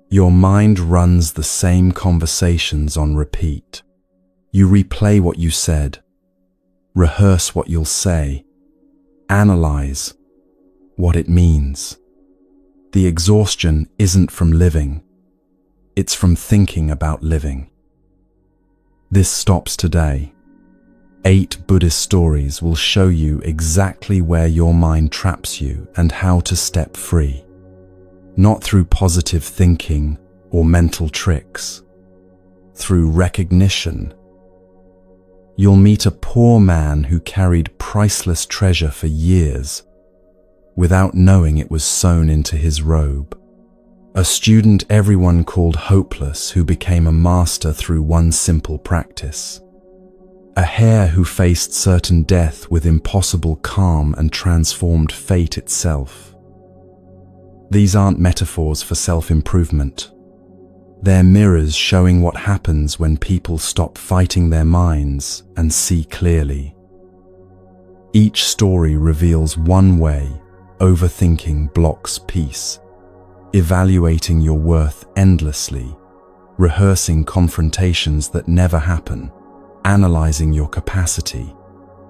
Your mind runs the same conversations on repeat. You replay what you said, rehearse what you'll say, analyze what it means. The exhaustion isn't from living, it's from thinking about living. This stops today. 8 Buddhist stories will show you exactly where your mind traps you and how to step free. Not through positive thinking or mental tricks, through recognition. You'll meet a poor man who carried priceless treasure for years without knowing it was sewn into his robe. A student everyone called hopeless who became a master through one simple practice. A hare who faced certain death with impossible calm and transformed fate itself. These aren't metaphors for self-improvement. They're mirrors showing what happens when people stop fighting their minds and see clearly. Each story reveals one way overthinking blocks peace, evaluating your worth endlessly, rehearsing confrontations that never happen, analyzing your capacity,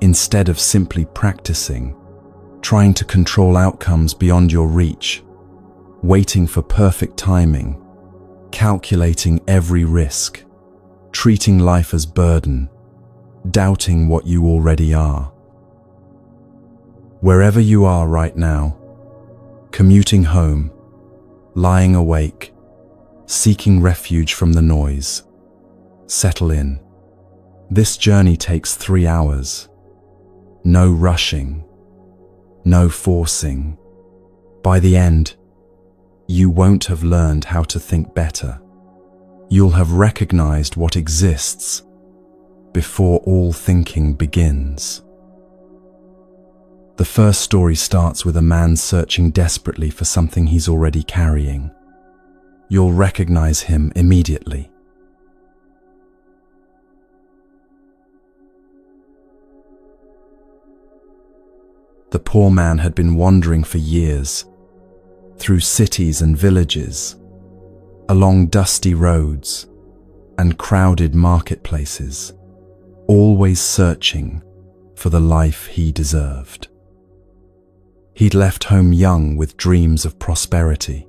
instead of simply practicing, trying to control outcomes beyond your reach, waiting for perfect timing, calculating every risk, treating life as burden, doubting what you already are. Wherever you are right now, commuting home, lying awake, seeking refuge from the noise, settle in. This journey takes 3 hours. No rushing, no forcing. By the end, you won't have learned how to think better. You'll have recognized what exists before all thinking begins. The first story starts with a man searching desperately for something he's already carrying. You'll recognize him immediately. The poor man had been wandering for years, through cities and villages, along dusty roads and crowded marketplaces, always searching for the life he deserved. He'd left home young with dreams of prosperity.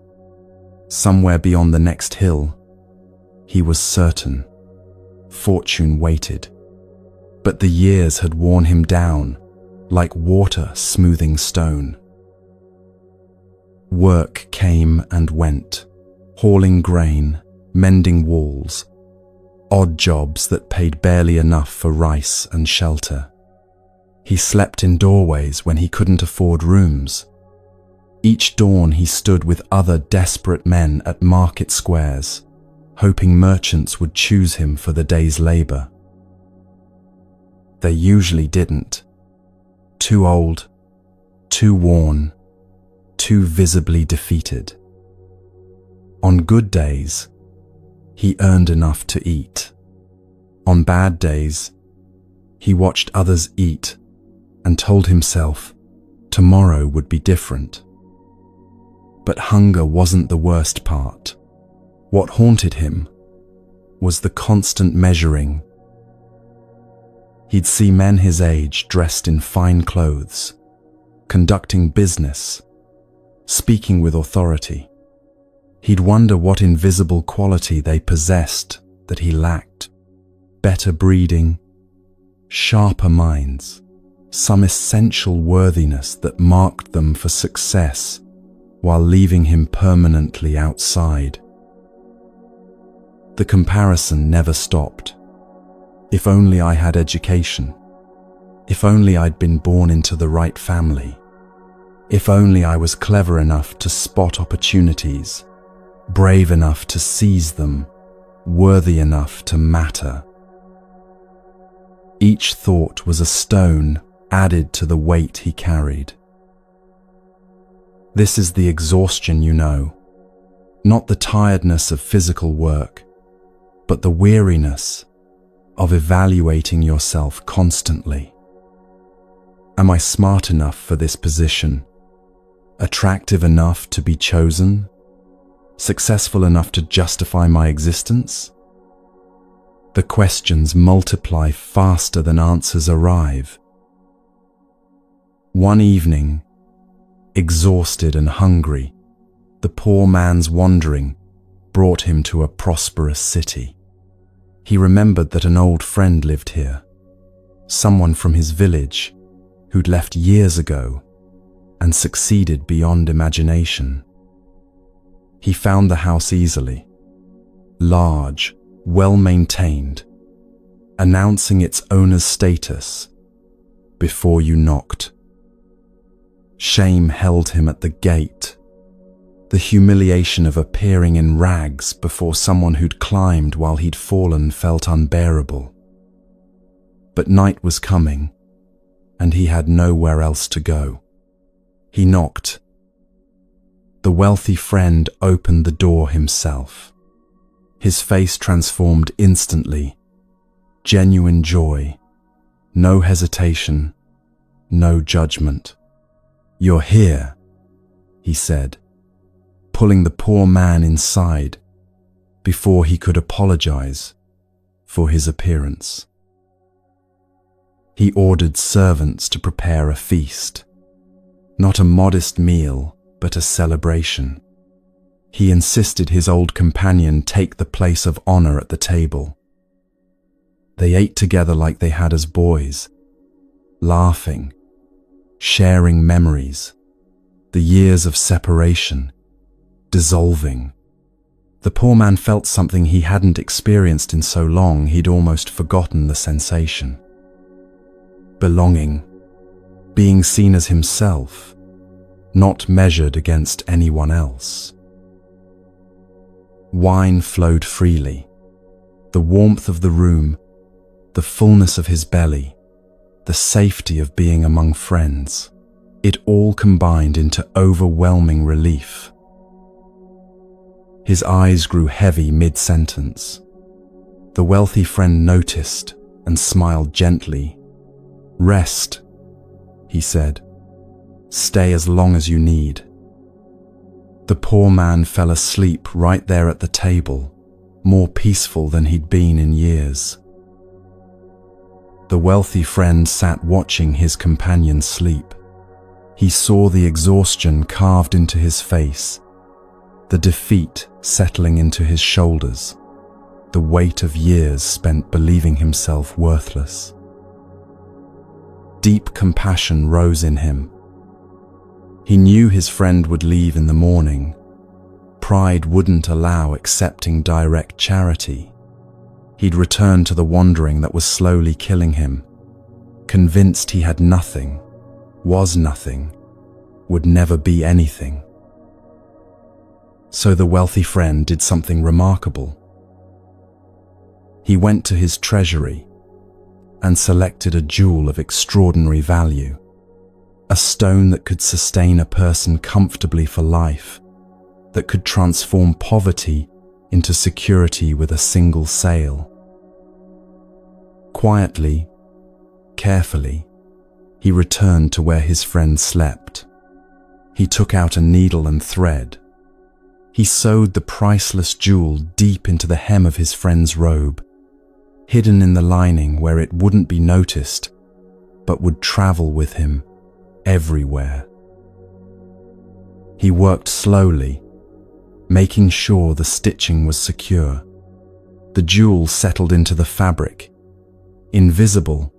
Somewhere beyond the next hill, he was certain, fortune waited. But the years had worn him down like water smoothing stone. Work came and went, hauling grain, mending walls, odd jobs that paid barely enough for rice and shelter. He slept in doorways when he couldn't afford rooms. Each dawn he stood with other desperate men at market squares, hoping merchants would choose him for the day's labor. They usually didn't. Too old, too worn, too visibly defeated. On good days, he earned enough to eat. On bad days, he watched others eat and told himself tomorrow would be different. But hunger wasn't the worst part. What haunted him was the constant measuring. He'd see men his age dressed in fine clothes, conducting business, speaking with authority. He'd wonder what invisible quality they possessed that he lacked. Better breeding, sharper minds, some essential worthiness that marked them for success while leaving him permanently outside. The comparison never stopped. If only I had education. If only I'd been born into the right family. If only I was clever enough to spot opportunities, brave enough to seize them, worthy enough to matter. Each thought was a stone added to the weight he carried. This is the exhaustion, you know, not the tiredness of physical work, but the weariness of evaluating yourself constantly. Am I smart enough for this position? Attractive enough to be chosen? Successful enough to justify my existence? The questions multiply faster than answers arrive. One evening, exhausted and hungry, the poor man's wandering brought him to a prosperous city. He remembered that an old friend lived here, someone from his village who'd left years ago and succeeded beyond imagination. He found the house easily, large, well-maintained, announcing its owner's status before you knocked. Shame held him at the gate. The humiliation of appearing in rags before someone who'd climbed while he'd fallen felt unbearable. But night was coming, and he had nowhere else to go. He knocked. The wealthy friend opened the door himself. His face transformed instantly. Genuine joy. No hesitation. No judgment. "You're here," he said, pulling the poor man inside before he could apologize for his appearance. He ordered servants to prepare a feast. Not a modest meal, but a celebration. He insisted his old companion take the place of honor at the table. They ate together like they had as boys, laughing, sharing memories, the years of separation, dissolving. The poor man felt something he hadn't experienced in so long he'd almost forgotten the sensation. Belonging, being seen as himself, not measured against anyone else. Wine flowed freely. The warmth of the room, the fullness of his belly, the safety of being among friends, it all combined into overwhelming relief. His eyes grew heavy mid-sentence. The wealthy friend noticed and smiled gently. "Rest," he said. "Stay as long as you need." The poor man fell asleep right there at the table, more peaceful than he'd been in years. The wealthy friend sat watching his companion sleep. He saw the exhaustion carved into his face, the defeat settling into his shoulders, the weight of years spent believing himself worthless. Deep compassion rose in him. He knew his friend would leave in the morning. Pride wouldn't allow accepting direct charity. He'd return to the wandering that was slowly killing him, convinced he had nothing, was nothing, would never be anything. So the wealthy friend did something remarkable. He went to his treasury and selected a jewel of extraordinary value, a stone that could sustain a person comfortably for life, that could transform poverty into security with a single sale. Quietly, carefully, he returned to where his friend slept. He took out a needle and thread. He sewed the priceless jewel deep into the hem of his friend's robe, hidden in the lining where it wouldn't be noticed, but would travel with him everywhere. He worked slowly, making sure the stitching was secure. The jewel settled into the fabric, invisible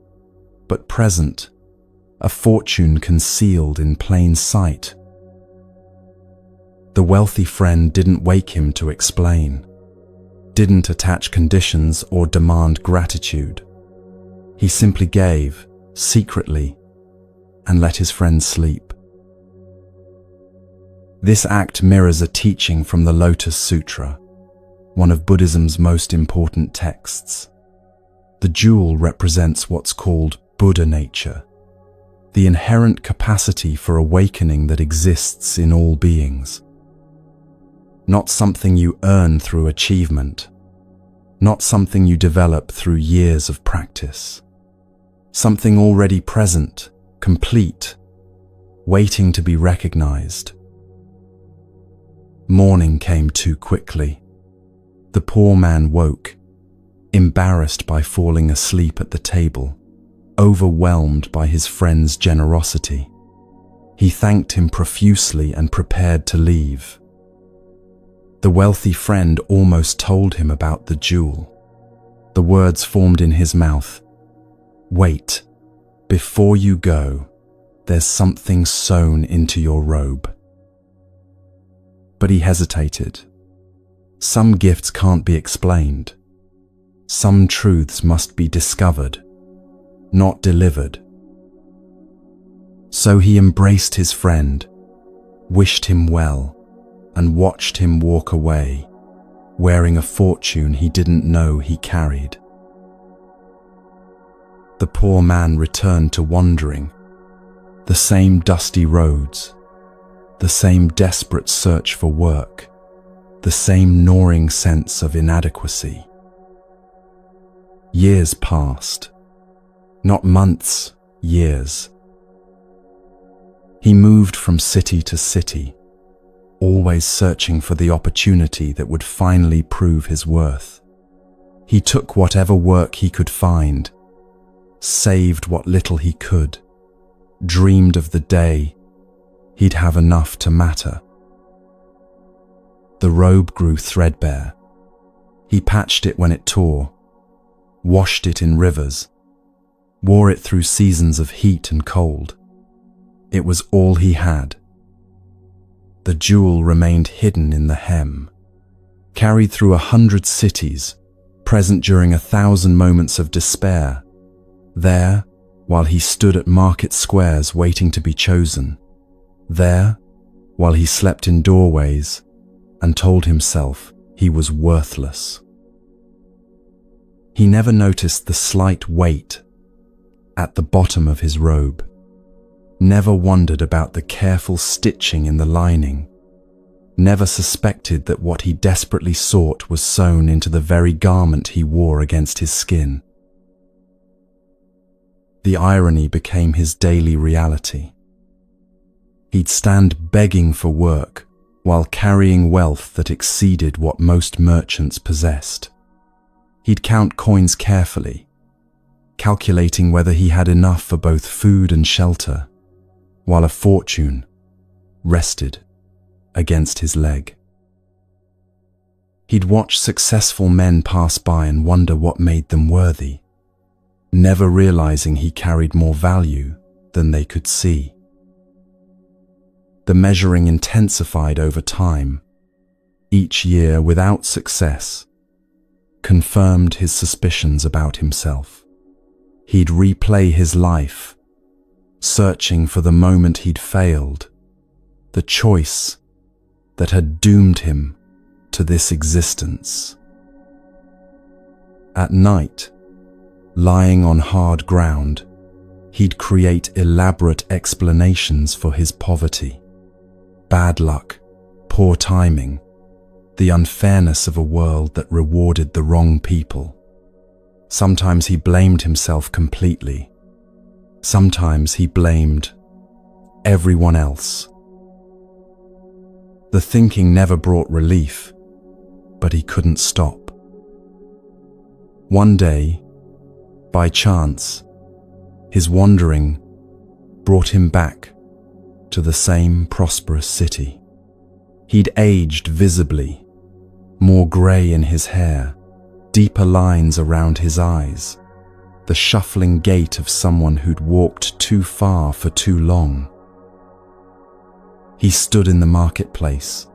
but present, a fortune concealed in plain sight. The wealthy friend didn't wake him to explain, didn't attach conditions or demand gratitude. He simply gave, secretly, and let his friend sleep. This act mirrors a teaching from the Lotus Sutra, one of Buddhism's most important texts. The jewel represents what's called Buddha nature, the inherent capacity for awakening that exists in all beings. Not something you earn through achievement, not something you develop through years of practice. Something already present, complete, waiting to be recognized. Morning came too quickly. The poor man woke, embarrassed by falling asleep at the table, overwhelmed by his friend's generosity. He thanked him profusely and prepared to leave. The wealthy friend almost told him about the jewel. The words formed in his mouth. "Wait, before you go, there's something sewn into your robe." But he hesitated. Some gifts can't be explained. Some truths must be discovered, not delivered. So he embraced his friend, wished him well, and watched him walk away, wearing a fortune he didn't know he carried. The poor man returned to wandering. The same dusty roads, the same desperate search for work, the same gnawing sense of inadequacy. Years passed. Not months, years. He moved from city to city, always searching for the opportunity that would finally prove his worth. He took whatever work he could find, saved what little he could, dreamed of the day he'd have enough to matter. The robe grew threadbare. He patched it when it tore, washed it in rivers, wore it through seasons of heat and cold. It was all he had. The jewel remained hidden in the hem, carried through 100 cities, present during 1,000 moments of despair. There, while he stood at market squares waiting to be chosen. There, while he slept in doorways and told himself he was worthless. He never noticed the slight weight at the bottom of his robe, never wondered about the careful stitching in the lining, never suspected that what he desperately sought was sewn into the very garment he wore against his skin. The irony became his daily reality. He'd stand begging for work while carrying wealth that exceeded what most merchants possessed. He'd count coins carefully, calculating whether he had enough for both food and shelter, while a fortune rested against his leg. He'd watch successful men pass by and wonder what made them worthy, never realizing he carried more value than they could see. The measuring intensified over time. Each year, without success, confirmed his suspicions about himself. He'd replay his life, searching for the moment he'd failed, the choice that had doomed him to this existence. At night, lying on hard ground, he'd create elaborate explanations for his poverty. Bad luck, poor timing, the unfairness of a world that rewarded the wrong people. Sometimes he blamed himself completely. Sometimes he blamed everyone else. The thinking never brought relief, but he couldn't stop. One day, by chance, his wandering brought him back to the same prosperous city. He'd aged visibly, more grey in his hair, deeper lines around his eyes, the shuffling gait of someone who'd walked too far for too long. He stood in the marketplace,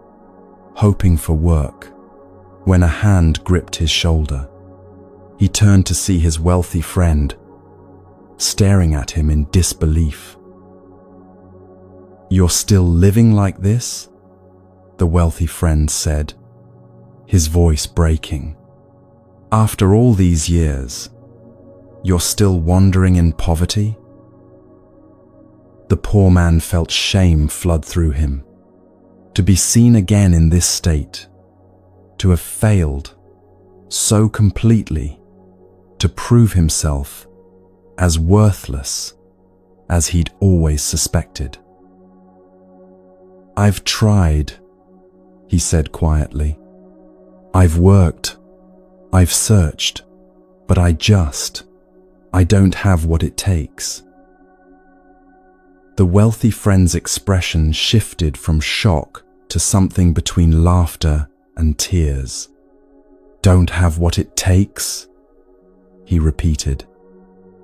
hoping for work, when a hand gripped his shoulder. He turned to see his wealthy friend, staring at him in disbelief. "You're still living like this?" the wealthy friend said, his voice breaking. "After all these years, you're still wandering in poverty?" The poor man felt shame flood through him. To be seen again in this state, to have failed so completely, to prove himself as worthless as he'd always suspected. "I've tried," he said quietly. "I've worked, I've searched, but I don't have what it takes." The wealthy friend's expression shifted from shock to something between laughter and tears. "Don't have what it takes?" he repeated.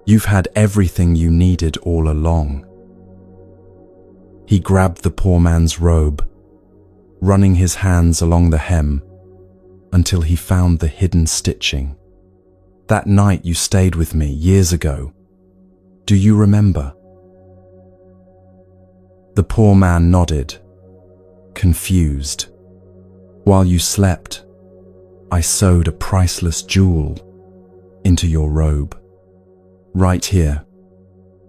"You've had everything you needed all along." He grabbed the poor man's robe, running his hands along the hem until he found the hidden stitching. "That night you stayed with me years ago. Do you remember?" The poor man nodded, confused. "While you slept, I sewed a priceless jewel into your robe. Right here."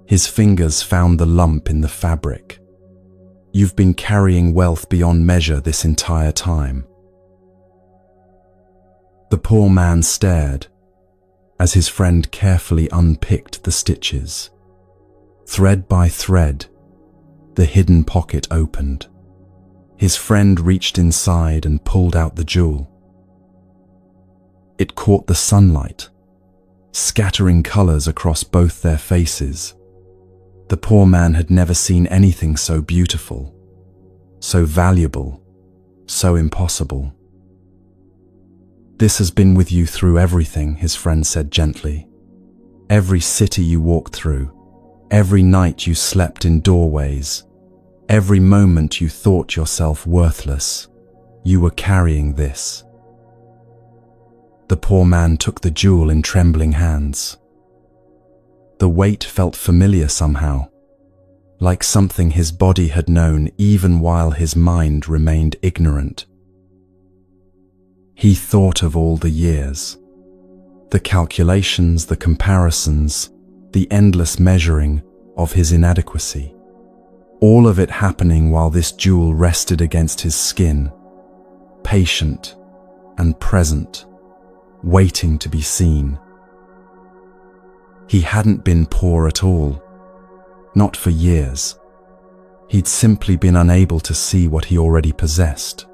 His fingers found the lump in the fabric. "You've been carrying wealth beyond measure this entire time." The poor man stared as his friend carefully unpicked the stitches. Thread by thread, the hidden pocket opened. His friend reached inside and pulled out the jewel. It caught the sunlight, scattering colors across both their faces. The poor man had never seen anything so beautiful, so valuable, so impossible. "This has been with you through everything," his friend said gently. "Every city you walked through, every night you slept in doorways, every moment you thought yourself worthless, you were carrying this." The poor man took the jewel in trembling hands. The weight felt familiar somehow, like something his body had known even while his mind remained ignorant. He thought of all the years, the calculations, the comparisons, the endless measuring of his inadequacy. All of it happening while this jewel rested against his skin, patient and present, waiting to be seen. He hadn't been poor at all, not for years. He'd simply been unable to see what he already possessed.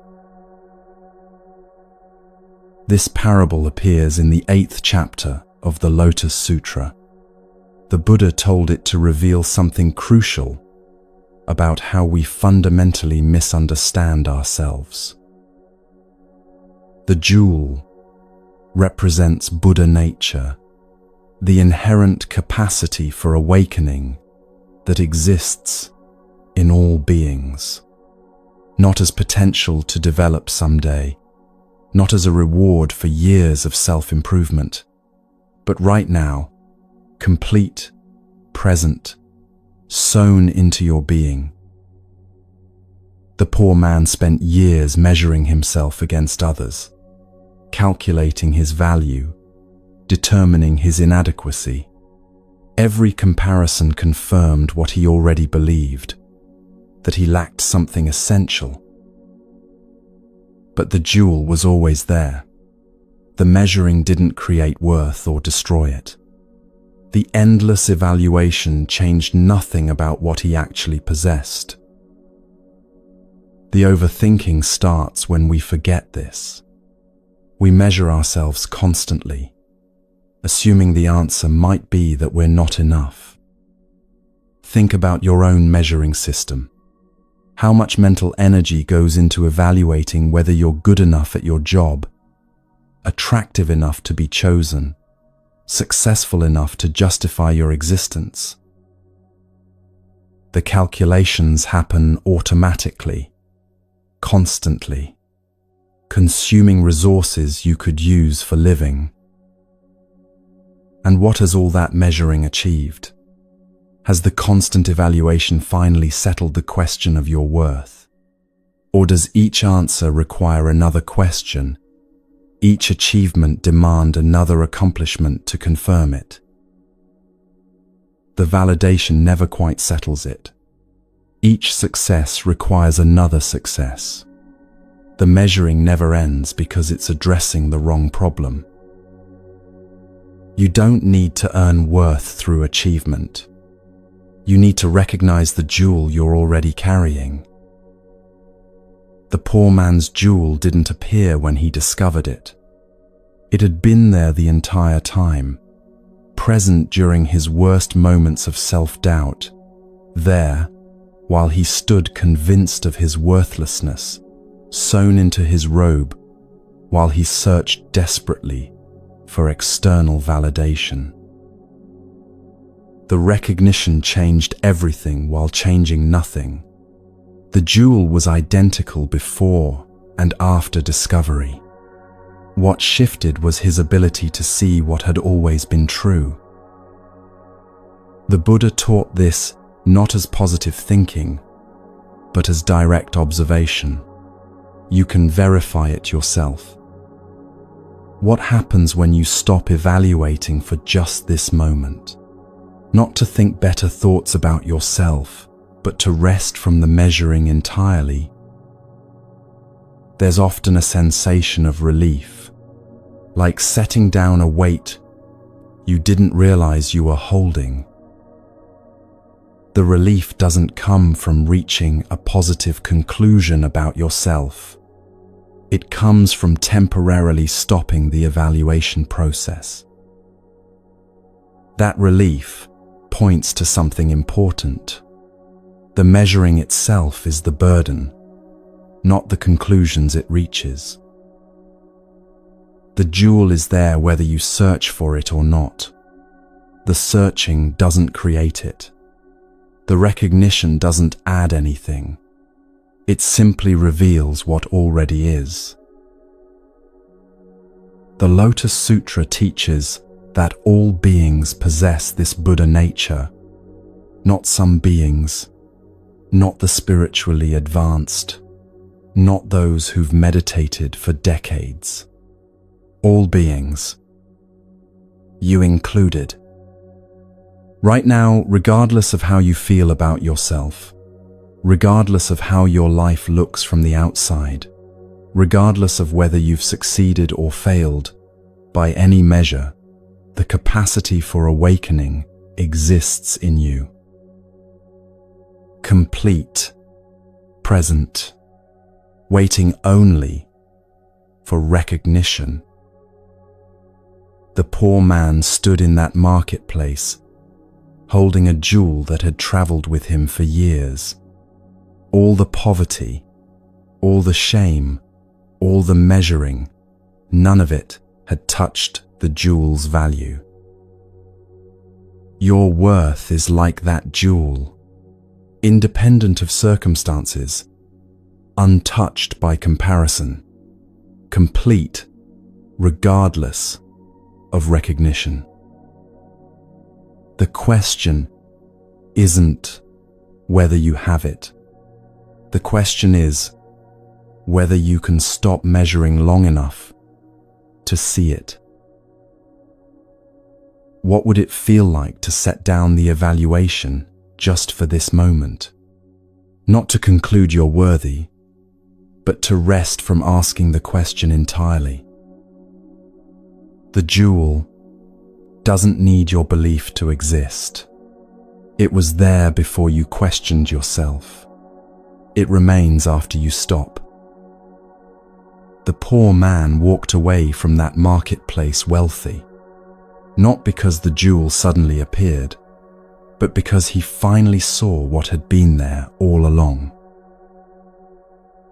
This parable appears in the 8th chapter of the Lotus Sutra. The Buddha told it to reveal something crucial about how we fundamentally misunderstand ourselves. The jewel represents Buddha nature, the inherent capacity for awakening that exists in all beings, not as potential to develop someday, not as a reward for years of self-improvement, but right now, complete, present, sewn into your being. The poor man spent years measuring himself against others, calculating his value, determining his inadequacy. Every comparison confirmed what he already believed, that he lacked something essential. But the jewel was always there. The measuring didn't create worth or destroy it. The endless evaluation changed nothing about what he actually possessed. The overthinking starts when we forget this. We measure ourselves constantly, assuming the answer might be that we're not enough. Think about your own measuring system. How much mental energy goes into evaluating whether you're good enough at your job, attractive enough to be chosen, successful enough to justify your existence? The calculations happen automatically, constantly, consuming resources you could use for living. And what has all that measuring achieved? Has the constant evaluation finally settled the question of your worth? Or does each answer require another question, each achievement demand another accomplishment to confirm it? The validation never quite settles it. Each success requires another success. The measuring never ends because it's addressing the wrong problem. You don't need to earn worth through achievement. You need to recognize the jewel you're already carrying. The poor man's jewel didn't appear when he discovered it. It had been there the entire time, present during his worst moments of self-doubt, there, while he stood convinced of his worthlessness, sewn into his robe, while he searched desperately for external validation. The recognition changed everything while changing nothing. The jewel was identical before and after discovery. What shifted was his ability to see what had always been true. The Buddha taught this not as positive thinking, but as direct observation. You can verify it yourself. What happens when you stop evaluating for just this moment? Not to think better thoughts about yourself, but to rest from the measuring entirely. There's often a sensation of relief, like setting down a weight you didn't realize you were holding. The relief doesn't come from reaching a positive conclusion about yourself. It comes from temporarily stopping the evaluation process. That relief points to something important. The measuring itself is the burden, not the conclusions it reaches. The jewel is there whether you search for it or not. The searching doesn't create it. The recognition doesn't add anything. It simply reveals what already is. The Lotus Sutra teaches that all beings possess this Buddha nature, not some beings, not the spiritually advanced, not those who've meditated for decades. All beings, you included. Right now, regardless of how you feel about yourself, regardless of how your life looks from the outside, regardless of whether you've succeeded or failed, by any measure, the capacity for awakening exists in you. Complete, present, waiting only for recognition. The poor man stood in that marketplace, holding a jewel that had traveled with him for years. All the poverty, all the shame, all the measuring, none of it had touched the jewel's value. Your worth is like that jewel, independent of circumstances, untouched by comparison, complete regardless of recognition. The question isn't whether you have it. The question is whether you can stop measuring long enough to see it. What would it feel like to set down the evaluation just for this moment? Not to conclude you're worthy, but to rest from asking the question entirely. The jewel doesn't need your belief to exist. It was there before you questioned yourself. It remains after you stop. The poor man walked away from that marketplace wealthy, not because the jewel suddenly appeared, but because he finally saw what had been there all along.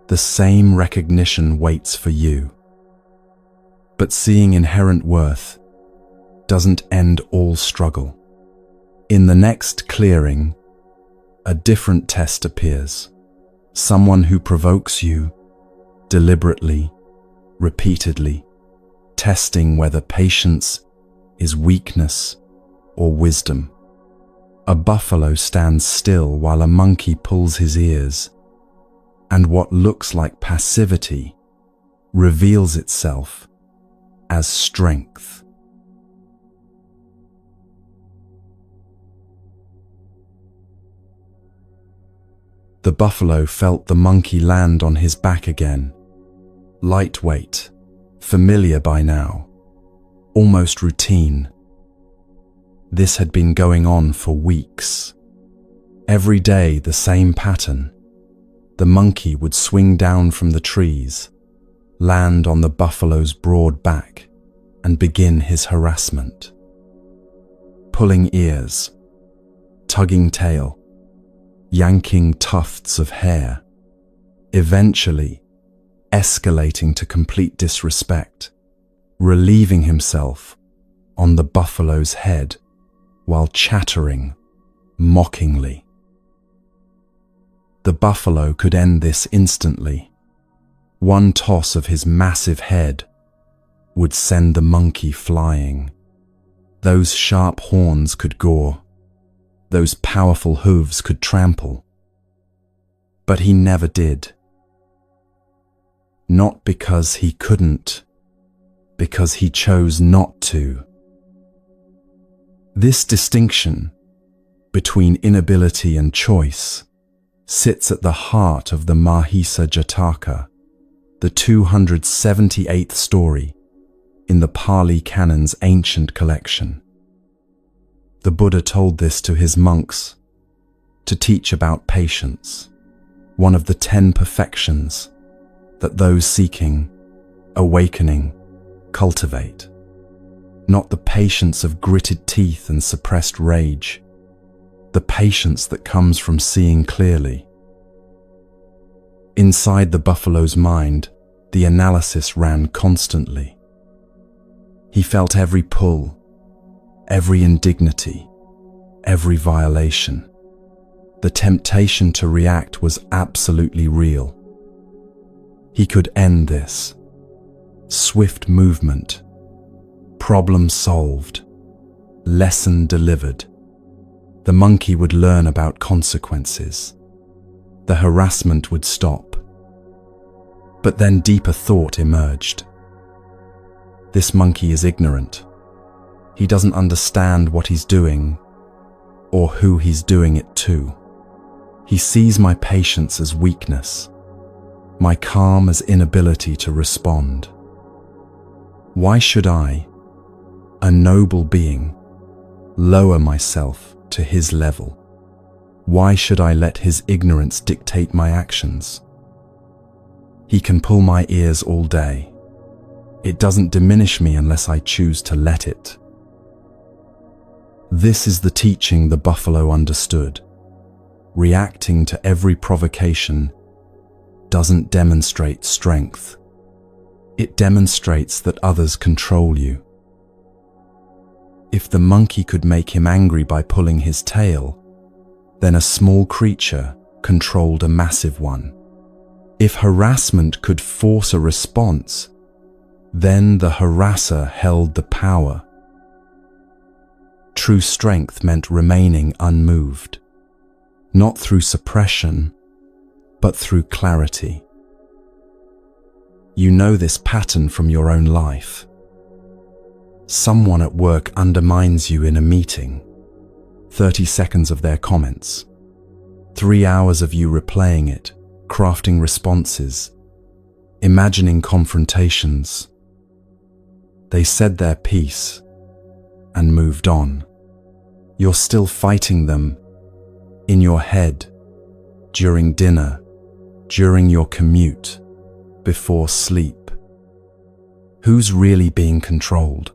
The same recognition waits for you. But seeing inherent worth doesn't end all struggle. In the next clearing, a different test appears. Someone who provokes you deliberately, repeatedly, testing whether patience is weakness or wisdom. A buffalo stands still while a monkey pulls his ears, and what looks like passivity reveals itself as strength. The buffalo felt the monkey land on his back again. Lightweight, familiar by now, almost routine. This had been going on for weeks. Every day the same pattern. the monkey would swing down from the trees, land on the buffalo's broad back, and begin his harassment. Pulling ears, tugging tail, yanking tufts of hair, eventually escalating to complete disrespect, relieving himself on the buffalo's head while chattering mockingly. The buffalo could end this instantly. One toss of his massive head would send the monkey flying. Those sharp horns could gore. Those powerful hooves could trample. But he never did. Not because he couldn't, because he chose not to. This distinction between inability and choice sits at the heart of the Mahisa Jataka, the 278th story in the Pali Canon's ancient collection. The Buddha told this to his monks to teach about patience, one of the 10 perfections that those seeking awakening cultivate. Not the patience of gritted teeth and suppressed rage, the patience that comes from seeing clearly. Inside the buffalo's mind, the analysis ran constantly. He felt every pull, every indignity, every violation. The temptation to react was absolutely real. He could end this. Swift movement, problem solved, lesson delivered. The monkey would learn about consequences. The harassment would stop. But then deeper thought emerged. This monkey is ignorant. He doesn't understand what he's doing or who he's doing it to. He sees my patience as weakness, my calm as inability to respond. Why should I, a noble being, lower myself to his level? Why should I let his ignorance dictate my actions? He can pull my ears all day. It doesn't diminish me unless I choose to let it. This is the teaching the buffalo understood. Reacting to every provocation doesn't demonstrate strength. It demonstrates that others control you. If the monkey could make him angry by pulling his tail, then a small creature controlled a massive one. If harassment could force a response, then the harasser held the power. True strength meant remaining unmoved, not through suppression, but through clarity. You know this pattern from your own life. Someone at work undermines you in a meeting. 30 seconds of their comments. 3 hours of you replaying it, crafting responses, imagining confrontations. They said their piece and moved on. You're still fighting them in your head, during dinner, during your commute, before sleep. Who's really being controlled?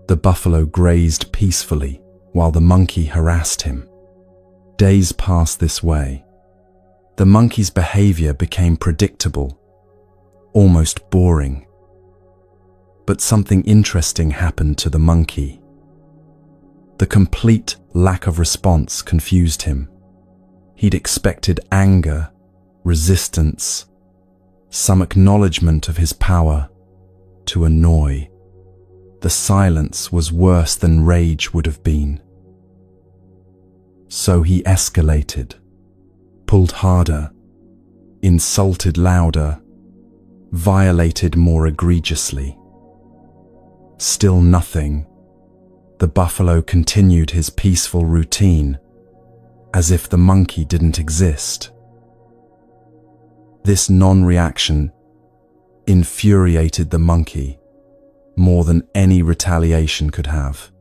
The buffalo grazed peacefully while the monkey harassed him. Days passed this way. The monkey's behavior became predictable, almost boring. But something interesting happened to the monkey. The complete lack of response confused him. He'd expected anger, resistance, some acknowledgement of his power, to annoy. The silence was worse than rage would have been. So he escalated, pulled harder, insulted louder, violated more egregiously. Still nothing. The buffalo continued his peaceful routine, as if the monkey didn't exist. This non-reaction infuriated the monkey more than any retaliation could have.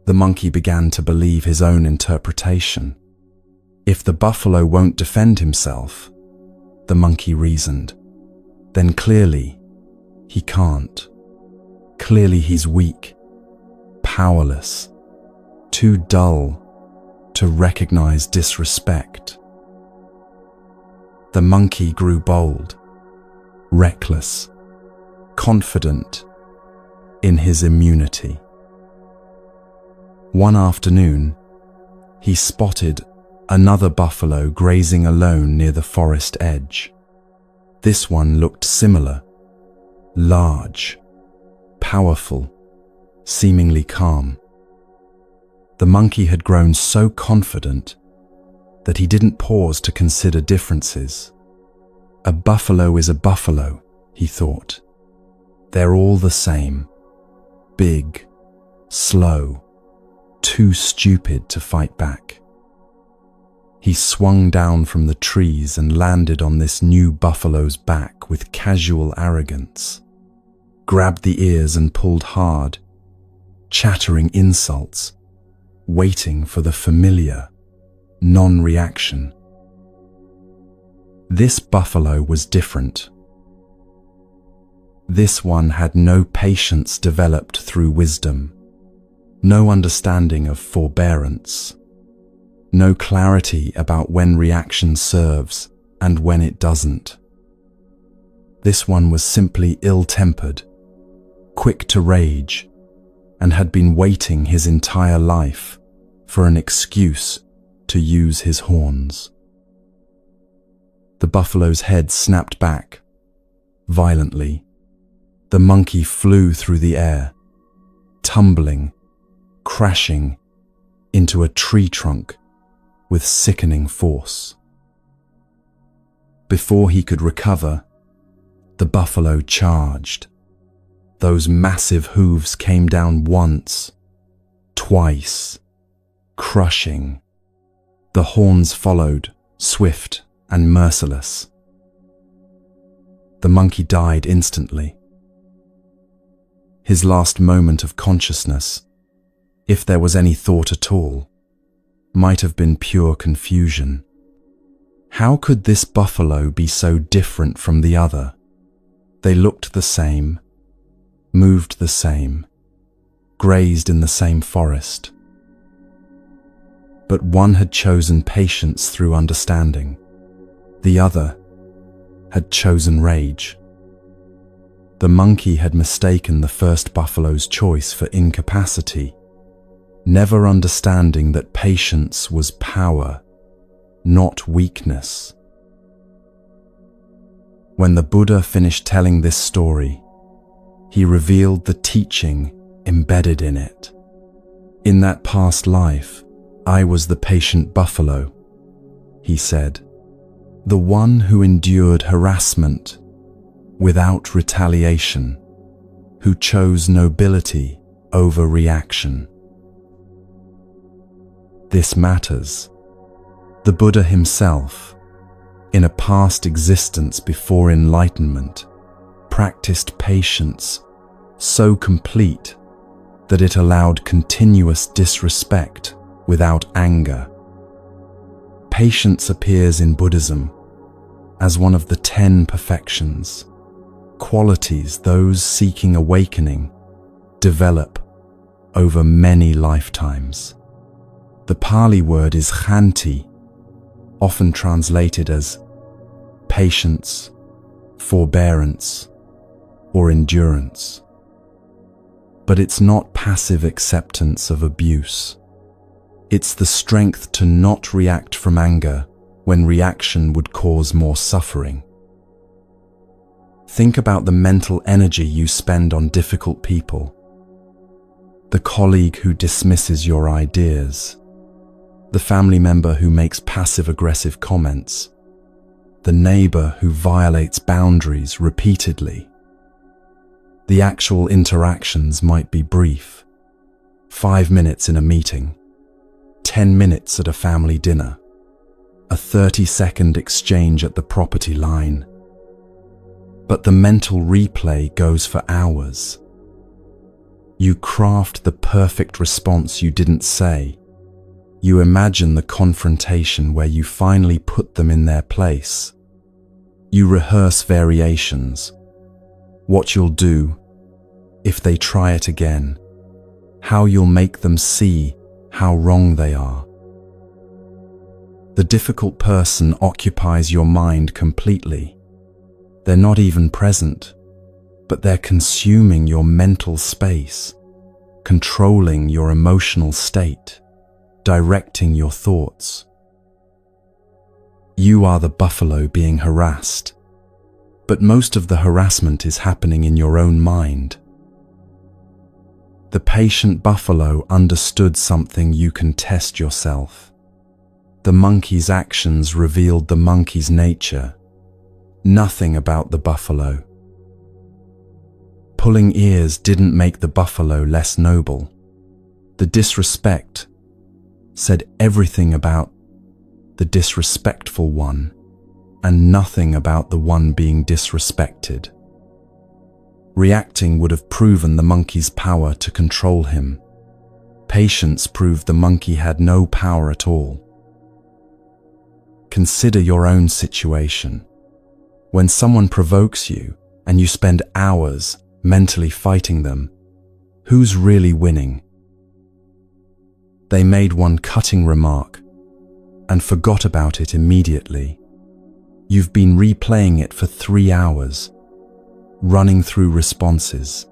The monkey began to believe his own interpretation. If the buffalo won't defend himself, the monkey reasoned, then clearly he can't. Clearly he's weak, powerless, too dull to recognize disrespect. The monkey grew bold, reckless, confident in his immunity. One afternoon, he spotted another buffalo grazing alone near the forest edge. This one looked similar, large, powerful, seemingly calm. The monkey had grown so confident that he didn't pause to consider differences. A buffalo is a buffalo, he thought. They're all the same. Big, slow, too stupid to fight back. He swung down from the trees and landed on this new buffalo's back with casual arrogance, grabbed the ears and pulled hard, chattering insults, waiting for the familiar non-reaction. This buffalo was different. This one had no patience developed through wisdom, no understanding of forbearance, no clarity about when reaction serves and when it doesn't. This one was simply ill-tempered, quick to rage, and had been waiting his entire life for an excuse to use his horns. The buffalo's head snapped back. Violently, the monkey flew through the air, tumbling, crashing into a tree trunk with sickening force. Before he could recover, the buffalo charged. Those massive hooves came down once, twice, crushing. The horns followed, swift and merciless. The monkey died instantly. His last moment of consciousness, if there was any thought at all, might have been pure confusion. How could this buffalo be so different from the other? They looked the same, moved the same, grazed in the same forest. But one had chosen patience through understanding. The other had chosen rage. The monkey had mistaken the first buffalo's choice for incapacity, never understanding that patience was power, not weakness. When the Buddha finished telling this story, he revealed the teaching embedded in it. In that past life, I was the patient buffalo, he said, the one who endured harassment without retaliation, who chose nobility over reaction. This matters. The Buddha himself, in a past existence before enlightenment, practiced patience so complete that it allowed continuous disrespect without anger. Patience appears in Buddhism as one of the 10 perfections, qualities those seeking awakening develop over many lifetimes. The Pali word is khanti, often translated as patience, forbearance, or endurance. But it's not passive acceptance of abuse. It's the strength to not react from anger when reaction would cause more suffering. Think about the mental energy you spend on difficult people. The colleague who dismisses your ideas. The family member who makes passive-aggressive comments. The neighbor who violates boundaries repeatedly. The actual interactions might be brief. 5 minutes in a meeting. 10 minutes at a family dinner. A 30-second exchange at the property line. But the mental replay goes for hours. You craft the perfect response you didn't say. You imagine the confrontation where you finally put them in their place. You rehearse variations, what you'll do if they try it again, how you'll make them see how wrong they are. The difficult person occupies your mind completely. They're not even present, but they're consuming your mental space, controlling your emotional state, directing your thoughts. You are the buffalo being harassed, but most of the harassment is happening in your own mind. The patient buffalo understood something you can test yourself. The monkey's actions revealed the monkey's nature, nothing about the buffalo. Pulling ears didn't make the buffalo less noble. The disrespect said everything about the disrespectful one and nothing about the one being disrespected. Reacting would have proven the monkey's power to control him. Patience proved the monkey had no power at all. Consider your own situation. When someone provokes you and you spend hours mentally fighting them, who's really winning? They made one cutting remark and forgot about it immediately. You've been replaying it for 3 hours, running through responses,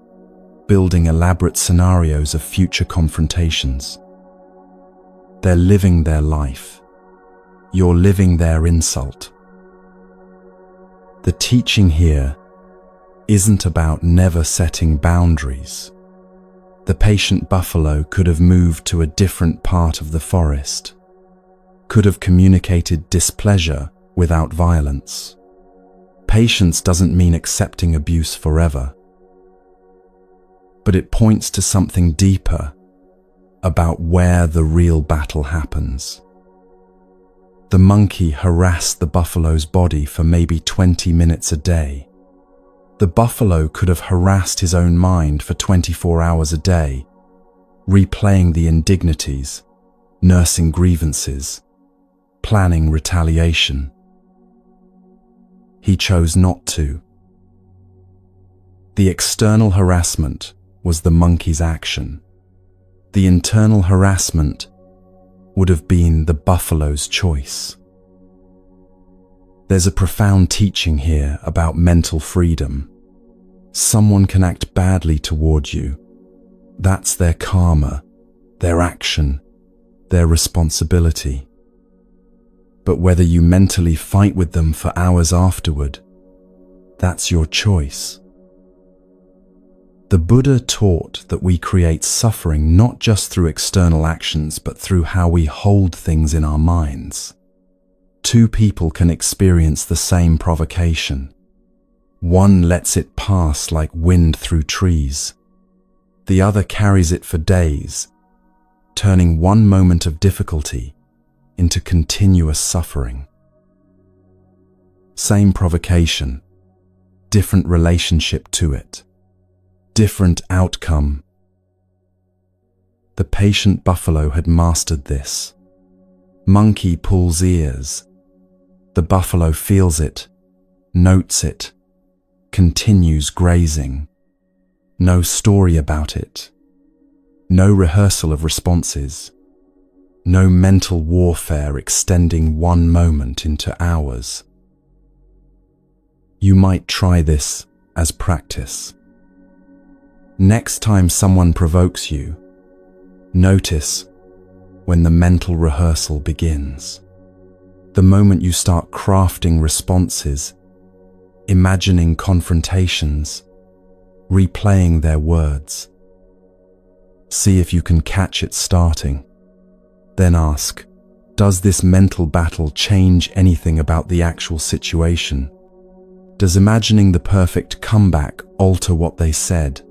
building elaborate scenarios of future confrontations. They're living their life. You're living their insult. The teaching here isn't about never setting boundaries. The patient buffalo could have moved to a different part of the forest, could have communicated displeasure without violence. Patience doesn't mean accepting abuse forever, but it points to something deeper about where the real battle happens. The monkey harassed the buffalo's body for maybe 20 minutes a day. The buffalo could have harassed his own mind for 24 hours a day, replaying the indignities, nursing grievances, planning retaliation. He chose not to. The external harassment was the monkey's action. The internal harassment would have been the buffalo's choice. There's a profound teaching here about mental freedom. Someone can act badly toward you. That's their karma, their action, their responsibility. But whether you mentally fight with them for hours afterward, that's your choice. The Buddha taught that we create suffering not just through external actions, but through how we hold things in our minds. Two people can experience the same provocation. One lets it pass like wind through trees. The other carries it for days, turning one moment of difficulty into continuous suffering. Same provocation, different relationship to it. Different outcome. The patient buffalo had mastered this. Monkey pulls ears. The buffalo feels it, notes it, continues grazing. No story about it. No rehearsal of responses. No mental warfare extending one moment into hours. You might try this as practice. Next time someone provokes you, notice when the mental rehearsal begins. The moment you start crafting responses, imagining confrontations, replaying their words. See if you can catch it starting. Then ask, does this mental battle change anything about the actual situation? Does imagining the perfect comeback alter what they said?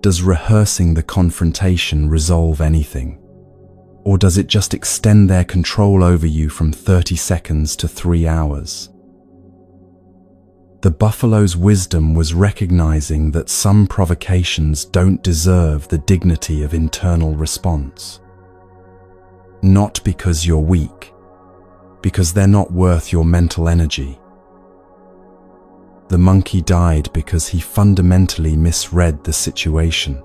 Does rehearsing the confrontation resolve anything? Or does it just extend their control over you from 30 seconds to 3 hours? The buffalo's wisdom was recognizing that some provocations don't deserve the dignity of internal response. not because you're weak, because they're not worth your mental energy. The monkey died because he fundamentally misread the situation.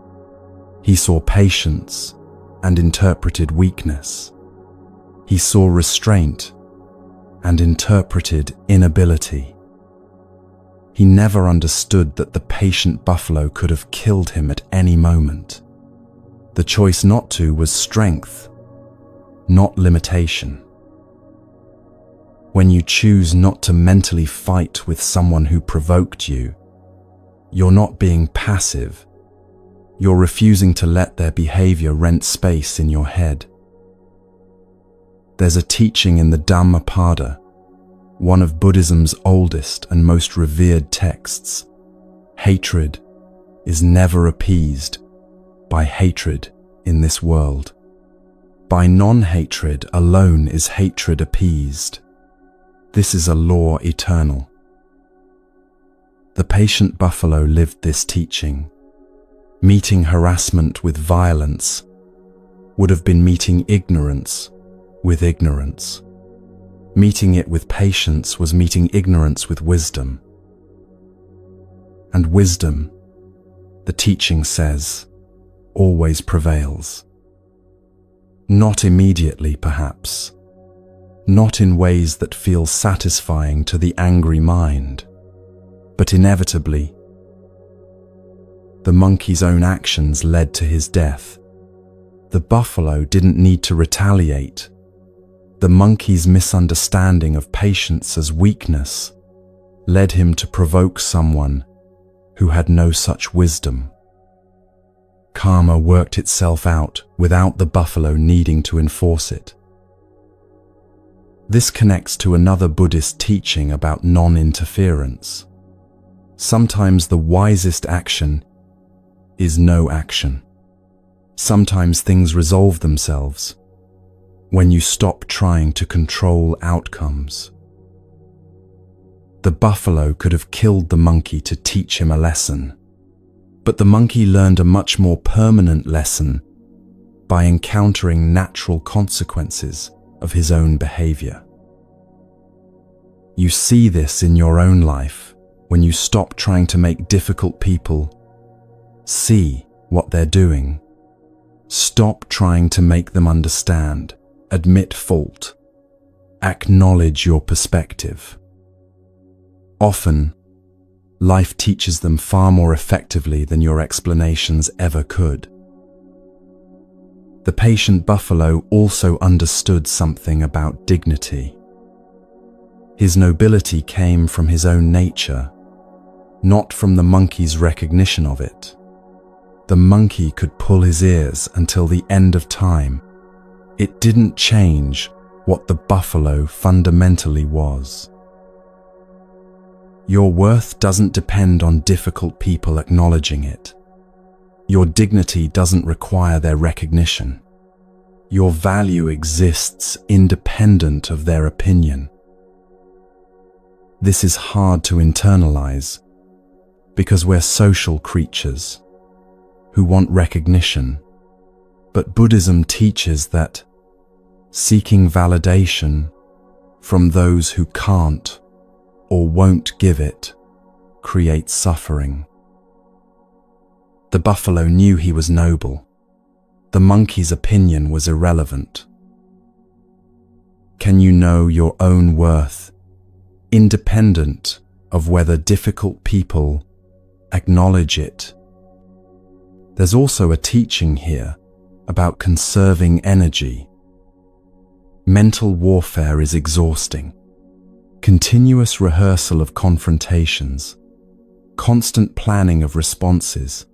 He saw patience and interpreted weakness. He saw restraint and interpreted inability. He never understood that the patient buffalo could have killed him at any moment. The choice not to was strength, not limitation. When you choose not to mentally fight with someone who provoked you, you're not being passive. You're refusing to let their behavior rent space in your head. There's a teaching in the Dhammapada, one of Buddhism's oldest and most revered texts. Hatred is never appeased by hatred in this world. By non-hatred alone is hatred appeased. This is a law eternal. The patient buffalo lived this teaching. Meeting harassment with violence would have been meeting ignorance with ignorance. Meeting it with patience was meeting ignorance with wisdom. And wisdom, the teaching says, always prevails. Not immediately, perhaps. Not in ways that feel satisfying to the angry mind, but inevitably. The monkey's own actions led to his death. The buffalo didn't need to retaliate. The monkey's misunderstanding of patience as weakness led him to provoke someone who had no such wisdom. Karma worked itself out without the buffalo needing to enforce it. This connects to another Buddhist teaching about non-interference. Sometimes the wisest action is no action. Sometimes things resolve themselves when you stop trying to control outcomes. The buffalo could have killed the monkey to teach him a lesson, but the monkey learned a much more permanent lesson by encountering natural consequences of his own behavior. You see this in your own life when you stop trying to make difficult people see what they're doing. Stop trying to make them understand. Admit fault. Acknowledge your perspective. Often, life teaches them far more effectively than your explanations ever could. The patient buffalo also understood something about dignity. His nobility came from his own nature, not from the monkey's recognition of it. The monkey could pull his ears until the end of time. It didn't change what the buffalo fundamentally was. Your worth doesn't depend on difficult people acknowledging it. Your dignity doesn't require their recognition. Your value exists independent of their opinion. This is hard to internalize because we're social creatures who want recognition. But Buddhism teaches that seeking validation from those who can't or won't give it creates suffering. The buffalo knew he was noble. The monkey's opinion was irrelevant. Can you know your own worth, independent of whether difficult people acknowledge it? There's also a teaching here about conserving energy. Mental warfare is exhausting. Continuous rehearsal of confrontations, constant planning of responses,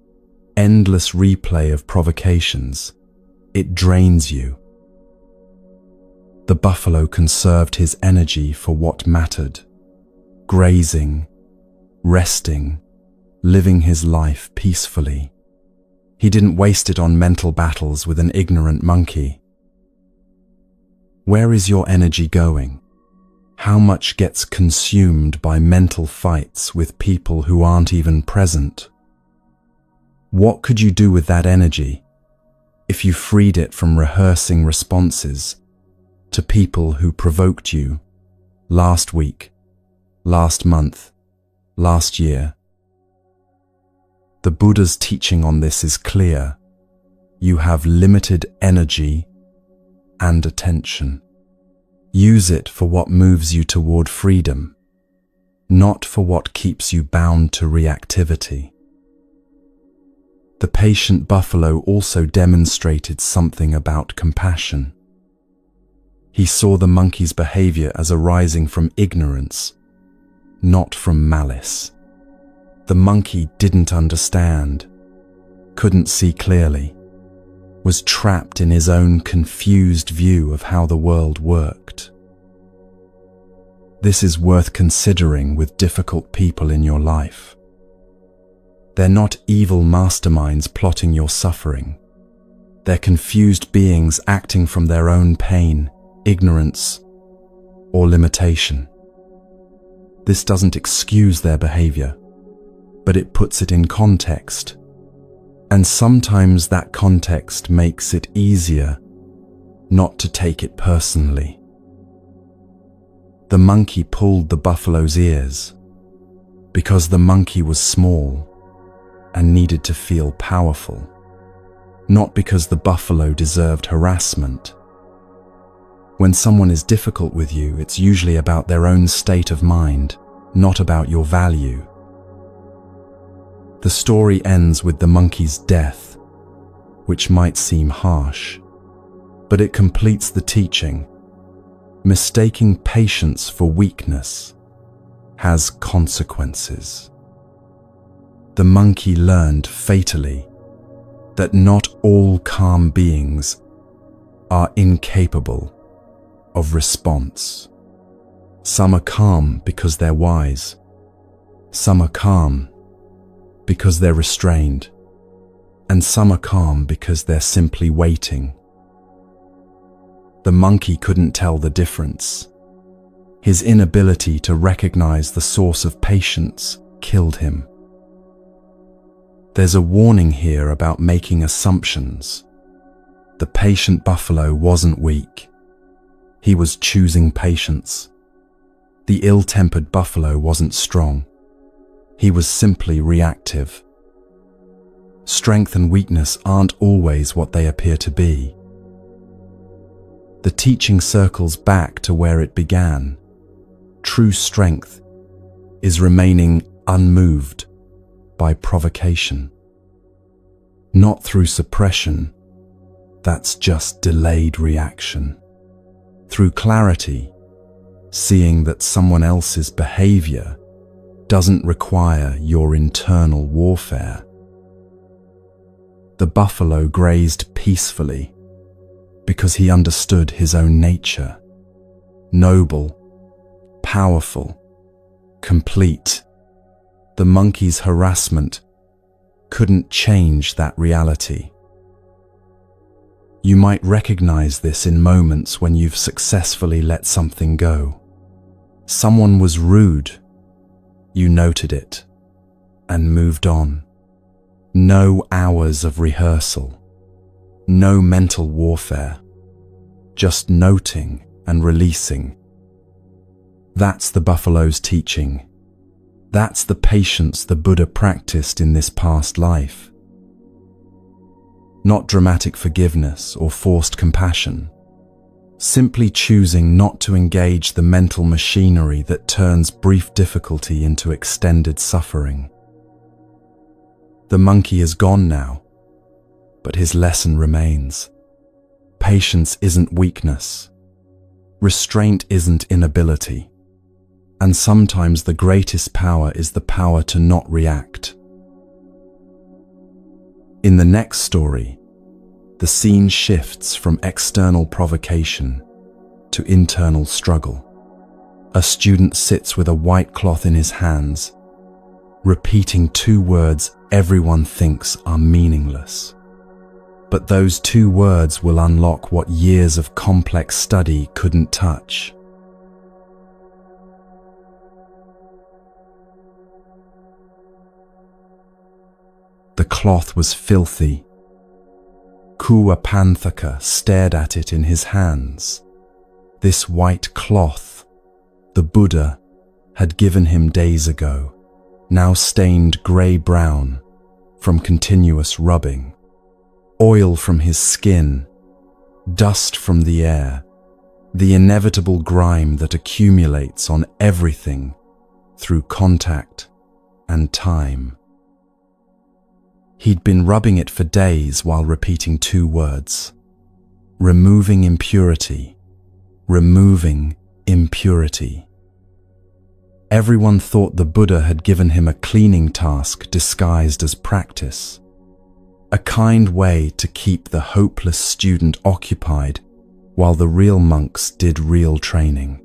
endless replay of provocations. It drains you. The buffalo conserved his energy for what mattered: grazing, resting, living his life peacefully. He didn't waste it on mental battles with an ignorant monkey. Where is your energy going? How much gets consumed by mental fights with people who aren't even present? What could you do with that energy if you freed it from rehearsing responses to people who provoked you last week, last month, last year. The Buddha's teaching on this is clear. You have limited energy and attention. Use it for what moves you toward freedom, not for what keeps you bound to reactivity. The patient buffalo also demonstrated something about compassion. He saw the monkey's behavior as arising from ignorance, not from malice. The monkey didn't understand, couldn't see clearly, was trapped in his own confused view of how the world worked. This is worth considering with difficult people in your life. They're not evil masterminds plotting your suffering. They're confused beings acting from their own pain, ignorance, or limitation. This doesn't excuse their behavior, but it puts it in context. And sometimes that context makes it easier not to take it personally. The monkey pulled the buffalo's ears because the monkey was small and needed to feel powerful, not because the buffalo deserved harassment. When someone is difficult with you, it's usually about their own state of mind, not about your value. The story ends with the monkey's death, which might seem harsh, but it completes the teaching. Mistaking patience for weakness has consequences. The monkey learned fatally that not all calm beings are incapable of response. Some are calm because they're wise. Some are calm because they're restrained. And some are calm because they're simply waiting. The monkey couldn't tell the difference. His inability to recognize the source of patience killed him. There's a warning here about making assumptions. The patient buffalo wasn't weak. He was choosing patience. The ill-tempered buffalo wasn't strong. He was simply reactive. Strength and weakness aren't always what they appear to be. The teaching circles back to where it began. True strength is remaining unmoved by provocation. Not through suppression, that's just delayed reaction. Through clarity, seeing that someone else's behavior doesn't require your internal warfare. The buffalo grazed peacefully because he understood his own nature. Noble, powerful, complete. The monkey's harassment couldn't change that reality. You might recognize this in moments when you've successfully let something go. Someone was rude. You noted it and moved on. No hours of rehearsal. No mental warfare. Just noting and releasing. That's the buffalo's teaching. That's the patience the Buddha practiced in this past life. Not dramatic forgiveness or forced compassion. Simply choosing not to engage the mental machinery that turns brief difficulty into extended suffering. The monkey is gone now, but his lesson remains. Patience isn't weakness. Restraint isn't inability. And sometimes the greatest power is the power to not react. In the next story, the scene shifts from external provocation to internal struggle. A student sits with a white cloth in his hands, repeating two words everyone thinks are meaningless. But those two words will unlock what years of complex study couldn't touch. The cloth was filthy, Kuapanthaka stared at it in his hands. This white cloth the Buddha had given him days ago, now stained grey-brown from continuous rubbing. Oil from his skin, dust from the air, the inevitable grime that accumulates on everything through contact and time. He'd been rubbing it for days while repeating 2 words: removing impurity, removing impurity. Everyone thought the Buddha had given him a cleaning task disguised as practice, a kind way to keep the hopeless student occupied while the real monks did real training.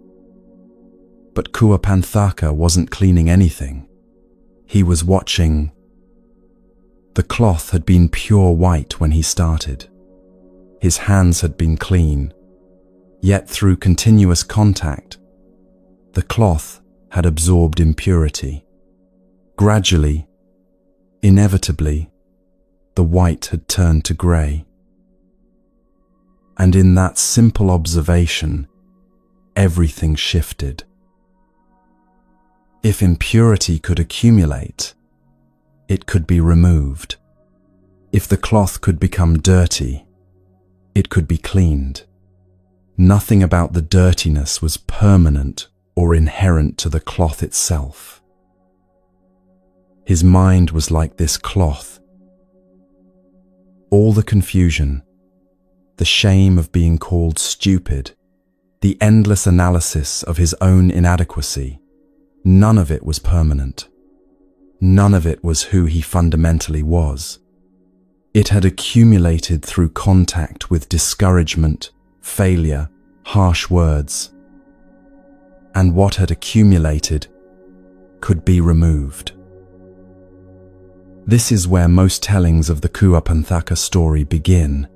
But Kuapanthaka wasn't cleaning anything. He was watching. The cloth had been pure white when he started. His hands had been clean, yet through continuous contact, the cloth had absorbed impurity. Gradually, inevitably, the white had turned to grey. And in that simple observation, everything shifted. If impurity could accumulate, it could be removed. If the cloth could become dirty, it could be cleaned. Nothing about the dirtiness was permanent or inherent to the cloth itself. His mind was like this cloth. All the confusion, the shame of being called stupid, the endless analysis of his own inadequacy, none of it was permanent. None of it was who he fundamentally was. It had accumulated through contact with discouragement, failure, harsh words. And what had accumulated could be removed. This is where most tellings of the Kuapanthaka story begin,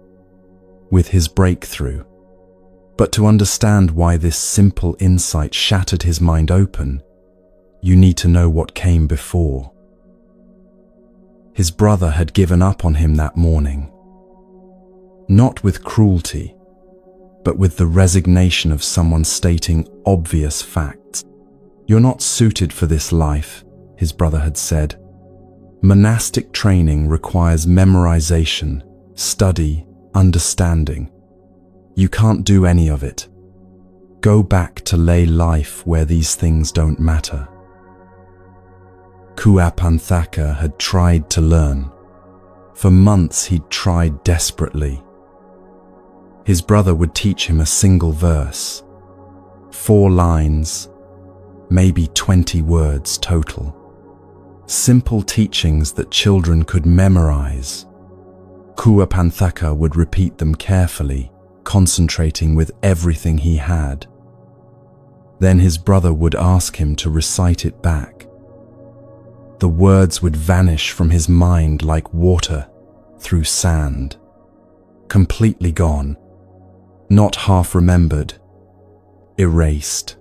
with his breakthrough. But to understand why this simple insight shattered his mind open, you need to know what came before. His brother had given up on him that morning, not with cruelty, but with the resignation of someone stating obvious facts. "You're not suited for this life," his brother had said. "Monastic training requires memorization, study, understanding. You can't do any of it. Go back to lay life where these things don't matter." Kuapanthaka had tried to learn. For months he'd tried desperately. His brother would teach him a single verse, 4 lines, maybe 20 words total. Simple teachings that children could memorize. Kuapanthaka would repeat them carefully, concentrating with everything he had. Then his brother would ask him to recite it back. The words would vanish from his mind like water through sand, completely gone, not half remembered, erased.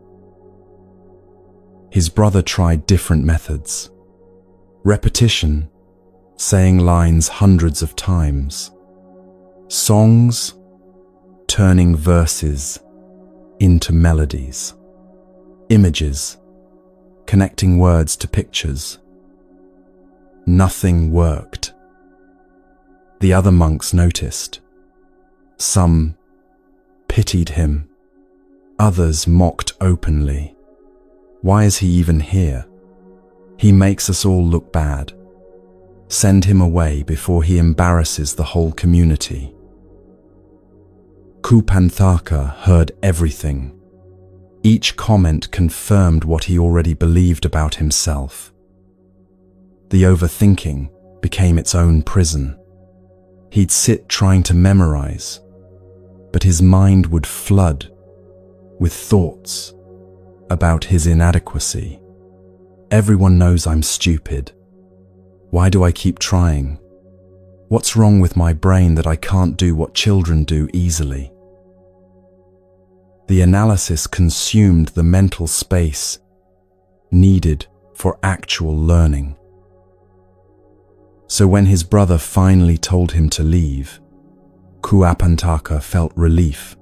His brother tried different methods. Repetition, saying lines hundreds of times. Songs, turning verses into melodies. Images, connecting words to pictures. Nothing worked. The other monks noticed. Some pitied him. Others mocked openly. Why is he even here? He makes us all look bad. Send him away before he embarrasses the whole community. Kuapanthaka heard everything. Each comment confirmed what he already believed about himself. The overthinking became its own prison. He'd sit trying to memorize, but his mind would flood with thoughts about his inadequacy. Everyone knows I'm stupid. Why do I keep trying? What's wrong with my brain that I can't do what children do easily? The analysis consumed the mental space needed for actual learning. So when his brother finally told him to leave, Kuapantaka felt relief,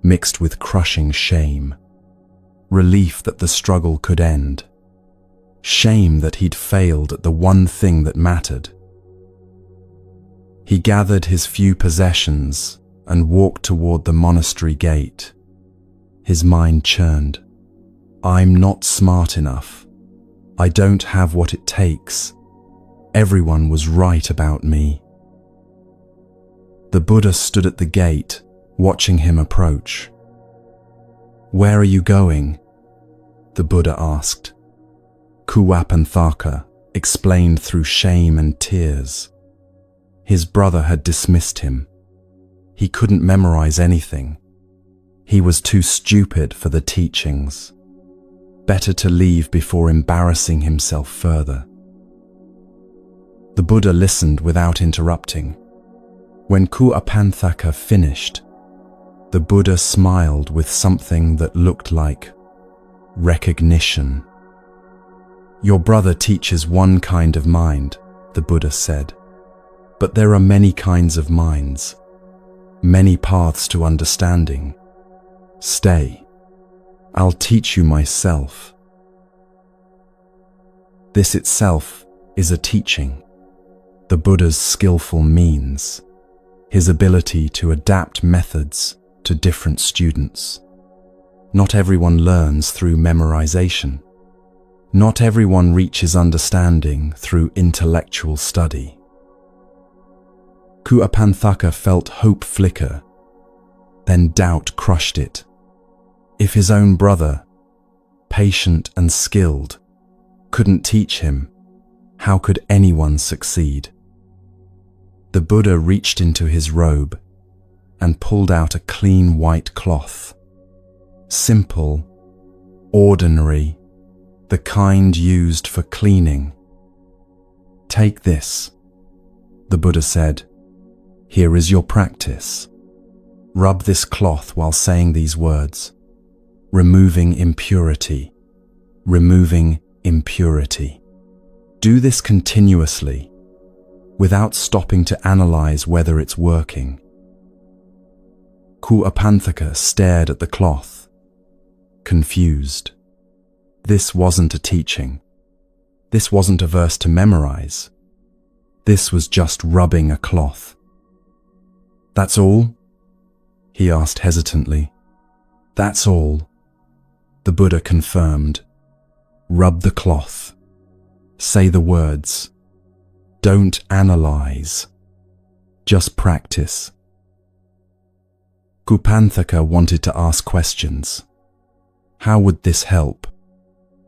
mixed with crushing shame. Relief that the struggle could end. Shame that he'd failed at the one thing that mattered. He gathered his few possessions and walked toward the monastery gate. His mind churned. I'm not smart enough. I don't have what it takes. Everyone was right about me. The Buddha stood at the gate, watching him approach. Where are you going? The Buddha asked. Kuapantaka explained through shame and tears. His brother had dismissed him. He couldn't memorize anything. He was too stupid for the teachings. Better to leave before embarrassing himself further. The Buddha listened without interrupting. When Kuapantaka finished, the Buddha smiled with something that looked like recognition. Your brother teaches one kind of mind, the Buddha said. But there are many kinds of minds, many paths to understanding. Stay. I'll teach you myself. This itself is a teaching. The Buddha's skillful means, his ability to adapt methods to different students. Not everyone learns through memorization. Not everyone reaches understanding through intellectual study. Kuapantaka felt hope flicker, then doubt crushed it. If his own brother, patient and skilled, couldn't teach him, how could anyone succeed? The Buddha reached into his robe and pulled out a clean white cloth. Simple, ordinary, the kind used for cleaning. Take this, the Buddha said. Here is your practice. Rub this cloth while saying these words. Removing impurity. Removing impurity. Do this continuously, without stopping to analyze whether it's working. Kuapantaka stared at the cloth, confused. This wasn't a teaching. This wasn't a verse to memorize. This was just rubbing a cloth. That's all? He asked hesitantly. That's all, the Buddha confirmed. Rub the cloth. Say the words. Don't analyze. Just practice. Kuapantaka wanted to ask questions. How would this help?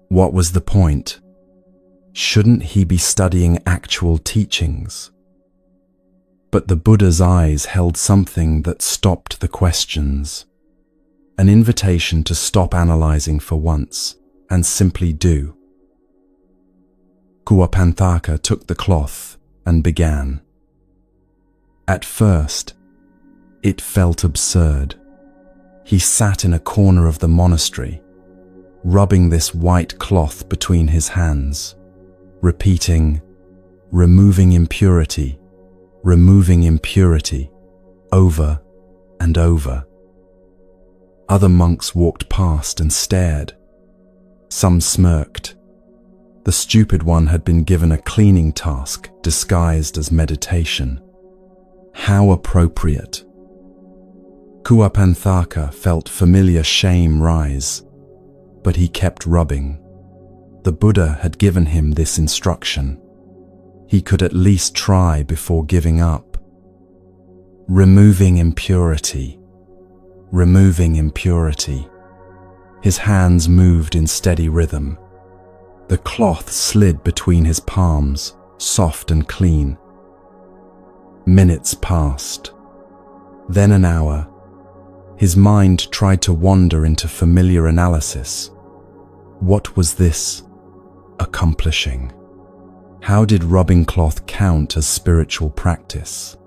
What was the point? Shouldn't he be studying actual teachings? But the Buddha's eyes held something that stopped the questions. An invitation to stop analyzing for once and simply do. Kuapantaka took the cloth and began. At first, it felt absurd. He sat in a corner of the monastery, rubbing this white cloth between his hands, repeating, removing impurity, over and over. Other monks walked past and stared. Some smirked. The stupid one had been given a cleaning task disguised as meditation. How appropriate. Kuapantaka felt familiar shame rise, but he kept rubbing. The Buddha had given him this instruction. He could at least try before giving up. Removing impurity. Removing impurity. His hands moved in steady rhythm. The cloth slid between his palms, soft and clean. Minutes passed. Then an hour. His mind tried to wander into familiar analysis. What was this accomplishing? How did rubbing cloth count as spiritual practice?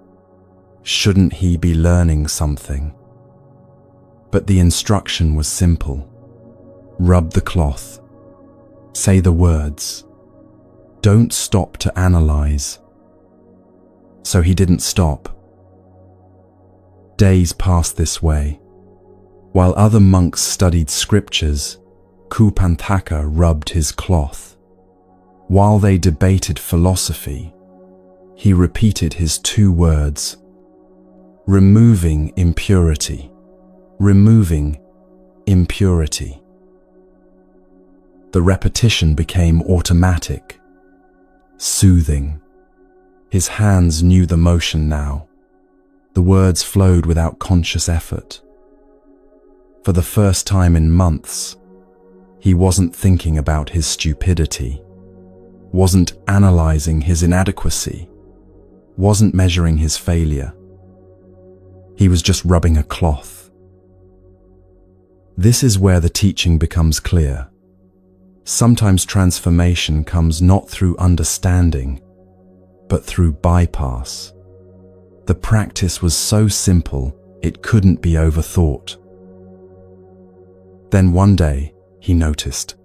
Shouldn't he be learning something? But the instruction was simple. Rub the cloth. Say the words. Don't stop to analyze. So he didn't stop. Days passed this way. While other monks studied scriptures, Kupantaka rubbed his cloth. While they debated philosophy, he repeated his 2 words: removing impurity, removing impurity. The repetition became automatic, soothing. His hands knew the motion now. The words flowed without conscious effort. For the first time in months, he wasn't thinking about his stupidity, wasn't analyzing his inadequacy, wasn't measuring his failure. He was just rubbing a cloth. This is where the teaching becomes clear. Sometimes transformation comes not through understanding, but through bypass. The practice was so simple, it couldn't be overthought. Then one day, he noticed.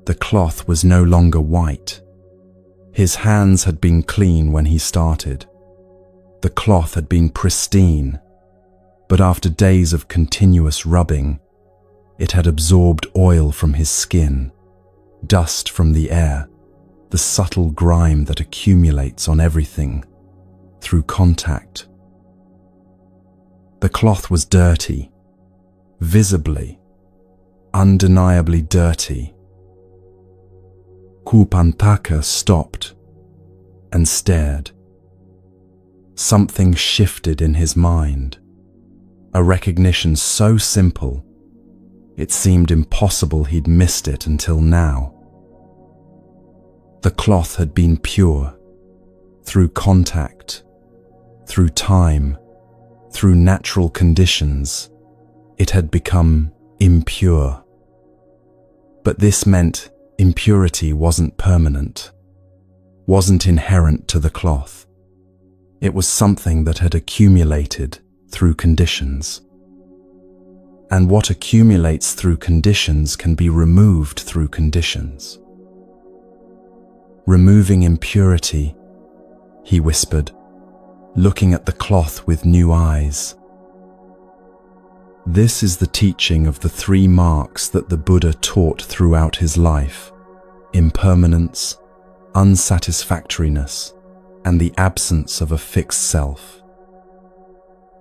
The cloth was no longer white. His hands had been clean when he started. The cloth had been pristine, but after days of continuous rubbing, it had absorbed oil from his skin, dust from the air, the subtle grime that accumulates on everything through contact. The cloth was dirty, visibly, undeniably dirty. Kupantaka stopped and stared. Something shifted in his mind, a recognition so simple, it seemed impossible he'd missed it until now. The cloth had been pure, through contact, through time, through natural conditions. It had become impure. But this meant impurity wasn't permanent, wasn't inherent to the cloth. It was something that had accumulated through conditions. And what accumulates through conditions can be removed through conditions. Removing impurity, he whispered, looking at the cloth with new eyes. This is the teaching of the 3 marks that the Buddha taught throughout his life: impermanence, unsatisfactoriness, and the absence of a fixed self.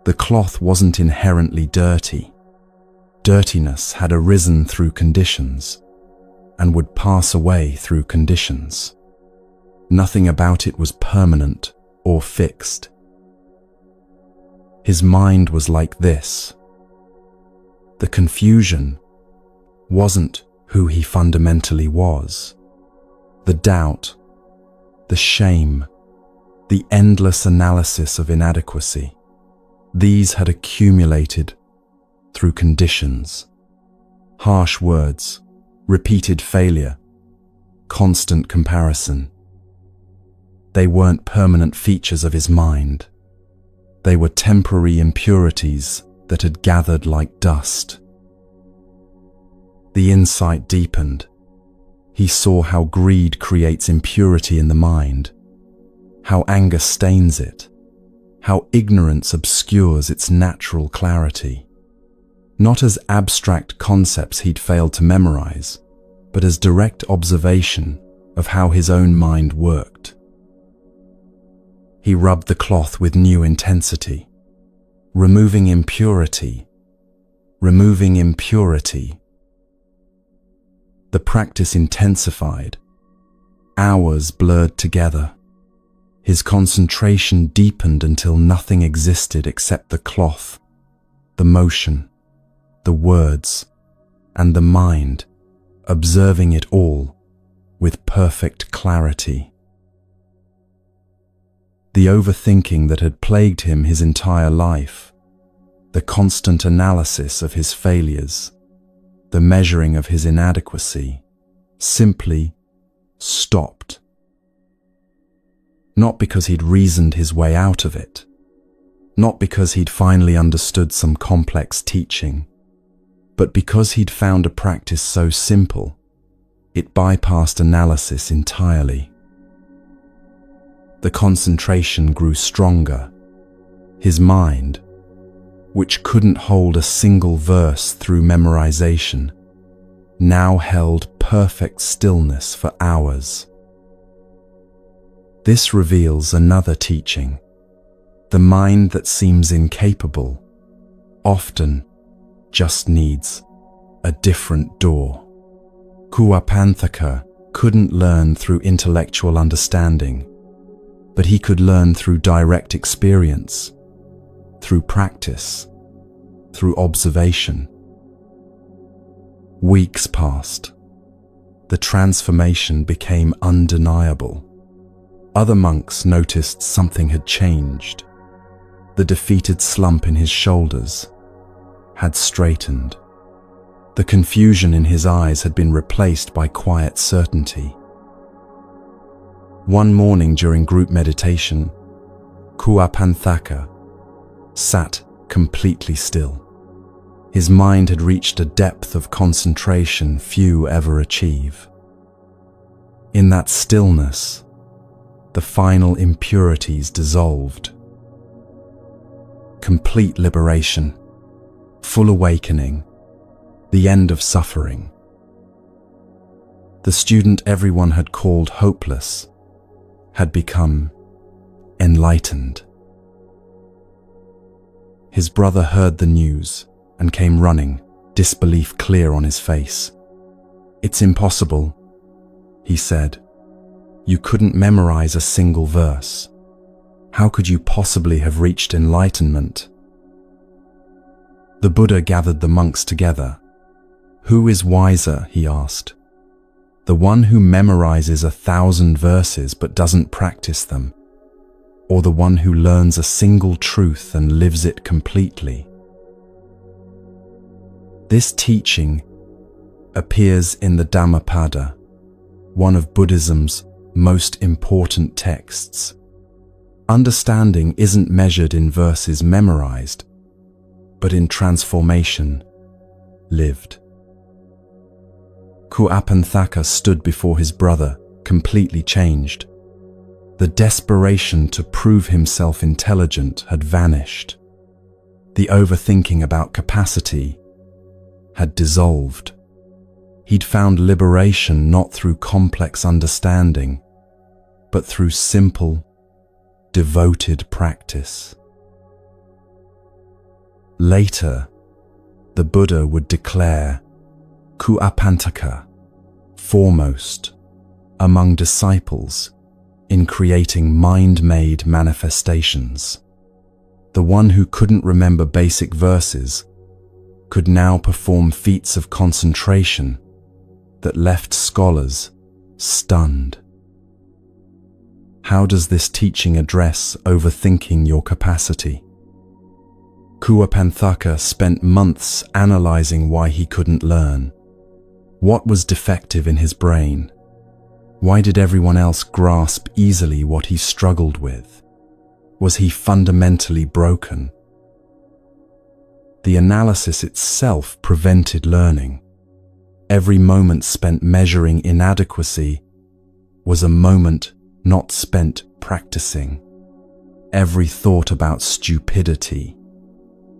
The cloth wasn't inherently dirty. Dirtiness had arisen through conditions and would pass away through conditions. Nothing about it was permanent or fixed. His mind was like this. The confusion wasn't who he fundamentally was. The doubt, the shame, the endless analysis of inadequacy, these had accumulated through conditions. Harsh words, repeated failure, constant comparison. They weren't permanent features of his mind. They were temporary impurities that had gathered like dust. The insight deepened. He saw how greed creates impurity in the mind, how anger stains it, how ignorance obscures its natural clarity. Not as abstract concepts he'd failed to memorize, but as direct observation of how his own mind worked. He rubbed the cloth with new intensity, removing impurity, removing impurity. The practice intensified. Hours blurred together. His concentration deepened until nothing existed except the cloth, the motion, the words, and the mind, observing it all with perfect clarity. The overthinking that had plagued him his entire life, the constant analysis of his failures, the measuring of his inadequacy, simply stopped. Not because he'd reasoned his way out of it, not because he'd finally understood some complex teaching, but because he'd found a practice so simple, it bypassed analysis entirely. The concentration grew stronger. His mind, which couldn't hold a single verse through memorization, now held perfect stillness for hours. This reveals another teaching. The mind that seems incapable often just needs a different door. Kuapanthaka couldn't learn through intellectual understanding, but he could learn through direct experience, through practice, through observation. Weeks passed. The transformation became undeniable. Other monks noticed something had changed. The defeated slump in his shoulders had straightened. The confusion in his eyes had been replaced by quiet certainty. One morning during group meditation, Kuapanthaka sat completely still. His mind had reached a depth of concentration few ever achieve. In that stillness, the final impurities dissolved. Complete liberation, full awakening, the end of suffering. The student everyone had called hopeless had become enlightened. His brother heard the news and came running, disbelief clear on his face. "It's impossible," he said. "You couldn't memorize a single verse. How could you possibly have reached enlightenment?" The Buddha gathered the monks together. "Who is wiser?" he asked. "The one who memorizes 1,000 verses but doesn't practice them, or the one who learns a single truth and lives it completely?" This teaching appears in the Dhammapada, one of Buddhism's most important texts. Understanding isn't measured in verses memorized, but in transformation lived. Kuapanthaka stood before his brother, completely changed. The desperation to prove himself intelligent had vanished. The overthinking about capacity had dissolved. He'd found liberation not through complex understanding, but through simple, devoted practice. Later, the Buddha would declare Kuapanthaka foremost among disciples in creating mind-made manifestations. The one who couldn't remember basic verses could now perform feats of concentration that left scholars stunned. How does this teaching address overthinking your capacity? Kuapanthaka spent months analyzing why he couldn't learn. What was defective in his brain? Why did everyone else grasp easily what he struggled with? Was he fundamentally broken? The analysis itself prevented learning. Every moment spent measuring inadequacy was a moment not spent practicing. Every thought about stupidity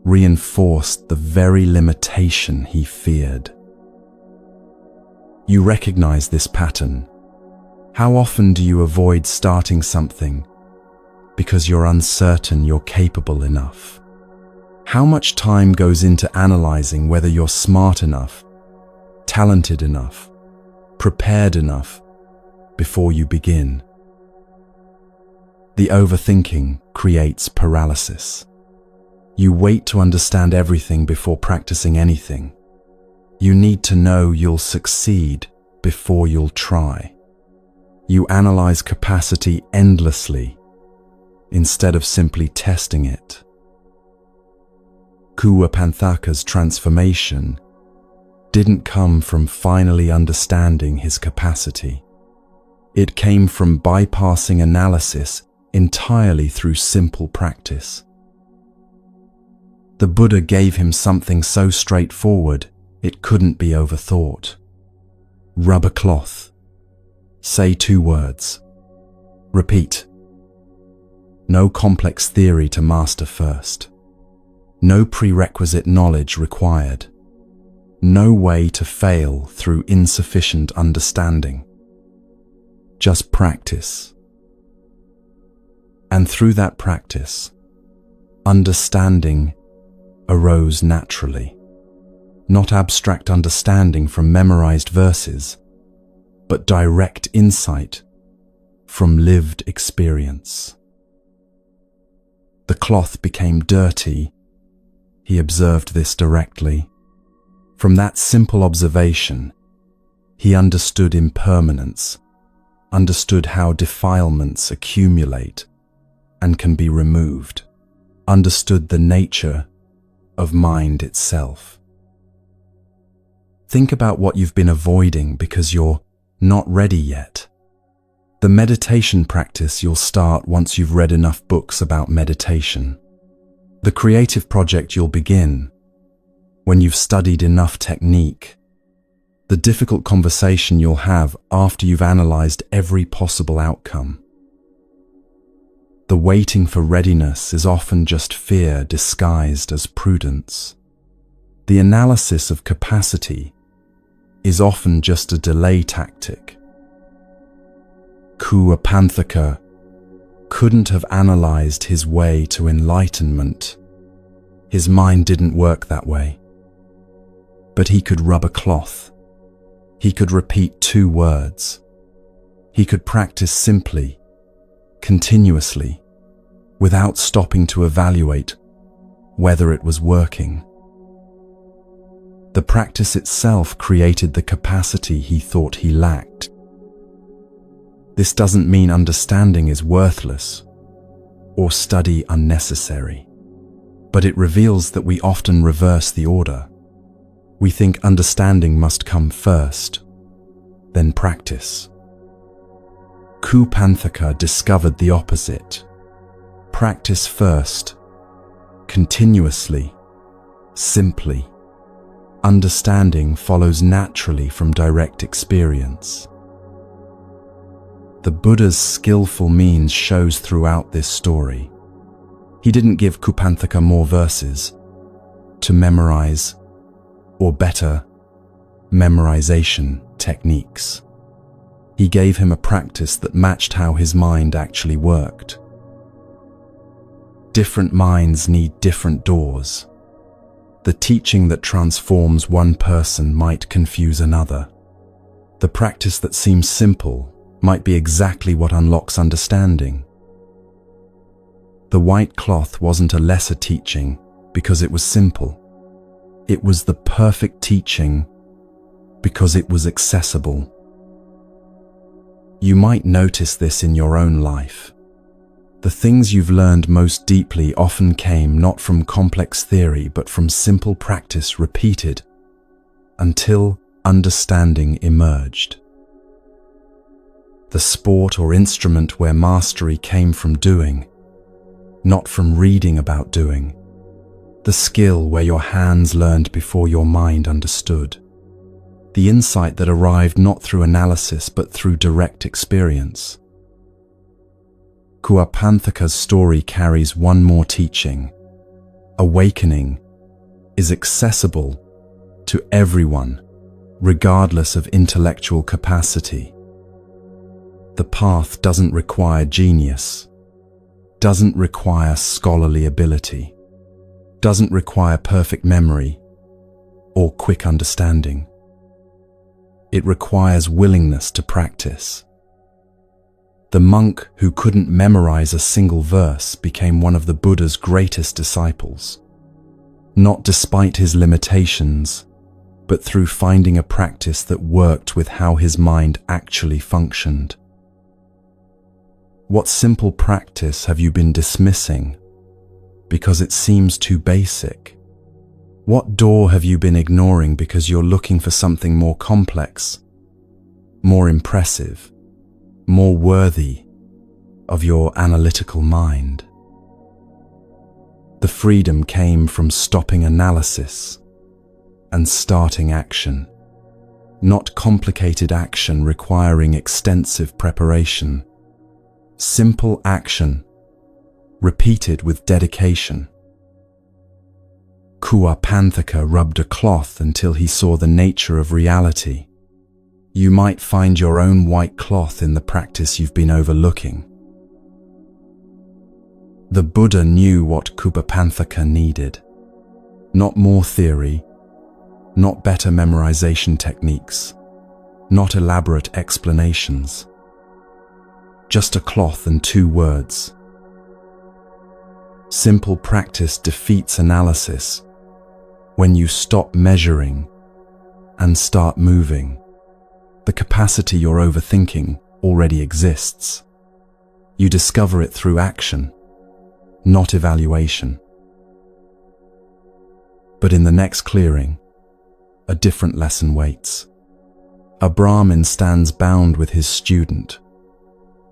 reinforced the very limitation he feared. You recognize this pattern. How often do you avoid starting something because you're uncertain you're capable enough? How much time goes into analyzing whether you're smart enough, talented enough, prepared enough before you begin? The overthinking creates paralysis. You wait to understand everything before practicing anything. You need to know you'll succeed before you'll try. You analyze capacity endlessly instead of simply testing it. Kuapanthaka's transformation didn't come from finally understanding his capacity. It came from bypassing analysis entirely through simple practice. The Buddha gave him something so straightforward it couldn't be overthought. Rub a cloth. Say 2 words. Repeat. No complex theory to master first. No prerequisite knowledge required. No way to fail through insufficient understanding. Just practice. And through that practice, understanding arose naturally. Not abstract understanding from memorized verses, but direct insight from lived experience. The cloth became dirty. He observed this directly. From that simple observation, he understood impermanence, understood how defilements accumulate and can be removed, understood the nature of mind itself. Think about what you've been avoiding because you're not ready yet. The meditation practice you'll start once you've read enough books about meditation. The creative project you'll begin when you've studied enough technique. The difficult conversation you'll have after you've analyzed every possible outcome. The waiting for readiness is often just fear disguised as prudence. The analysis of capacity is often just a delay tactic. Kuapanthaka couldn't have analyzed his way to enlightenment. His mind didn't work that way. But he could rub a cloth. He could repeat 2 words. He could practice simply, continuously, without stopping to evaluate whether it was working. The practice itself created the capacity he thought he lacked. This doesn't mean understanding is worthless or study unnecessary, but it reveals that we often reverse the order. We think understanding must come first, then practice. Kupanthaka discovered the opposite. Practice first, continuously, simply. Understanding follows naturally from direct experience. The Buddha's skillful means shows throughout this story. He didn't give Kupanthaka more verses to memorize, or better, memorization techniques. He gave him a practice that matched how his mind actually worked. Different minds need different doors. The teaching that transforms one person might confuse another. The practice that seems simple might be exactly what unlocks understanding. The white cloth wasn't a lesser teaching because it was simple. It was the perfect teaching because it was accessible. You might notice this in your own life. The things you've learned most deeply often came not from complex theory but from simple practice repeated until understanding emerged. The sport or instrument where mastery came from doing, not from reading about doing. The skill where your hands learned before your mind understood. The insight that arrived not through analysis but through direct experience. Kuapanthaka's story carries one more teaching. Awakening is accessible to everyone, regardless of intellectual capacity. The path doesn't require genius, doesn't require scholarly ability, doesn't require perfect memory or quick understanding. It requires willingness to practice. The monk who couldn't memorize a single verse became one of the Buddha's greatest disciples, not despite his limitations, but through finding a practice that worked with how his mind actually functioned. What simple practice have you been dismissing because it seems too basic? What door have you been ignoring because you're looking for something more complex, more impressive, more worthy of your analytical mind? The freedom came from stopping analysis and starting action, not complicated action requiring extensive preparation. Simple action, repeated with dedication. Kuapanthaka rubbed a cloth until he saw the nature of reality. You might find your own white cloth in the practice you've been overlooking. The Buddha knew what Kuapanthaka needed. Not more theory, not better memorization techniques, not elaborate explanations. Just a cloth and 2 words. Simple practice defeats analysis when you stop measuring and start moving. The capacity you're overthinking already exists. You discover it through action, not evaluation. But in the next clearing, a different lesson waits. A Brahmin stands bound with his student,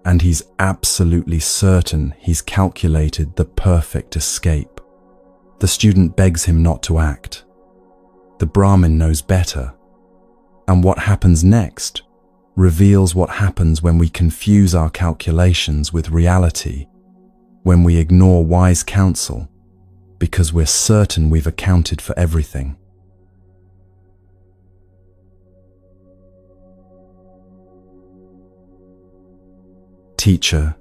and he's absolutely certain he's calculated the perfect escape. The student begs him not to act. The Brahmin knows better, and what happens next reveals what happens when we confuse our calculations with reality, when we ignore wise counsel because we're certain we've accounted for everything. Teacher,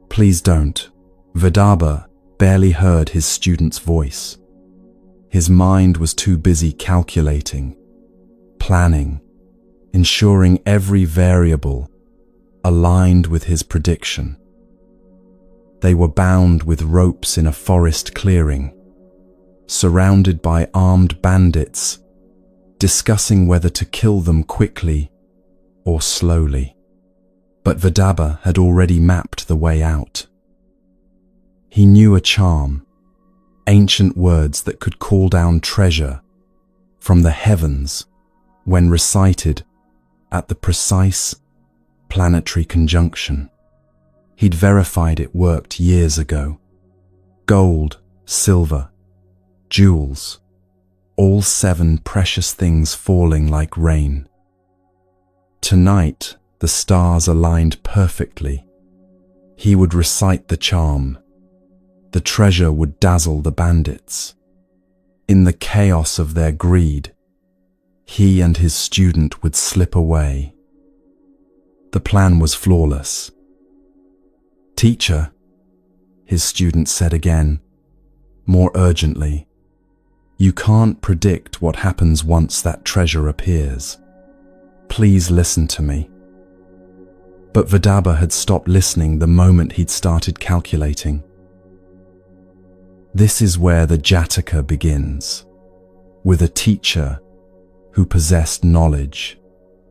please don't. Vidarbha barely heard his student's voice. His mind was too busy calculating, planning, ensuring every variable aligned with his prediction. They were bound with ropes in a forest clearing, surrounded by armed bandits, discussing whether to kill them quickly or slowly. But Vidarbha had already mapped the way out. He knew a charm, ancient words that could call down treasure from the heavens when recited at the precise planetary conjunction. He'd verified it worked years ago. Gold, silver, jewels, all 7 precious things falling like rain. Tonight, the stars aligned perfectly. He would recite the charm. The treasure would dazzle the bandits. In the chaos of their greed, he and his student would slip away. The plan was flawless. Teacher, his student said again, more urgently, you can't predict what happens once that treasure appears. Please listen to me. But Vidarbha had stopped listening the moment he'd started calculating. This is where the Jataka begins, with a teacher who possessed knowledge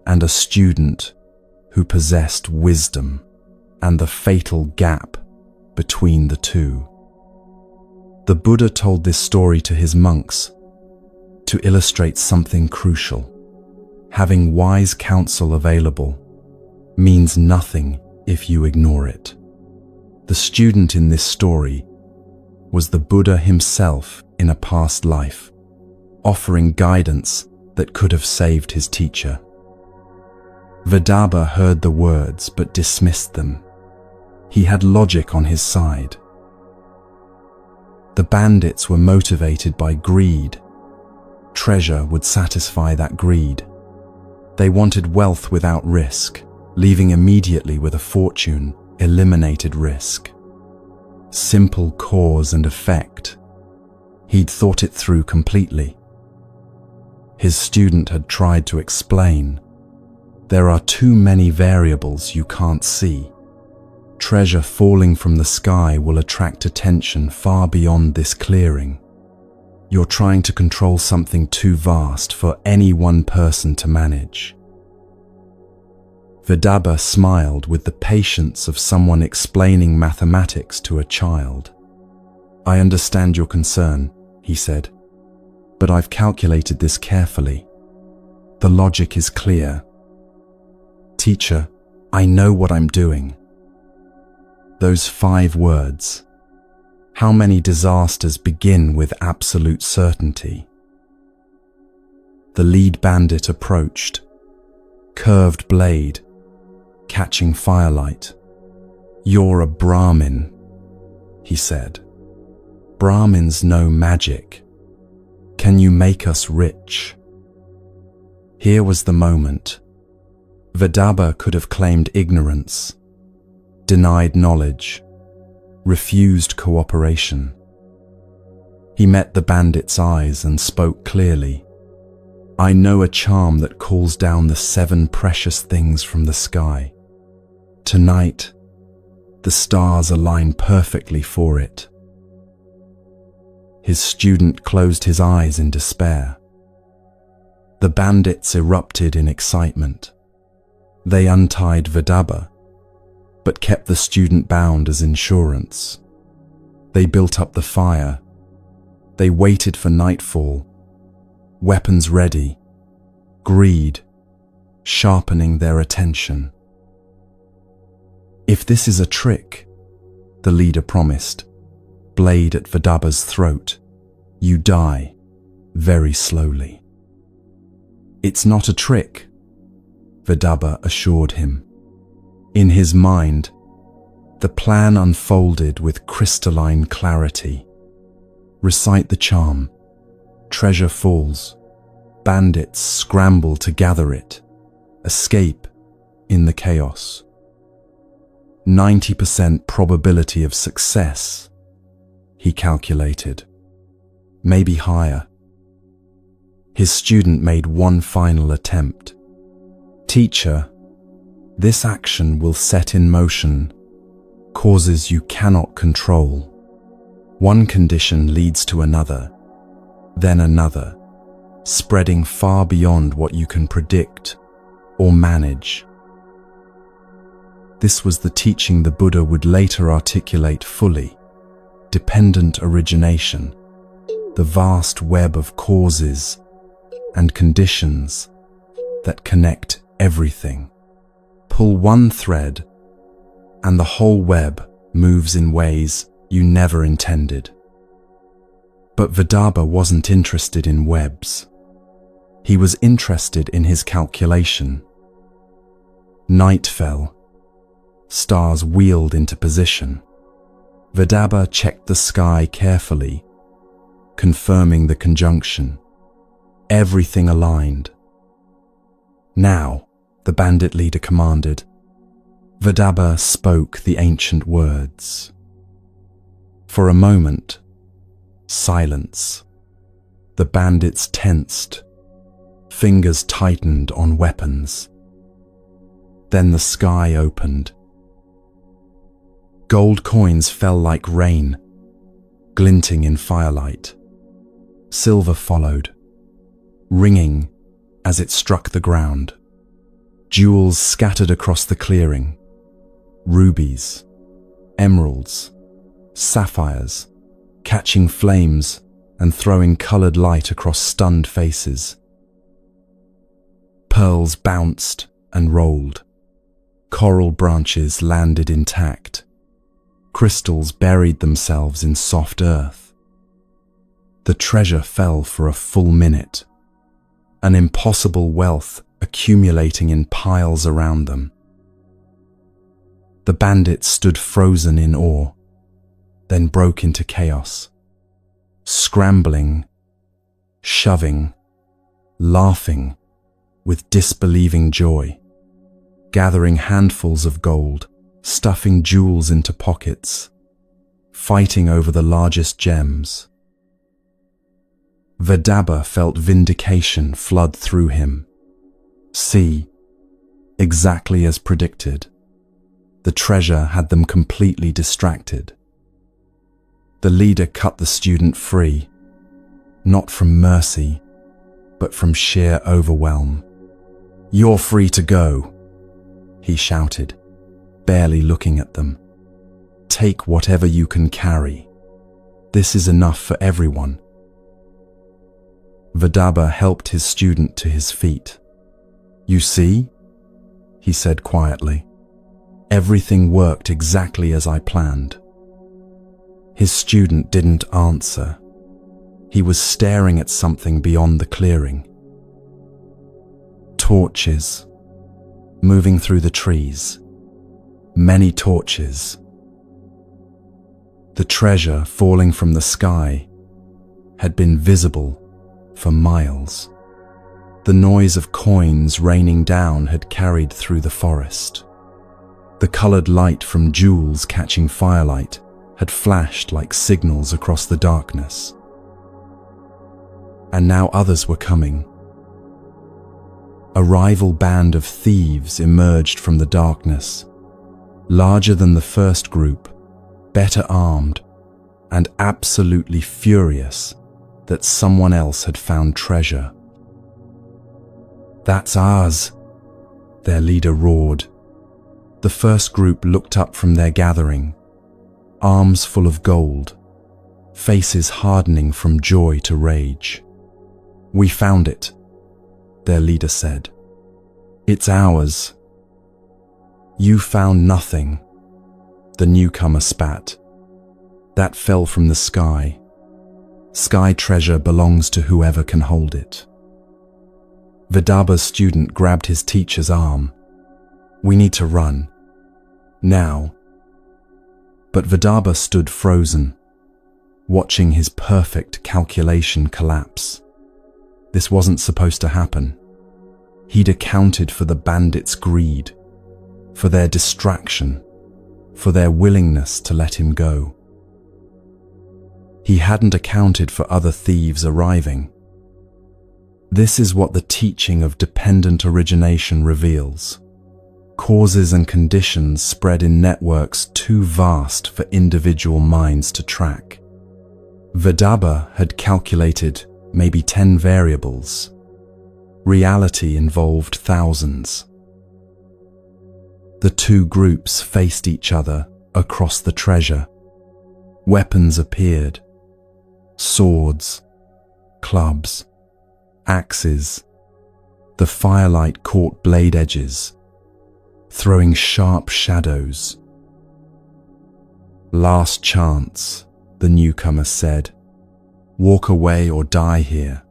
and a student who possessed wisdom, and the fatal gap between the two. The Buddha told this story to his monks to illustrate something crucial. Having wise counsel available means nothing if you ignore it. The student in this story was the Buddha himself in a past life, offering guidance that could have saved his teacher. Vidarbha heard the words but dismissed them. He had logic on his side. The bandits were motivated by greed. Treasure would satisfy that greed. They wanted wealth without risk. Leaving immediately with a fortune eliminated risk. Simple cause and effect. He'd thought it through completely. His student had tried to explain. There are too many variables you can't see. Treasure falling from the sky will attract attention far beyond this clearing. You're trying to control something too vast for any one person to manage. Vidarbha smiled with the patience of someone explaining mathematics to a child. I understand your concern, he said, but I've calculated this carefully. The logic is clear. Teacher, I know what I'm doing. Those 5 words. How many disasters begin with absolute certainty? The lead bandit approached, curved blade, catching firelight. You're a Brahmin, he said. Brahmins know magic. Can you make us rich? Here was the moment. Vidarbha could have claimed ignorance, denied knowledge, refused cooperation. He met the bandit's eyes and spoke clearly. I know a charm that calls down the 7 precious things from the sky. Tonight, the stars align perfectly for it. His student closed his eyes in despair. The bandits erupted in excitement. They untied Vidarbha, but kept the student bound as insurance. They built up the fire. They waited for nightfall, weapons ready, greed sharpening their attention. If this is a trick, the leader promised, blade at Vidarbha's throat, you die very slowly. It's not a trick, Vidarbha assured him. In his mind, the plan unfolded with crystalline clarity. Recite the charm. Treasure falls. Bandits scramble to gather it. Escape in the chaos. 90% probability of success, he calculated. Maybe higher. His student made one final attempt. Teacher, this action will set in motion causes you cannot control. One condition leads to another, then another, spreading far beyond what you can predict or manage. This was the teaching the Buddha would later articulate fully: dependent origination, the vast web of causes and conditions that connect everything. Pull one thread, and the whole web moves in ways you never intended. But Vidarbha wasn't interested in webs. He was interested in his calculation. Night fell. Stars wheeled into position. Vidarbha checked the sky carefully, confirming the conjunction. Everything aligned. Now, the bandit leader commanded. Vidarbha spoke the ancient words. For a moment, silence. The bandits tensed, fingers tightened on weapons. Then the sky opened. Gold coins fell like rain, glinting in firelight. Silver followed, ringing as it struck the ground. Jewels scattered across the clearing. Rubies, emeralds, sapphires, catching flames and throwing colored light across stunned faces. Pearls bounced and rolled. Coral branches landed intact. Crystals buried themselves in soft earth. The treasure fell for a full minute, an impossible wealth accumulating in piles around them. The bandits stood frozen in awe, then broke into chaos, scrambling, shoving, laughing with disbelieving joy, gathering handfuls of gold, stuffing jewels into pockets, fighting over the largest gems. Vidarbha felt vindication flood through him. See, exactly as predicted, the treasure had them completely distracted. The leader cut the student free, not from mercy, but from sheer overwhelm. "You're free to go," he shouted, barely looking at them. "Take whatever you can carry. This is enough for everyone." Vidarbha helped his student to his feet. "You see," he said quietly, "everything worked exactly as I planned." His student didn't answer. He was staring at something beyond the clearing. Torches, moving through the trees. Many torches. The treasure falling from the sky had been visible for miles. The noise of coins raining down had carried through the forest. The colored light from jewels catching firelight had flashed like signals across the darkness. And now others were coming. A rival band of thieves emerged from the darkness, larger than the first group, better armed, and absolutely furious that someone else had found treasure. "That's ours," their leader roared. The first group looked up from their gathering, arms full of gold, faces hardening from joy to rage. "We found it," their leader said. "It's ours." "You found nothing," the newcomer spat. "That fell from the sky. Sky treasure belongs to whoever can hold it." Vidarbha's student grabbed his teacher's arm. "We need to run. Now." But Vidarbha stood frozen, watching his perfect calculation collapse. This wasn't supposed to happen. He'd accounted for the bandits' greed, for their distraction, for their willingness to let him go. He hadn't accounted for other thieves arriving. This is what the teaching of dependent origination reveals. Causes and conditions spread in networks too vast for individual minds to track. Vidarbha had calculated maybe 10 variables. Reality involved thousands. The two groups faced each other across the treasure. Weapons appeared. Swords, clubs, axes. The firelight caught blade edges, throwing sharp shadows. "Last chance," the newcomer said. "Walk away or die here."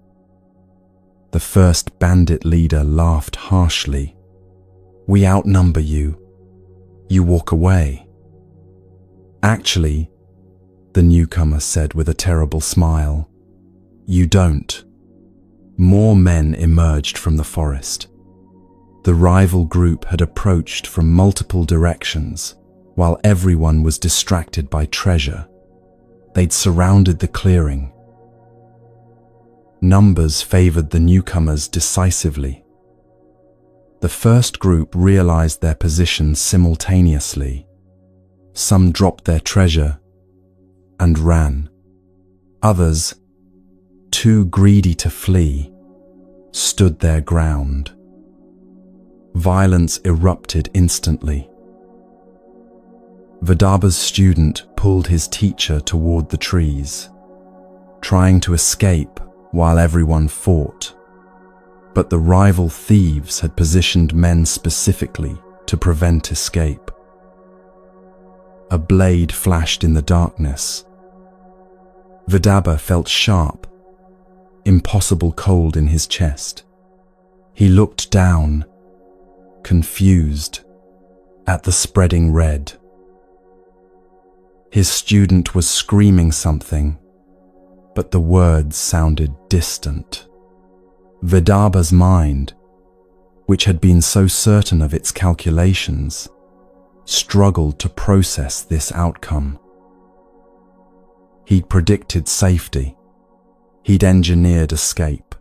The first bandit leader laughed harshly. "We outnumber you. You walk away." "Actually," the newcomer said with a terrible smile, "you don't." More men emerged from the forest. The rival group had approached from multiple directions, while everyone was distracted by treasure. They'd surrounded the clearing. Numbers favored the newcomers decisively. The first group realized their position simultaneously. Some dropped their treasure and ran. Others, too greedy to flee, stood their ground. Violence erupted instantly. Vidarbha's student pulled his teacher toward the trees, trying to escape while everyone fought. But the rival thieves had positioned men specifically to prevent escape. A blade flashed in the darkness. Vidarbha felt sharp, impossible cold in his chest. He looked down, confused, at the spreading red. His student was screaming something, but the words sounded distant. Vidarbha's mind, which had been so certain of its calculations, struggled to process this outcome. He'd predicted safety. He'd engineered escape.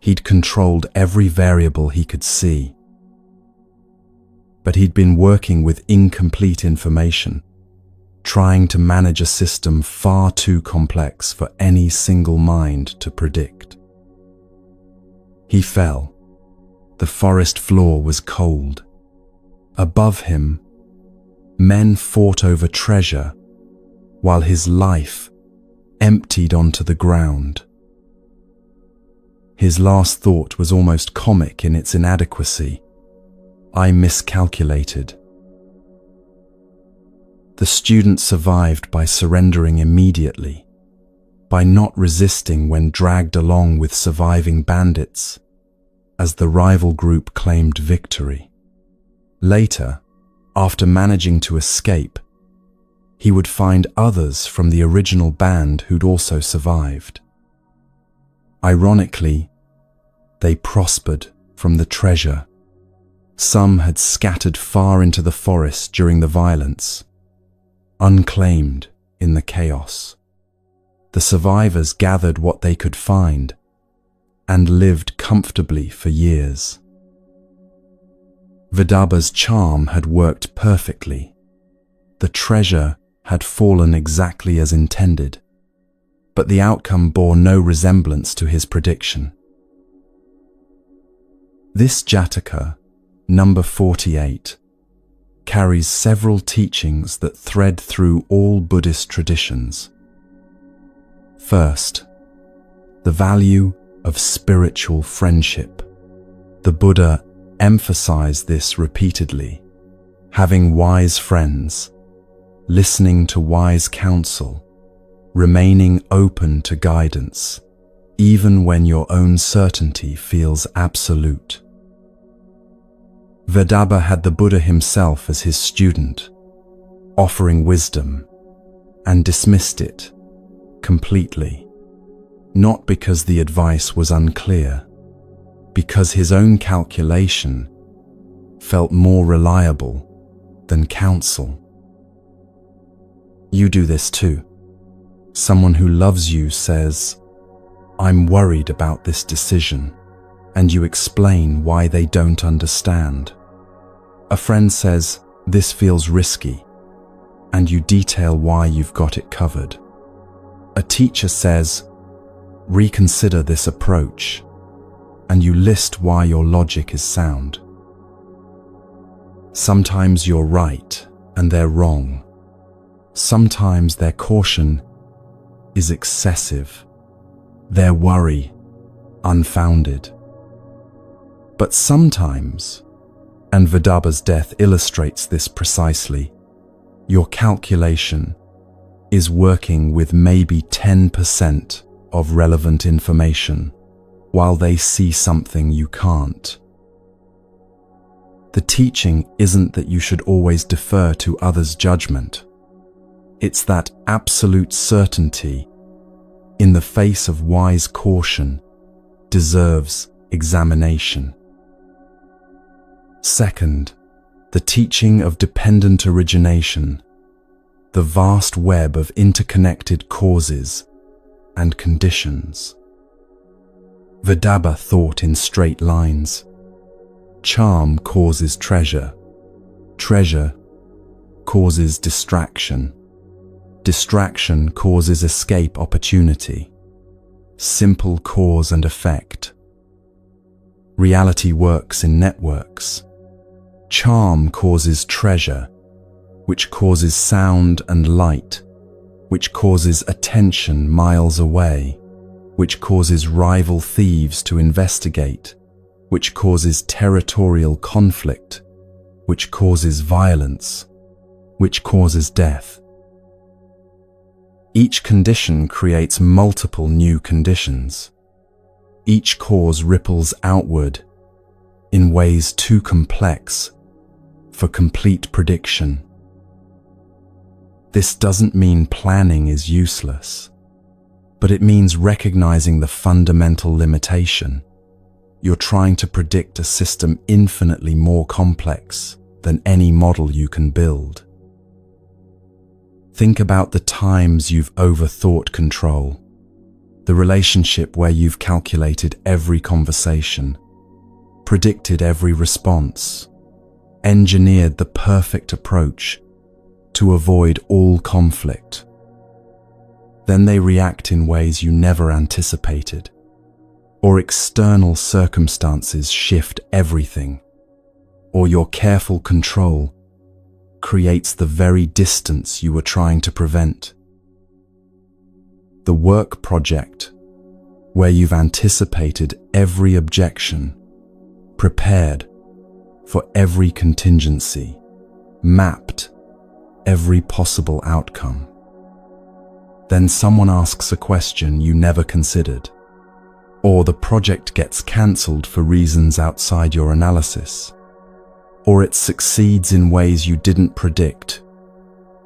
He'd controlled every variable he could see. But he'd been working with incomplete information, trying to manage a system far too complex for any single mind to predict. He fell. The forest floor was cold. Above him, men fought over treasure, while his life emptied onto the ground. His last thought was almost comic in its inadequacy. "I miscalculated." The student survived by surrendering immediately, by not resisting when dragged along with surviving bandits, as the rival group claimed victory. Later, after managing to escape, he would find others from the original band who'd also survived. Ironically, they prospered from the treasure. Some had scattered far into the forest during the violence, unclaimed in the chaos. The survivors gathered what they could find and lived comfortably for years. Vidarbha's charm had worked perfectly. The treasure had fallen exactly as intended, but the outcome bore no resemblance to his prediction. This Jataka, number 48, carries several teachings that thread through all Buddhist traditions. First, the value of spiritual friendship. The Buddha emphasized this repeatedly, having wise friends, listening to wise counsel, remaining open to guidance, even when your own certainty feels absolute. Vidarbha had the Buddha himself as his student, offering wisdom, and dismissed it completely, not because the advice was unclear, because his own calculation felt more reliable than counsel. You do this too. Someone who loves you says, "I'm worried about this decision," and you explain why they don't understand. A friend says, "This feels risky," and you detail why you've got it covered. A teacher says, "Reconsider this approach," and you list why your logic is sound. Sometimes you're right and they're wrong. Sometimes their caution is excessive, their worry unfounded. But sometimes, and Vidarbha's death illustrates this precisely, your calculation is working with maybe 10% of relevant information, while they see something you can't. The teaching isn't that you should always defer to others' judgment. It's that absolute certainty, in the face of wise caution, deserves examination. Second, the teaching of dependent origination, the vast web of interconnected causes and conditions. Vidarbha thought in straight lines. Charm causes treasure. Treasure causes distraction. Distraction causes escape opportunity. Simple cause and effect. Reality works in networks. Charm causes treasure, which causes sound and light, which causes attention miles away, which causes rival thieves to investigate, which causes territorial conflict, which causes violence, which causes death. Each condition creates multiple new conditions. Each cause ripples outward in ways too complex for complete prediction. This doesn't mean planning is useless, but it means recognizing the fundamental limitation. You're trying to predict a system infinitely more complex than any model you can build. Think about the times you've overthought control, the relationship where you've calculated every conversation, predicted every response, engineered the perfect approach to avoid all conflict. Then they react in ways you never anticipated, or external circumstances shift everything, or your careful control creates the very distance you were trying to prevent. The work project, where you've anticipated every objection, prepared for every contingency, mapped every possible outcome. Then someone asks a question you never considered, or the project gets cancelled for reasons outside your analysis, or it succeeds in ways you didn't predict,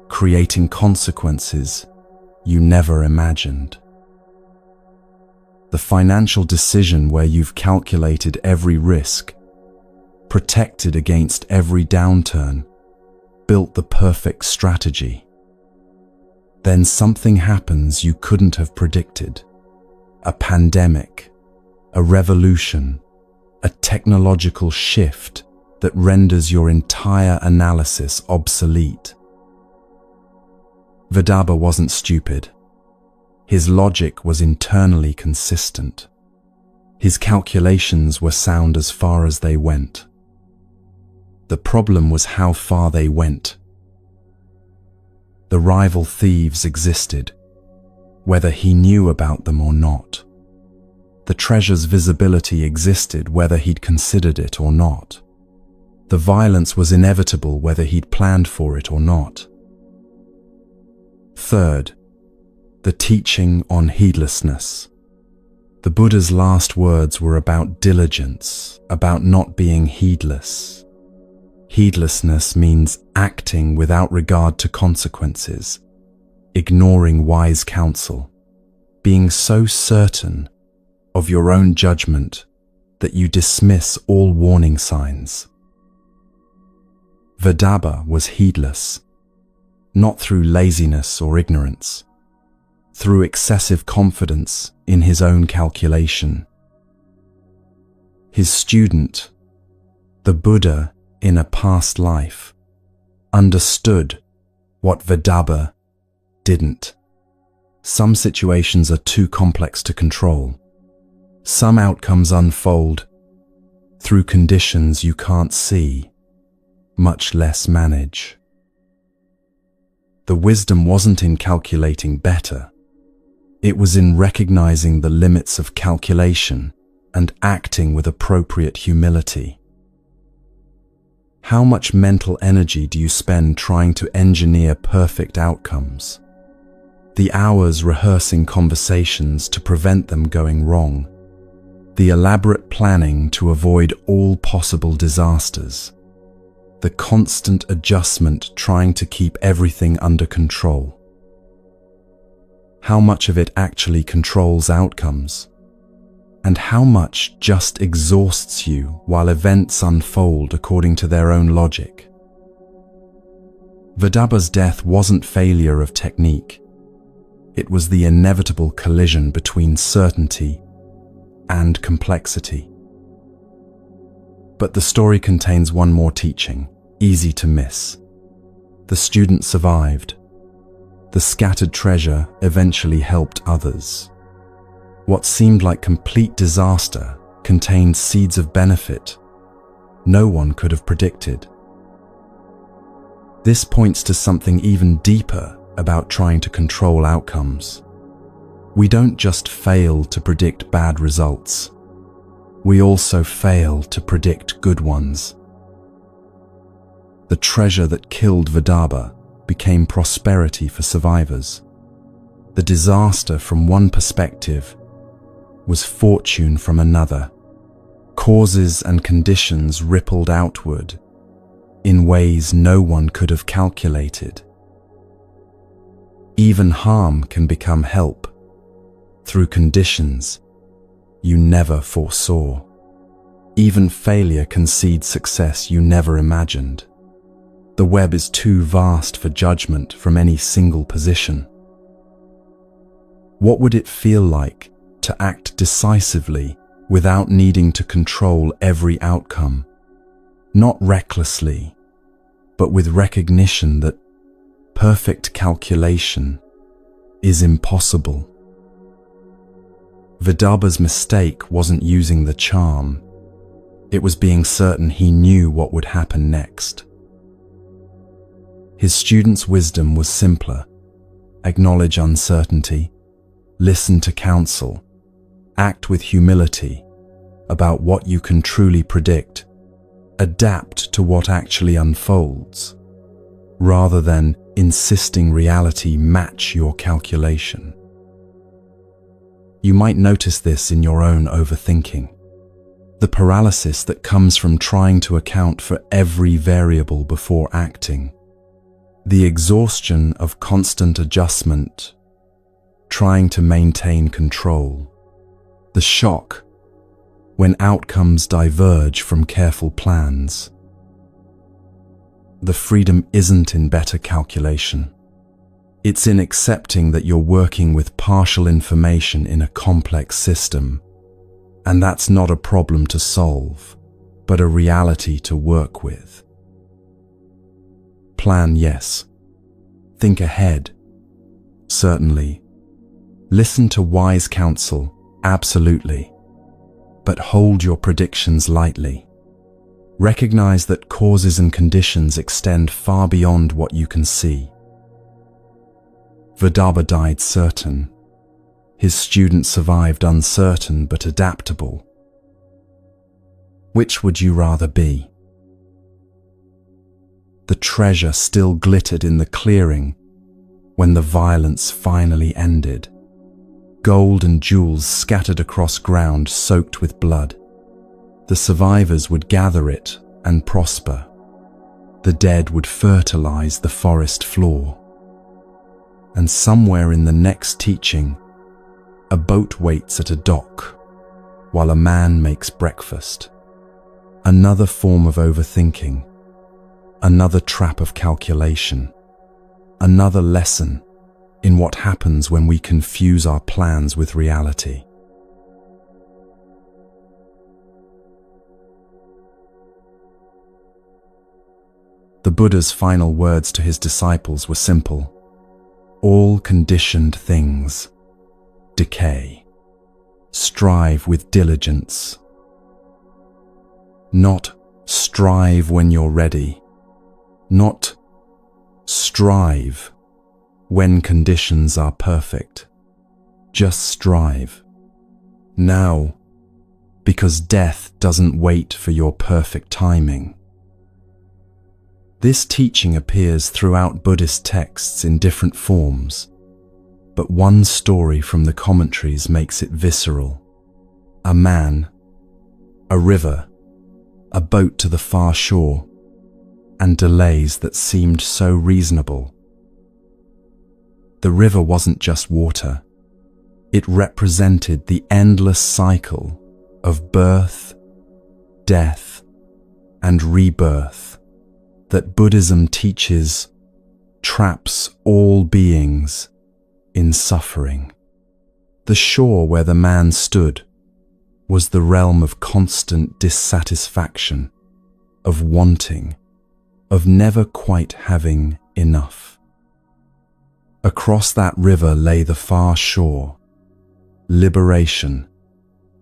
creating consequences you never imagined. the financial decision where you've calculated every risk, protected against every downturn, built the perfect strategy. Then something happens you couldn't have predicted. A pandemic, a revolution, a technological shift that renders your entire analysis obsolete. Vidarbha wasn't stupid. His logic was internally consistent. His calculations were sound as far as they went. The problem was how far they went. The rival thieves existed, whether he knew about them or not. The treasure's visibility existed, whether he'd considered it or not. The violence was inevitable, whether he'd planned for it or not. Third, the teaching on heedlessness. The Buddha's last words were about diligence, about not being heedless. Heedlessness means acting without regard to consequences, ignoring wise counsel, being so certain of your own judgment that you dismiss all warning signs. Vidarbha was heedless, not through laziness or ignorance, through excessive confidence in his own calculation. His student, the Buddha in a past life, understood what Vidarbha didn't. Some situations are too complex to control. Some outcomes unfold through conditions you can't see, much less manage. The wisdom wasn't in calculating better. It was in recognizing the limits of calculation and acting with appropriate humility. How much mental energy do you spend trying to engineer perfect outcomes? The hours rehearsing conversations to prevent them going wrong. The elaborate planning to avoid all possible disasters. The constant adjustment trying to keep everything under control. How much of it actually controls outcomes? And how much just exhausts you while events unfold according to their own logic? Vidarbha's death wasn't failure of technique. It was the inevitable collision between certainty and complexity. But the story contains one more teaching, easy to miss. The student survived. The scattered treasure eventually helped others. What seemed like complete disaster contained seeds of benefit no one could have predicted. This points to something even deeper about trying to control outcomes. We don't just fail to predict bad results. We also fail to predict good ones. The treasure that killed Vidarbha became prosperity for survivors. The disaster from one perspective was fortune from another. Causes and conditions rippled outward in ways no one could have calculated. Even harm can become help through conditions you never foresaw. Even failure can seed success you never imagined. The web is too vast for judgment from any single position. What would it feel like to act decisively without needing to control every outcome? Not recklessly, but with recognition that perfect calculation is impossible. Vidarbha's mistake wasn't using the charm. It was being certain he knew what would happen next. His student's wisdom was simpler. Acknowledge uncertainty, listen to counsel, act with humility about what you can truly predict, adapt to what actually unfolds, rather than insisting reality match your calculation. You might notice this in your own overthinking. The paralysis that comes from trying to account for every variable before acting. The exhaustion of constant adjustment, trying to maintain control. The shock when outcomes diverge from careful plans. The freedom isn't in better calculation. It's in accepting that you're working with partial information in a complex system, and that's not a problem to solve, but a reality to work with. Plan, yes. Think ahead, certainly. Listen to wise counsel, absolutely. But hold your predictions lightly. Recognize that causes and conditions extend far beyond what you can see. Vedaba died certain. His student survived uncertain but adaptable. Which would you rather be? The treasure still glittered in the clearing when the violence finally ended. Gold and jewels scattered across ground soaked with blood. The survivors would gather it and prosper. The dead would fertilize the forest floor. And somewhere in the next teaching, a boat waits at a dock while a man makes breakfast. Another form of overthinking. Another trap of calculation. Another lesson in what happens when we confuse our plans with reality. The Buddha's final words to his disciples were simple. All conditioned things decay. Strive with diligence. Not strive when you're ready. Not strive when conditions are perfect. Just strive. Now, because death doesn't wait for your perfect timing. This teaching appears throughout Buddhist texts in different forms, but one story from the commentaries makes it visceral. A man, a river, a boat to the far shore, and delays that seemed so reasonable. The river wasn't just water. It represented the endless cycle of birth, death, and rebirth that Buddhism teaches traps all beings in suffering. The shore where the man stood was the realm of constant dissatisfaction, of wanting, of never quite having enough. Across that river lay the far shore, liberation,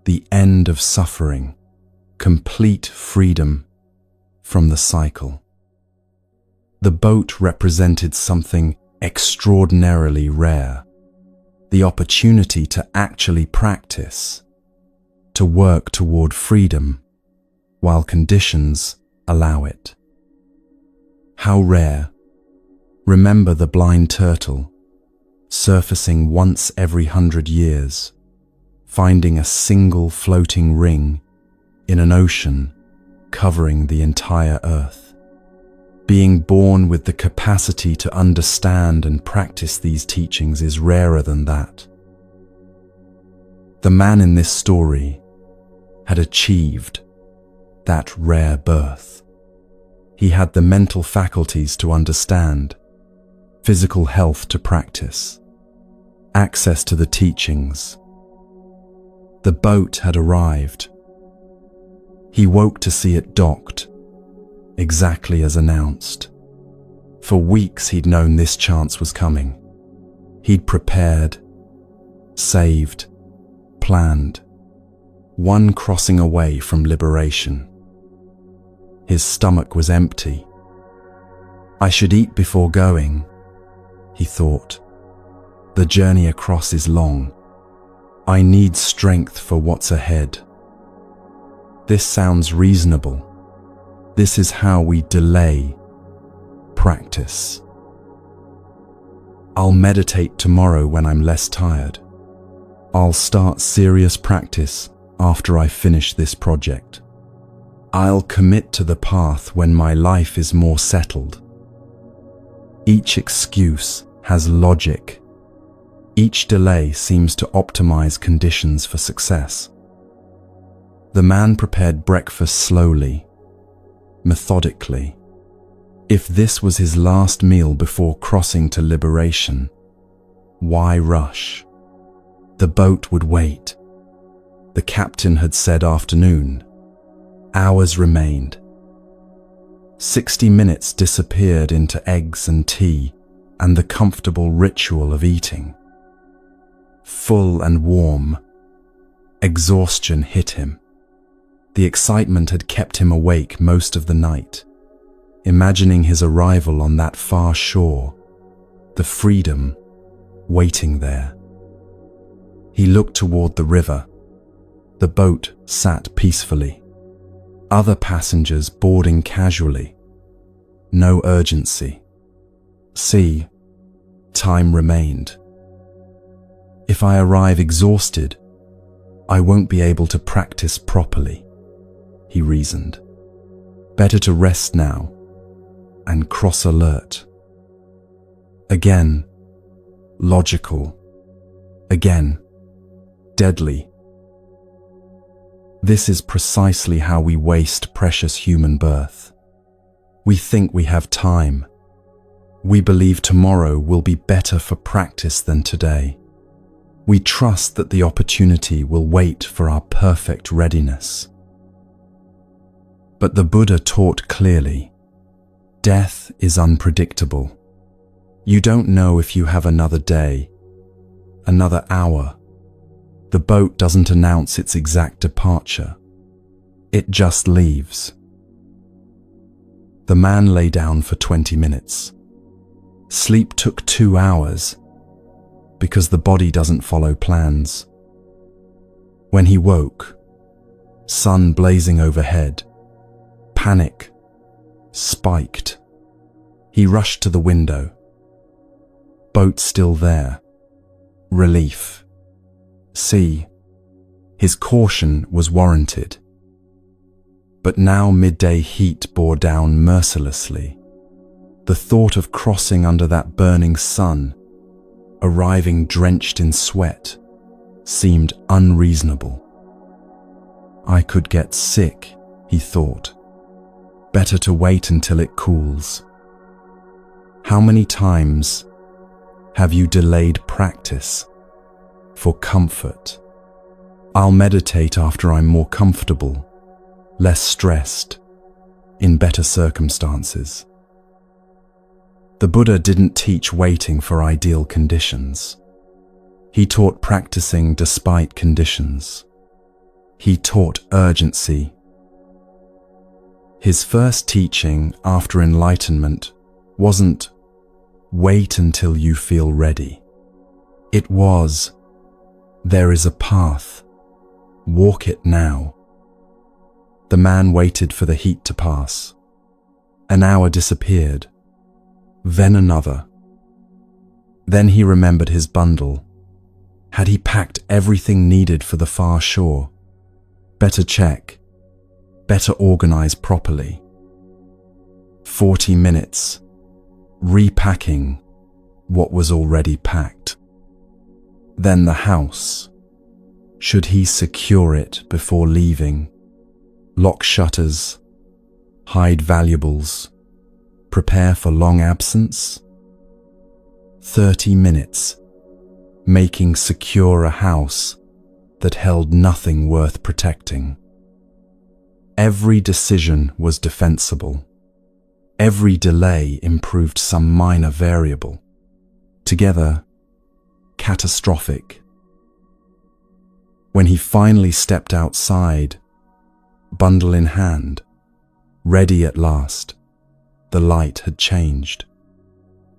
the end of suffering, complete freedom from the cycle. The boat represented something extraordinarily rare, the opportunity to actually practice, to work toward freedom while conditions allow it. How rare. Remember the blind turtle, surfacing once every 100 years, finding a single floating ring in an ocean covering the entire earth. Being born with the capacity to understand and practice these teachings is rarer than that. The man in this story had achieved that rare birth. He had the mental faculties to understand, physical health to practice, access to the teachings. The boat had arrived. He woke to see it docked, exactly as announced. For weeks he'd known this chance was coming. He'd prepared, saved, planned, one crossing away from liberation. His stomach was empty. I should eat before going, he thought. The journey across is long. I need strength for what's ahead. This sounds reasonable. This is how we delay practice. I'll meditate tomorrow when I'm less tired. I'll start serious practice after I finish this project. I'll commit to the path when my life is more settled. Each excuse has logic, Each delay seems to optimize conditions for success. The man prepared breakfast slowly, methodically. If this was his last meal before crossing to liberation, why rush? The boat would wait. The captain had said afternoon. Hours remained. 60 minutes disappeared into eggs and tea and the comfortable ritual of eating. Full and warm, exhaustion hit him. The excitement had kept him awake most of the night, imagining his arrival on that far shore, the freedom waiting there. He looked toward the river. The boat sat peacefully. Other passengers boarding casually. No urgency. See, time remained. If I arrive exhausted, I won't be able to practice properly, he reasoned. Better to rest now and cross alert. Again, logical. Again, deadly. This is precisely how we waste precious human birth. We think we have time. We believe tomorrow will be better for practice than today. We trust that the opportunity will wait for our perfect readiness. But the Buddha taught clearly, death is unpredictable. You don't know if you have another day, another hour. The boat doesn't announce its exact departure. It just leaves. The man lay down for 20 minutes. Sleep took 2 hours because the body doesn't follow plans. When he woke, sun blazing overhead, panic spiked. He rushed to the window. Boat still there. Relief. See, his caution was warranted. But now midday heat bore down mercilessly. The thought of crossing under that burning sun, arriving drenched in sweat, seemed unreasonable. I could get sick, he thought. Better to wait until it cools. How many times have you delayed practice for comfort? I'll meditate after I'm more comfortable, less stressed, in better circumstances. The Buddha didn't teach waiting for ideal conditions. He taught practicing despite conditions. He taught urgency. His first teaching after enlightenment wasn't wait until you feel ready. It was, there is a path. Walk it now. The man waited for the heat to pass. An hour disappeared. Then another. Then he remembered his bundle. Had he packed everything needed for the far shore? Better check. Better organize properly. 40 minutes. Repacking what was already packed. Then the house. Should he secure it before leaving? Lock shutters. Hide valuables. Prepare for long absence? 30 minutes, making secure a house that held nothing worth protecting. Every decision was defensible. Every delay improved some minor variable. Together, catastrophic. When he finally stepped outside, bundle in hand, ready at last, the light had changed.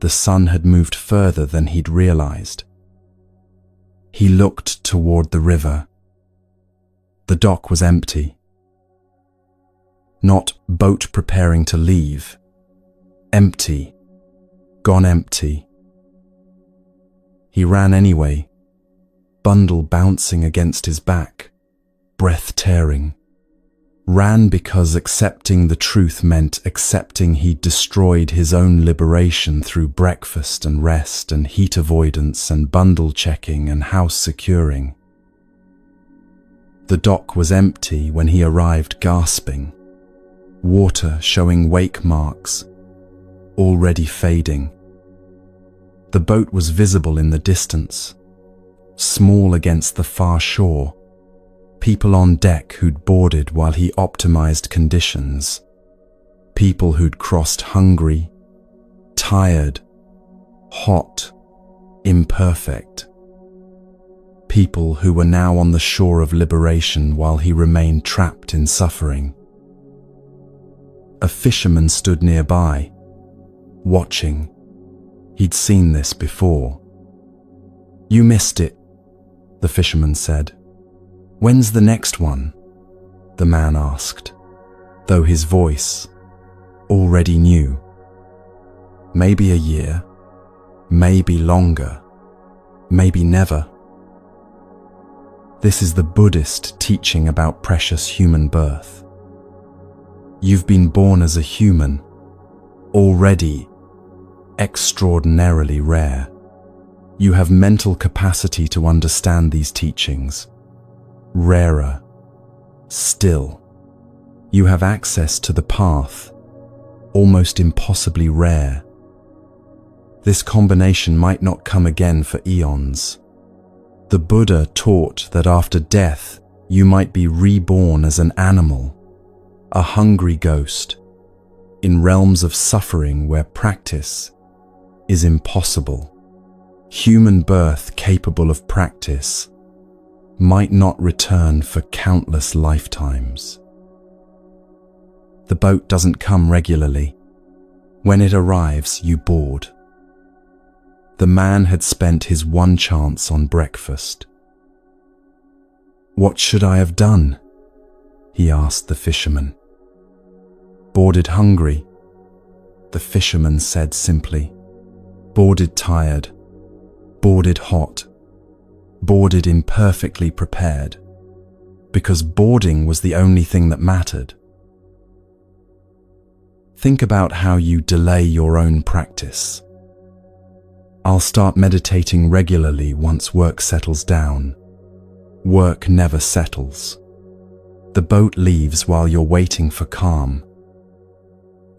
The sun had moved further than he'd realized. He looked toward the river. The dock was empty. Not boat preparing to leave. Empty. Gone empty. He ran anyway, bundle bouncing against his back, breath tearing. Ran because accepting the truth meant accepting he'd destroyed his own liberation through breakfast and rest and heat avoidance and bundle checking and house securing. The dock was empty when he arrived, gasping, water showing wake marks, already fading. The boat was visible in the distance, small against the far shore. People on deck who'd boarded while he optimized conditions. People who'd crossed hungry, tired, hot, imperfect. People who were now on the shore of liberation while he remained trapped in suffering. A fisherman stood nearby, watching. He'd seen this before. "You missed it," the fisherman said. "When's the next one?" the man asked, though his voice already knew. Maybe a year, maybe longer, maybe never. This is the Buddhist teaching about precious human birth. You've been born as a human, already extraordinarily rare. You have mental capacity to understand these teachings. Rarer still. You have access to the path, almost impossibly rare. This combination might not come again for eons. The Buddha taught that after death, you might be reborn as an animal, a hungry ghost, in realms of suffering where practice is impossible. Human birth capable of practice might not return for countless lifetimes. The boat doesn't come regularly. When it arrives, you board. The man had spent his one chance on breakfast. "What should I have done?" he asked the fisherman. "Boarded hungry," the fisherman said simply. "Boarded tired, boarded hot, boarded imperfectly prepared, because boarding was the only thing that mattered." Think about how you delay your own practice. "I'll start meditating regularly once work settles down." Work never settles. The boat leaves while you're waiting for calm.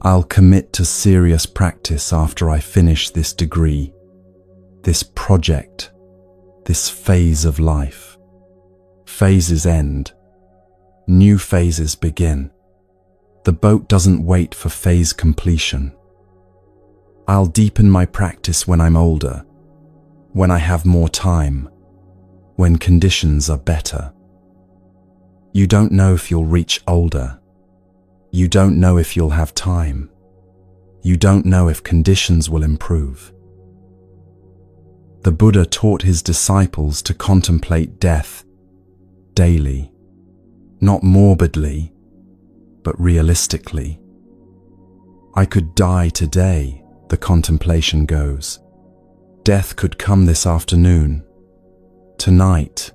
"I'll commit to serious practice after I finish this degree, this project, this phase of life." Phases end. New phases begin. The boat doesn't wait for phase completion. "I'll deepen my practice when I'm older, when I have more time, when conditions are better." You don't know if you'll reach older. You don't know if you'll have time. You don't know if conditions will improve. The Buddha taught his disciples to contemplate death daily, not morbidly, but realistically. "I could die today," the contemplation goes. "Death could come this afternoon, tonight,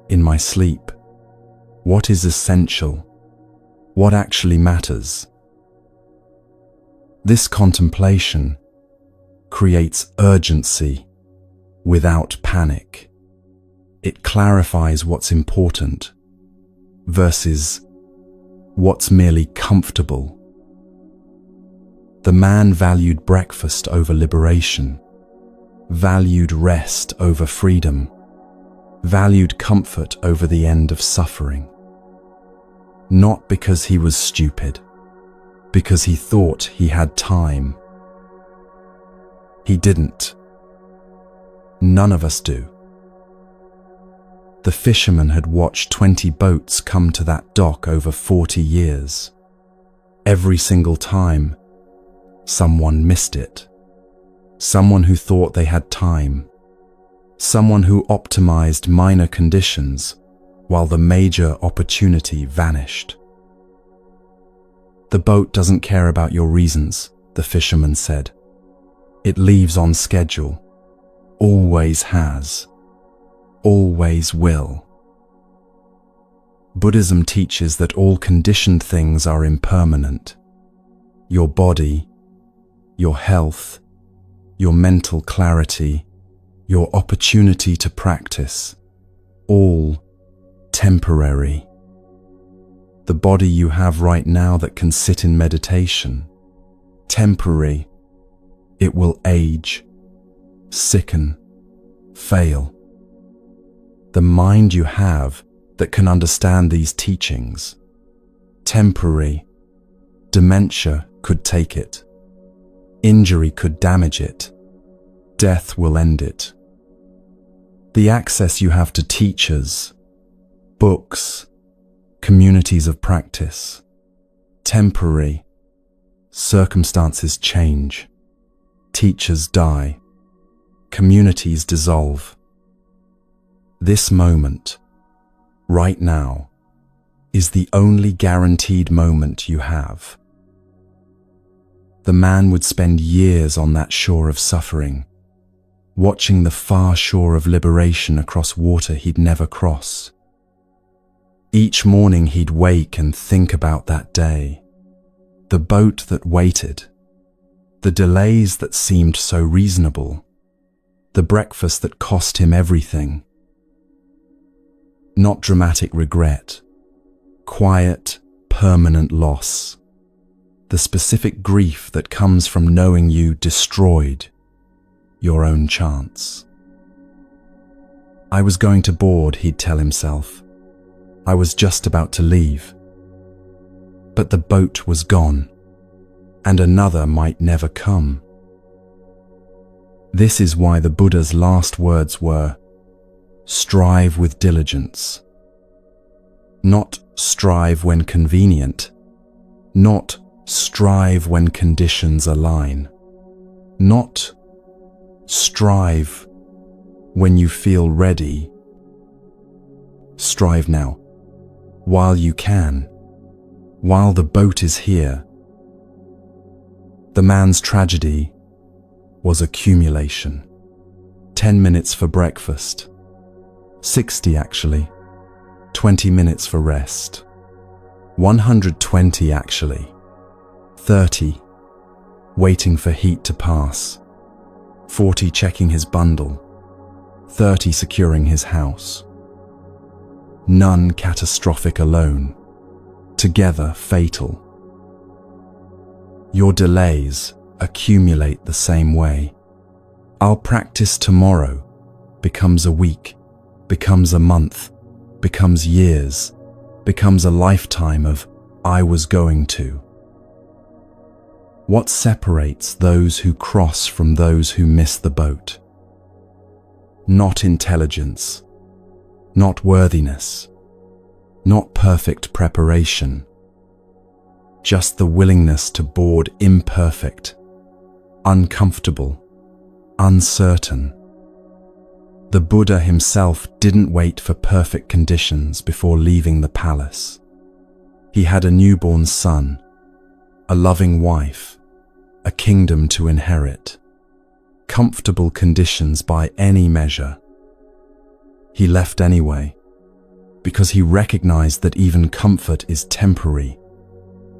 in my sleep. What is essential? What actually matters?" This contemplation creates urgency without panic. It clarifies what's important versus what's merely comfortable. The man valued breakfast over liberation, valued rest over freedom, valued comfort over the end of suffering. Not because he was stupid, because he thought he had time. He didn't. None of us do. The fisherman had watched 20 boats come to that dock over 40 years. Every single time, someone missed it. Someone who thought they had time. Someone who optimized minor conditions while the major opportunity vanished. "The boat doesn't care about your reasons," the fisherman said. "It leaves on schedule. Always has. Always will." Buddhism teaches that all conditioned things are impermanent. Your body, your health, your mental clarity, your opportunity to practice, all temporary. The body you have right now that can sit in meditation, temporary. It will age, sicken, fail. The mind you have that can understand these teachings, temporary. Dementia could take it. Injury could damage it. Death will end it. The access you have to teachers, books, communities of practice, temporary. Circumstances change. Teachers die. Communities dissolve. This moment, right now, is the only guaranteed moment you have. The man would spend years on that shore of suffering, watching the far shore of liberation across water he'd never cross. Each morning he'd wake and think about that day, the boat that waited, the delays that seemed so reasonable, the breakfast that cost him everything. Not dramatic regret, quiet, permanent loss. The specific grief that comes from knowing you destroyed your own chance. I was going to board, he'd tell himself. I was just about to leave. But the boat was gone, and another might never come. This is why the Buddha's last words were, strive with diligence. Not strive when convenient, not strive when conditions align, not strive when you feel ready. Strive now, while you can, while the boat is here. The man's tragedy was accumulation. 10 minutes for breakfast, 60 actually, 20 minutes for rest, 120 actually, 30 waiting for heat to pass, 40 checking his bundle, 30 securing his house. None catastrophic alone, together fatal. Your delays accumulate the same way. I'll practice tomorrow becomes a week, becomes a month, becomes years, becomes a lifetime of I was going to. What separates those who cross from those who miss the boat? Not intelligence, not worthiness, not perfect preparation, just the willingness to board imperfect, uncomfortable, uncertain. The Buddha himself didn't wait for perfect conditions before leaving the palace. He had a newborn son, a loving wife, a kingdom to inherit, comfortable conditions by any measure. He left anyway, because he recognized that even comfort is temporary,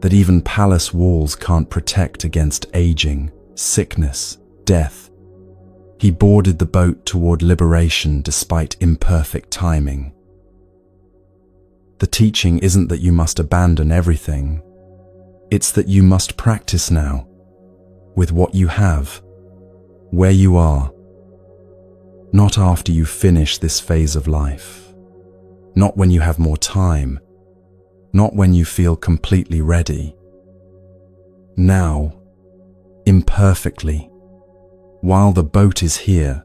that even palace walls can't protect against aging, sickness, death. He boarded the boat toward liberation despite imperfect timing. The teaching isn't that you must abandon everything. It's that you must practice now, with what you have, where you are. Not after you finish this phase of life. Not when you have more time. Not when you feel completely ready. Now, imperfectly, while the boat is here.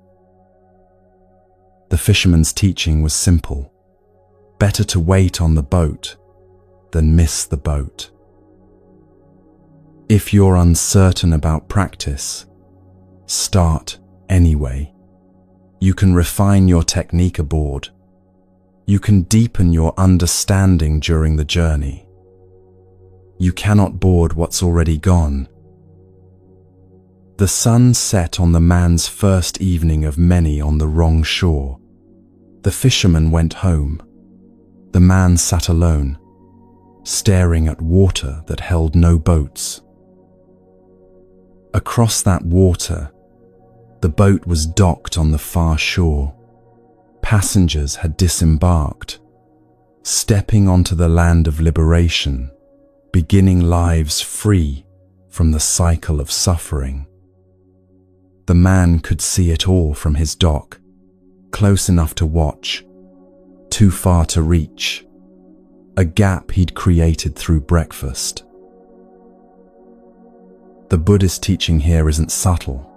The fisherman's teaching was simple. Better to wait on the boat than miss the boat. If you're uncertain about practice, start anyway. You can refine your technique aboard. You can deepen your understanding during the journey. You cannot board what's already gone. The sun set on the man's first evening of many on the wrong shore. The fisherman went home. The man sat alone, staring at water that held no boats. Across that water, the boat was docked on the far shore. Passengers had disembarked, stepping onto the land of liberation, beginning lives free from the cycle of suffering. The man could see it all from his dock, close enough to watch, too far to reach, a gap he'd created through breakfast. The Buddhist teaching here isn't subtle.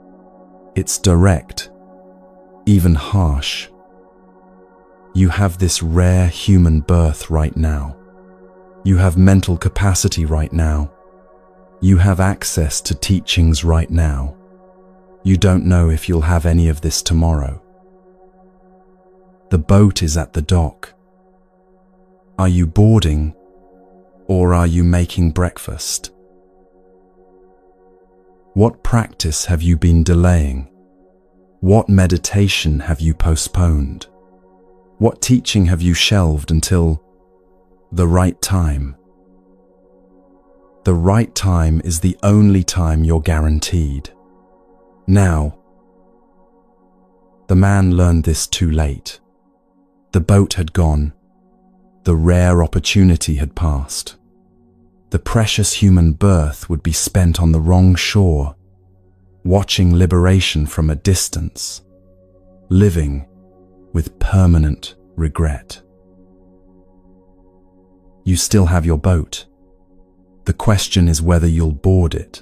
It's direct, even harsh. You have this rare human birth right now. You have mental capacity right now. You have access to teachings right now. You don't know if you'll have any of this tomorrow. The boat is at the dock. Are you boarding, or are you making breakfast? What practice have you been delaying? What meditation have you postponed? What teaching have you shelved until the right time? The right time is the only time you're guaranteed. Now. The man learned this too late. The boat had gone. The rare opportunity had passed. The precious human birth would be spent on the wrong shore, watching liberation from a distance, living with permanent regret. You still have your boat. The question is whether you'll board it.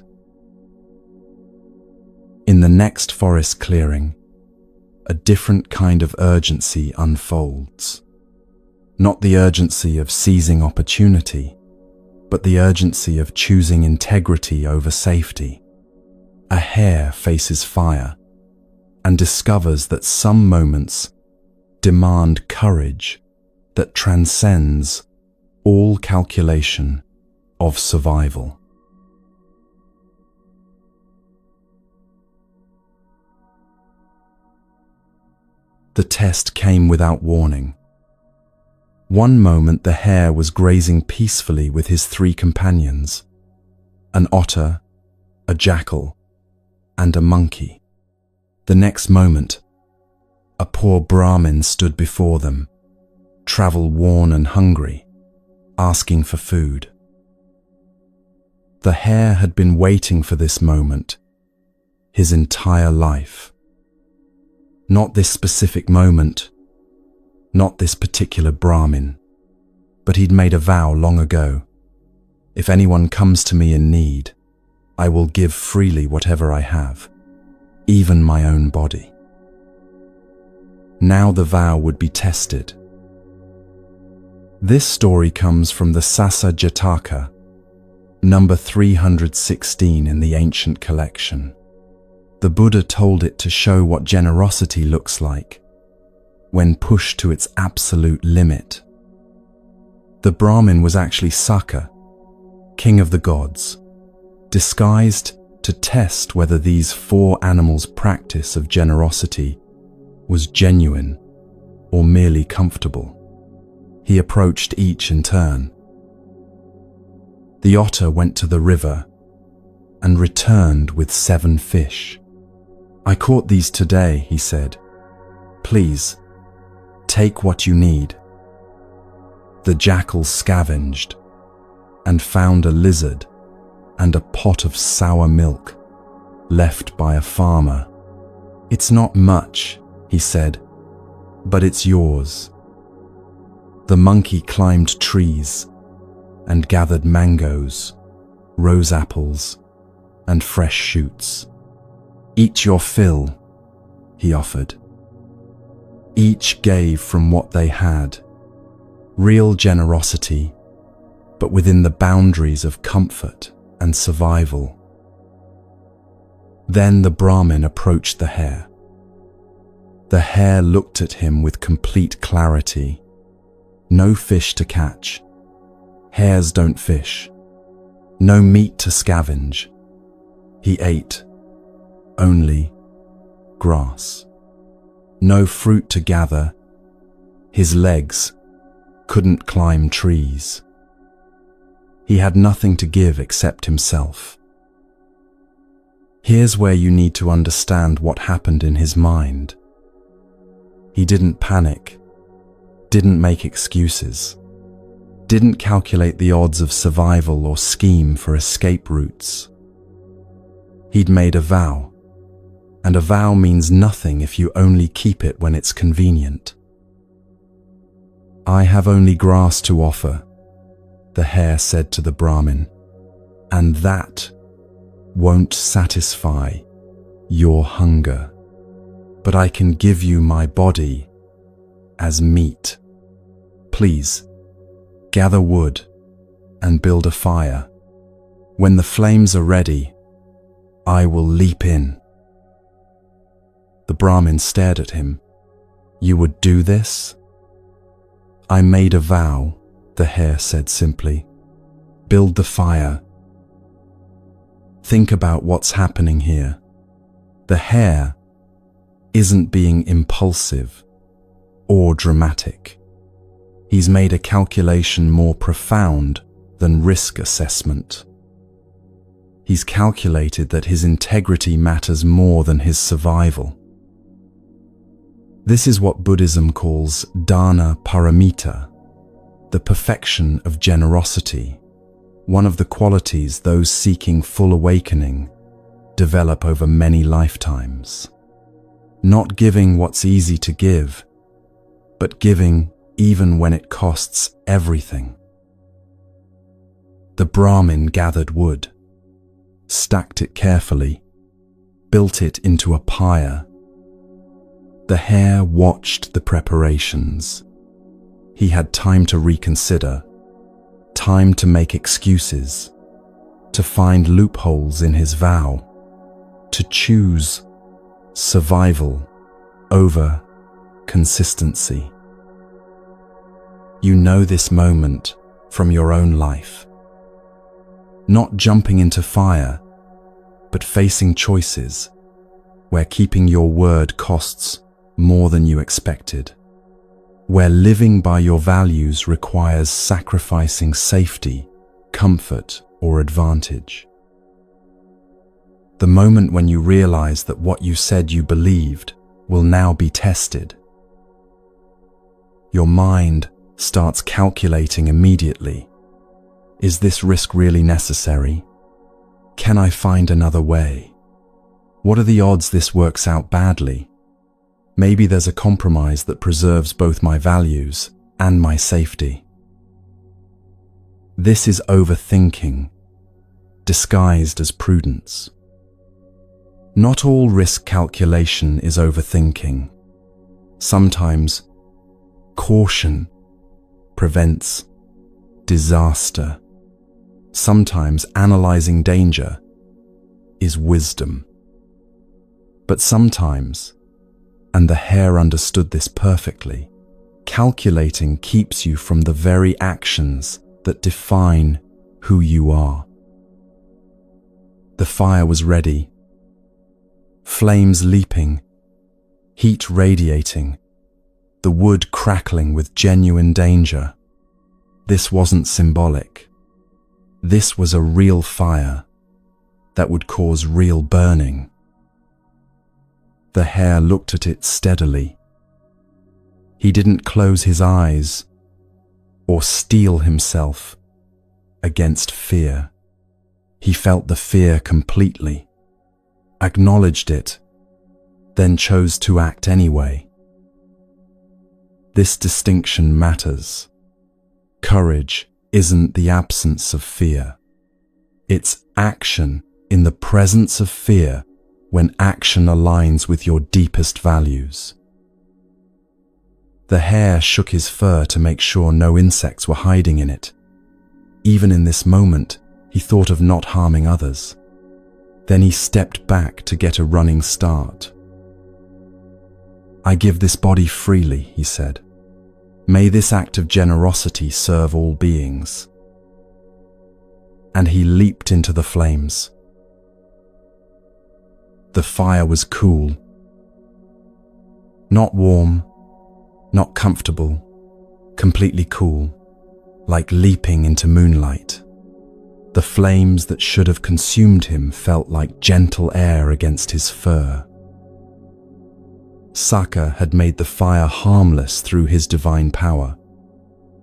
In the next forest clearing, a different kind of urgency unfolds. Not the urgency of seizing opportunity, but the urgency of choosing integrity over safety. A hare faces fire and discovers that some moments demand courage that transcends all calculation of survival. The test came without warning. One moment the hare was grazing peacefully with his 3 companions, an otter, a jackal, and a monkey. The next moment, a poor Brahmin stood before them, travel-worn and hungry, asking for food. The hare had been waiting for this moment his entire life. Not this specific moment, not this particular Brahmin, but he'd made a vow long ago. If anyone comes to me in need, I will give freely whatever I have, even my own body. Now the vow would be tested. This story comes from the Sassa Jataka, number 316 in the ancient collection. The Buddha told it to show what generosity looks like when pushed to its absolute limit. The Brahmin was actually Sakka, king of the gods, disguised to test whether these 4 animals' practice of generosity was genuine or merely comfortable. He approached each in turn. The otter went to the river and returned with 7 fish. "I caught these today," he said. "Please, take what you need." The jackal scavenged and found a lizard and a pot of sour milk left by a farmer. "It's not much," he said, "but it's yours." The monkey climbed trees and gathered mangoes, rose apples, and fresh shoots. "Eat your fill," he offered. Each gave from what they had, real generosity, but within the boundaries of comfort and survival. Then the Brahmin approached the hare. The hare looked at him with complete clarity. No fish to catch. Hares don't fish. No meat to scavenge. He ate only grass. No fruit to gather. His legs couldn't climb trees. He had nothing to give except himself. Here's where you need to understand what happened in his mind. He didn't panic, didn't make excuses, didn't calculate the odds of survival or scheme for escape routes. He'd made a vow, and a vow means nothing if you only keep it when it's convenient. "I have only grass to offer," the hare said to the Brahmin, "and that won't satisfy your hunger, but I can give you my body as meat. Please, gather wood and build a fire. When the flames are ready, I will leap in." The Brahmin stared at him. "You would do this?" "I made a vow," the hare said simply. "Build the fire." Think about what's happening here. The hare isn't being impulsive or dramatic. He's made a calculation more profound than risk assessment. He's calculated that his integrity matters more than his survival. This is what Buddhism calls dana paramita, the perfection of generosity, one of the qualities those seeking full awakening develop over many lifetimes. Not giving what's easy to give, but giving even when it costs everything. The Brahmin gathered wood, stacked it carefully, built it into a pyre. The hare watched the preparations. He had time to reconsider, time to make excuses, to find loopholes in his vow, to choose survival over consistency. You know this moment from your own life. Not jumping into fire, but facing choices where keeping your word costs more than you expected, where living by your values requires sacrificing safety, comfort, or advantage. The moment when you realize that what you said you believed will now be tested. Your mind starts calculating immediately. Is this risk really necessary? Can I find another way? What are the odds this works out badly? Maybe there's a compromise that preserves both my values and my safety. This is overthinking, disguised as prudence. Not all risk calculation is overthinking. Sometimes caution prevents disaster. Sometimes analyzing danger is wisdom. But sometimes, and the hare understood this perfectly, calculating keeps you from the very actions that define who you are. The fire was ready, flames leaping, heat radiating, the wood crackling with genuine danger. This wasn't symbolic. This was a real fire that would cause real burning. The hare looked at it steadily. He didn't close his eyes or steel himself against fear. He felt the fear completely, acknowledged it, then chose to act anyway. This distinction matters. Courage isn't the absence of fear. It's action in the presence of fear when action aligns with your deepest values. The hare shook his fur to make sure no insects were hiding in it. Even in this moment, he thought of not harming others. Then he stepped back to get a running start. "I give this body freely," he said. "May this act of generosity serve all beings." And he leaped into the flames. The fire was cool. Not warm, not comfortable, completely cool, like leaping into moonlight. The flames that should have consumed him felt like gentle air against his fur. Saka had made the fire harmless through his divine power.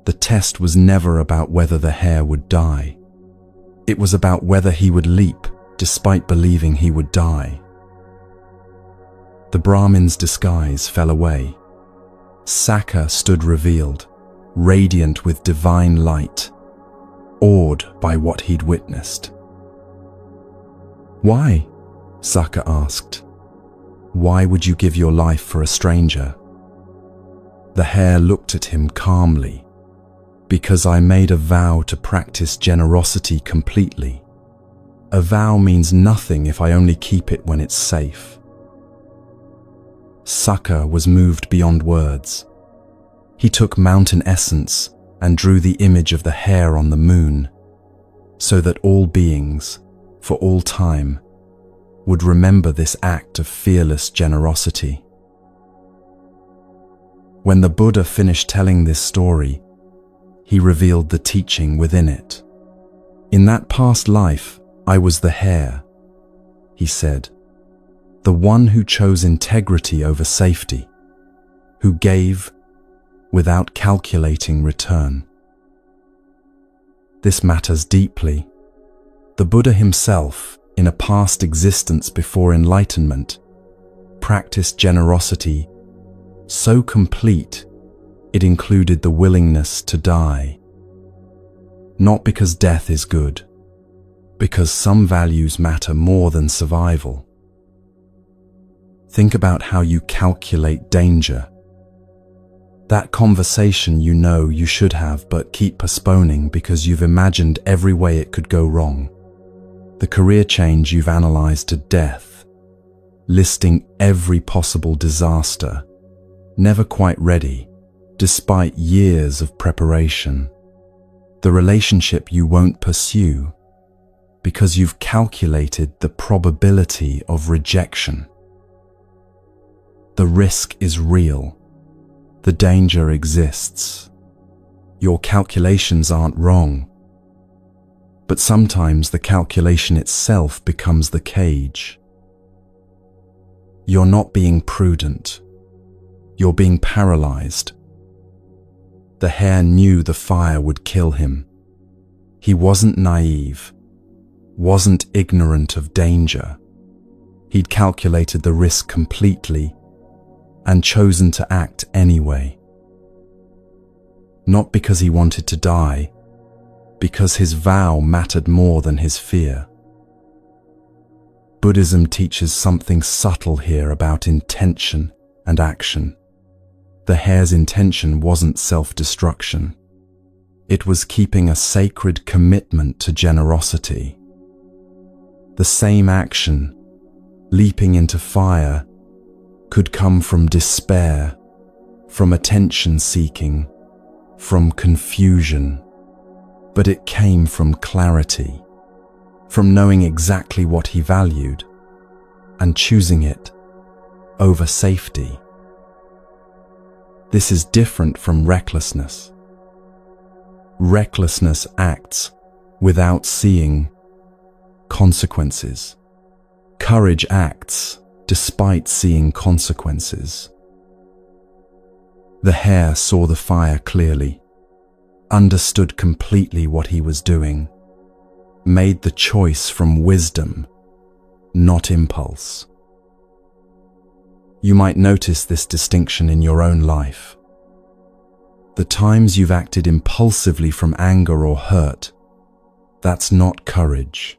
The test was never about whether the hare would die. It was about whether he would leap, despite believing he would die. The Brahmin's disguise fell away. Saka stood revealed, radiant with divine light, awed by what he'd witnessed. "Why?" Saka asked. "Why would you give your life for a stranger?" The hare looked at him calmly. "Because I made a vow to practice generosity completely. A vow means nothing if I only keep it when it's safe." Saka was moved beyond words. He took mountain essence and drew the image of the hare on the moon, so that all beings, for all time, would remember this act of fearless generosity. When the Buddha finished telling this story, he revealed the teaching within it. "In that past life, I was the hare," he said, "the one who chose integrity over safety, who gave without calculating return." This matters deeply. The Buddha himself, in a past existence before enlightenment, practiced generosity so complete it included the willingness to die. Not because death is good, because some values matter more than survival. Think about how you calculate danger. That conversation you know you should have but keep postponing because you've imagined every way it could go wrong. The career change you've analyzed to death, listing every possible disaster, never quite ready, despite years of preparation. The relationship you won't pursue because you've calculated the probability of rejection. The risk is real. The danger exists. Your calculations aren't wrong. But sometimes the calculation itself becomes the cage. You're not being prudent. You're being paralyzed. The hare knew the fire would kill him. He wasn't naive, wasn't ignorant of danger. He'd calculated the risk completely and chosen to act anyway. Not because he wanted to die, because his vow mattered more than his fear. Buddhism teaches something subtle here about intention and action. The hare's intention wasn't self-destruction. It was keeping a sacred commitment to generosity. The same action, leaping into fire, could come from despair, from attention-seeking, from confusion. But it came from clarity, from knowing exactly what he valued and choosing it over safety. This is different from recklessness. Recklessness acts without seeing consequences. Courage acts despite seeing consequences. The hare saw the fire clearly, understood completely what he was doing, made the choice from wisdom, not impulse. You might notice this distinction in your own life. The times you've acted impulsively from anger or hurt, that's not courage.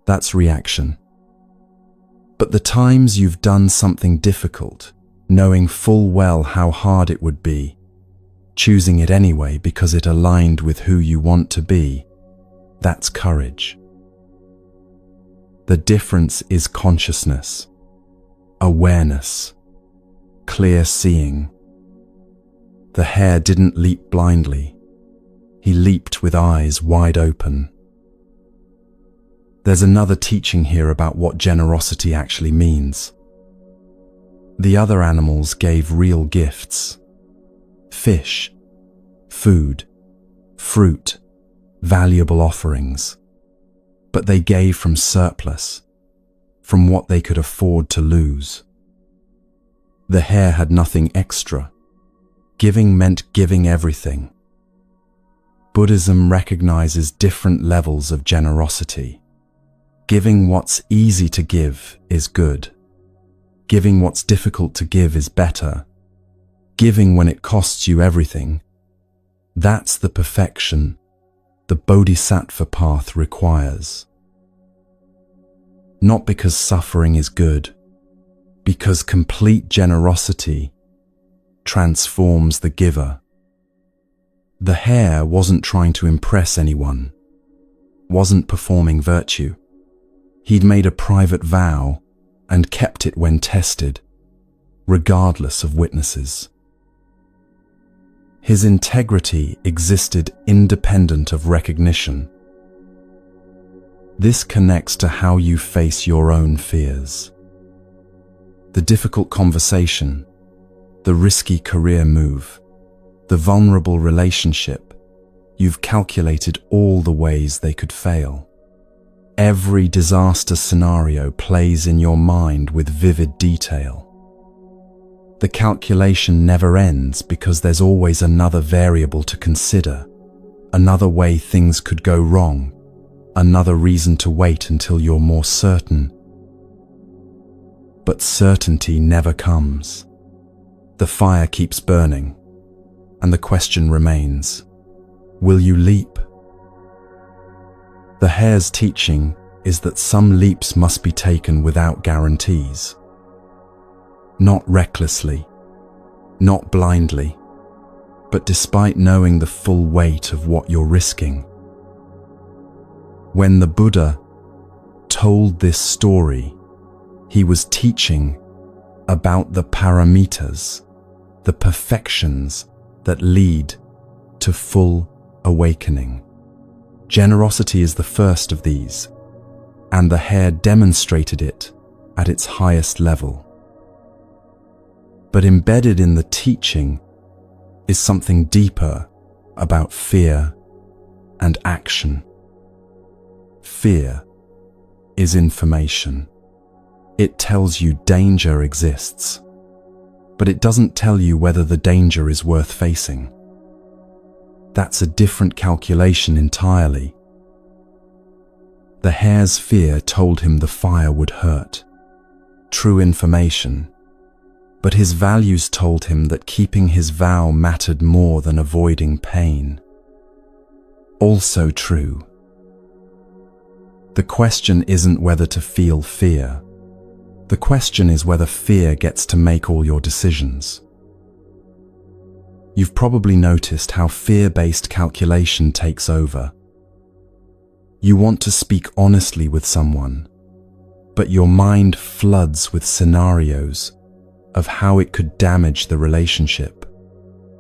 That's reaction. But the times you've done something difficult, knowing full well how hard it would be, choosing it anyway because it aligned with who you want to be, that's courage. The difference is consciousness, awareness, clear seeing. The hare didn't leap blindly. He leaped with eyes wide open. There's another teaching here about what generosity actually means. The other animals gave real gifts. Fish, food, fruit, valuable offerings. But they gave from surplus, from what they could afford to lose. The hare had nothing extra. Giving meant giving everything. Buddhism recognizes different levels of generosity. Giving what's easy to give is good. Giving what's difficult to give is better. Giving when it costs you everything, that's the perfection the Bodhisattva path requires. Not because suffering is good, because complete generosity transforms the giver. The hare wasn't trying to impress anyone, wasn't performing virtue. He'd made a private vow and kept it when tested, regardless of witnesses. His integrity existed independent of recognition. This connects to how you face your own fears. The difficult conversation, the risky career move, the vulnerable relationship, you've calculated all the ways they could fail. Every disaster scenario plays in your mind with vivid detail. The calculation never ends because there's always another variable to consider, another way things could go wrong, another reason to wait until you're more certain. But certainty never comes. The fire keeps burning, and the question remains, will you leap? The hare's teaching is that some leaps must be taken without guarantees. Not recklessly, not blindly, but despite knowing the full weight of what you're risking. When the Buddha told this story, he was teaching about the paramitas, the perfections that lead to full awakening. Generosity is the first of these, and the hare demonstrated it at its highest level. But embedded in the teaching is something deeper about fear and action. Fear is information. It tells you danger exists, but it doesn't tell you whether the danger is worth facing. That's a different calculation entirely. The hare's fear told him the fire would hurt. True information. But his values told him that keeping his vow mattered more than avoiding pain. Also true. The question isn't whether to feel fear. The question is whether fear gets to make all your decisions. You've probably noticed how fear-based calculation takes over. You want to speak honestly with someone, but your mind floods with scenarios of how it could damage the relationship.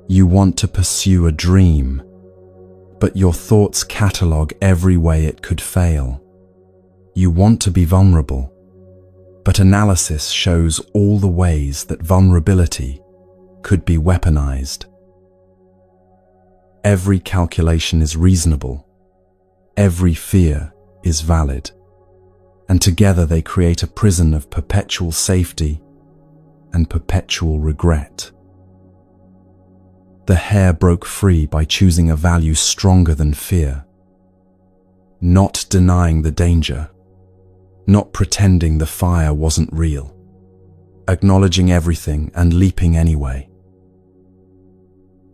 You want to pursue a dream, but your thoughts catalogue every way it could fail. You want to be vulnerable, but analysis shows all the ways that vulnerability could be weaponized. Every calculation is reasonable. Every fear is valid. And together they create a prison of perpetual safety and perpetual regret. The hare broke free by choosing a value stronger than fear. Not denying the danger. Not pretending the fire wasn't real. Acknowledging everything and leaping anyway.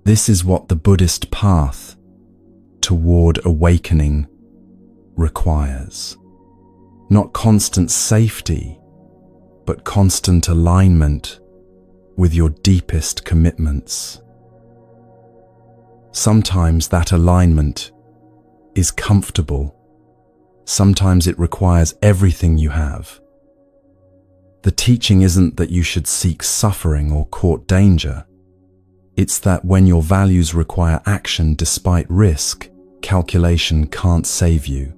This is what the Buddhist path toward awakening requires. Not constant safety, but constant alignment with your deepest commitments. Sometimes that alignment is comfortable. Sometimes it requires everything you have. The teaching isn't that you should seek suffering or court danger. It's that when your values require action despite risk, calculation can't save you.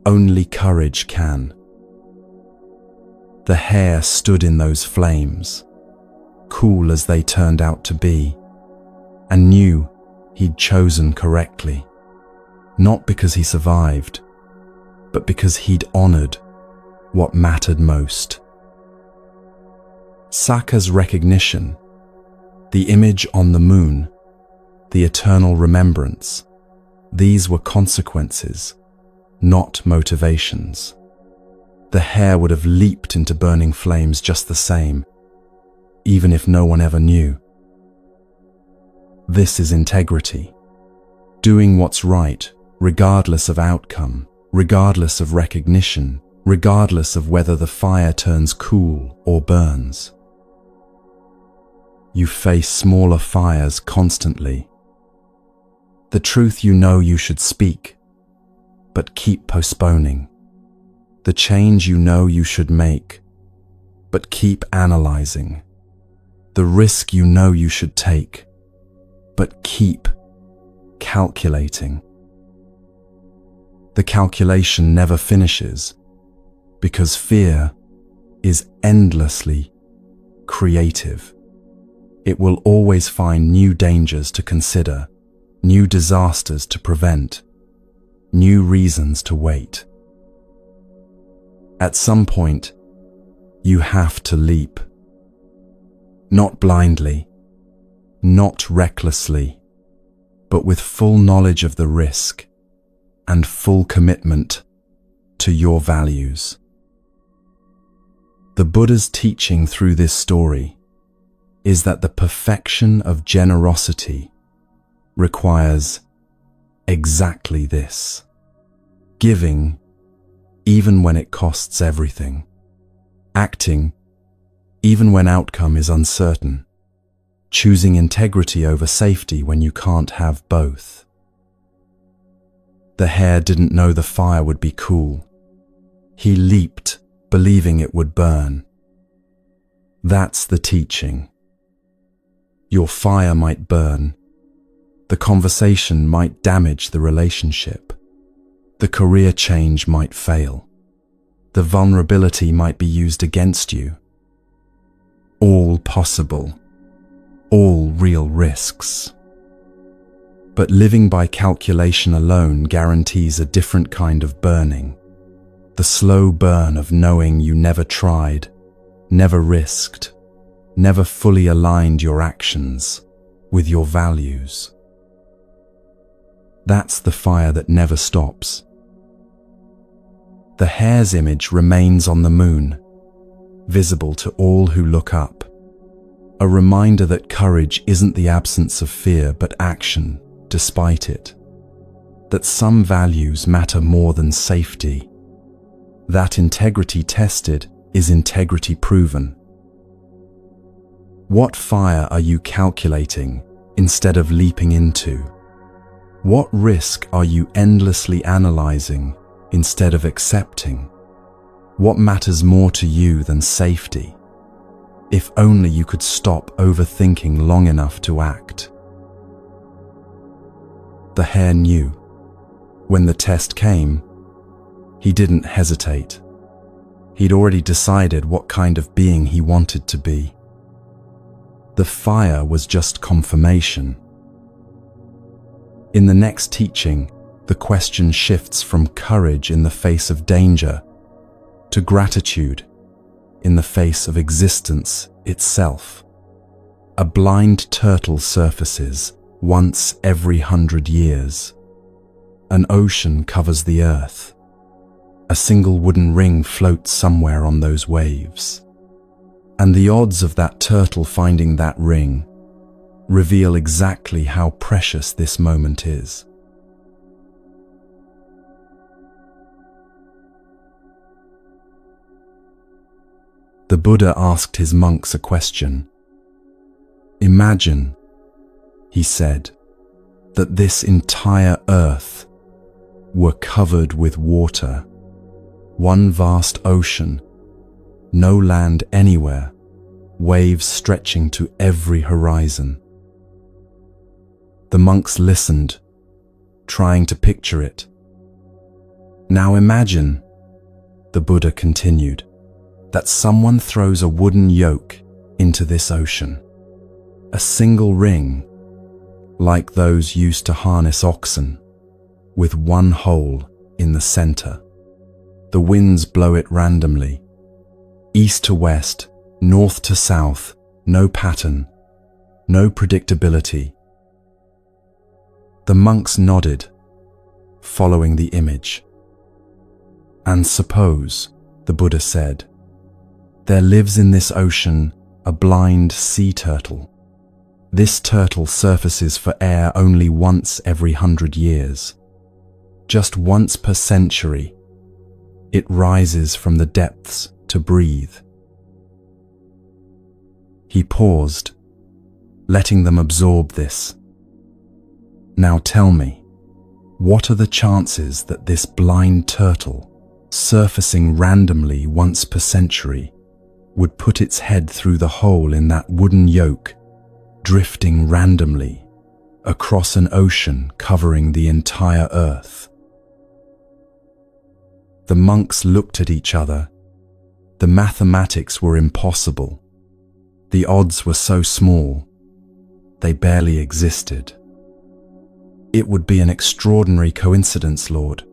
Only courage can. The hare stood in those flames, cool as they turned out to be, and knew he'd chosen correctly, not because he survived, but because he'd honored what mattered most. Saka's recognition, the image on the moon, the eternal remembrance, these were consequences, not motivations. The hare would have leaped into burning flames just the same, even if no one ever knew. This is integrity. Doing what's right, regardless of outcome, regardless of recognition, regardless of whether the fire turns cool or burns. You face smaller fires constantly. The truth you know you should speak, but keep postponing. The change you know you should make, but keep analyzing. The risk you know you should take, but keep calculating. The calculation never finishes because fear is endlessly creative. It will always find new dangers to consider, new disasters to prevent, new reasons to wait. At some point, you have to leap. Not blindly, not recklessly, but with full knowledge of the risk and full commitment to your values. The Buddha's teaching through this story is that the perfection of generosity requires exactly this: giving even when it costs everything, acting even when outcome is uncertain, choosing integrity over safety when you can't have both. The hare didn't know the fire would be cool. He leaped, believing it would burn. That's the teaching. Your fire might burn. The conversation might damage the relationship. The career change might fail. The vulnerability might be used against you. All possible. All real risks. But living by calculation alone guarantees a different kind of burning. The slow burn of knowing you never tried, never risked, never fully aligned your actions with your values. That's the fire that never stops. The hare's image remains on the moon, visible to all who look up. A reminder that courage isn't the absence of fear, but action despite it. That some values matter more than safety. That integrity tested is integrity proven. What fire are you calculating instead of leaping into? What risk are you endlessly analyzing instead of accepting? What matters more to you than safety? If only you could stop overthinking long enough to act. The hare knew. When the test came, he didn't hesitate. He'd already decided what kind of being he wanted to be. The fire was just confirmation. In the next teaching, the question shifts from courage in the face of danger to gratitude in the face of existence itself. A blind turtle surfaces once every 100 years. An ocean covers the earth. A single wooden ring floats somewhere on those waves. And the odds of that turtle finding that ring reveal exactly how precious this moment is. The Buddha asked his monks a question. Imagine, he said, that this entire earth were covered with water, one vast ocean, no land anywhere, waves stretching to every horizon. The monks listened, trying to picture it. Now imagine, the Buddha continued, that someone throws a wooden yoke into this ocean. A single ring, like those used to harness oxen, with one hole in the center. The winds blow it randomly, east to west, north to south, no pattern, no predictability. The monks nodded, following the image. And suppose, the Buddha said, there lives in this ocean a blind sea turtle. This turtle surfaces for air only once every 100 years. Just once per century, it rises from the depths to breathe. He paused, letting them absorb this. Now tell me, what are the chances that this blind turtle, surfacing randomly once per century, would put its head through the hole in that wooden yoke, drifting randomly across an ocean covering the entire earth? The monks looked at each other. The mathematics were impossible. The odds were so small, they barely existed. It would be an extraordinary coincidence, Lord,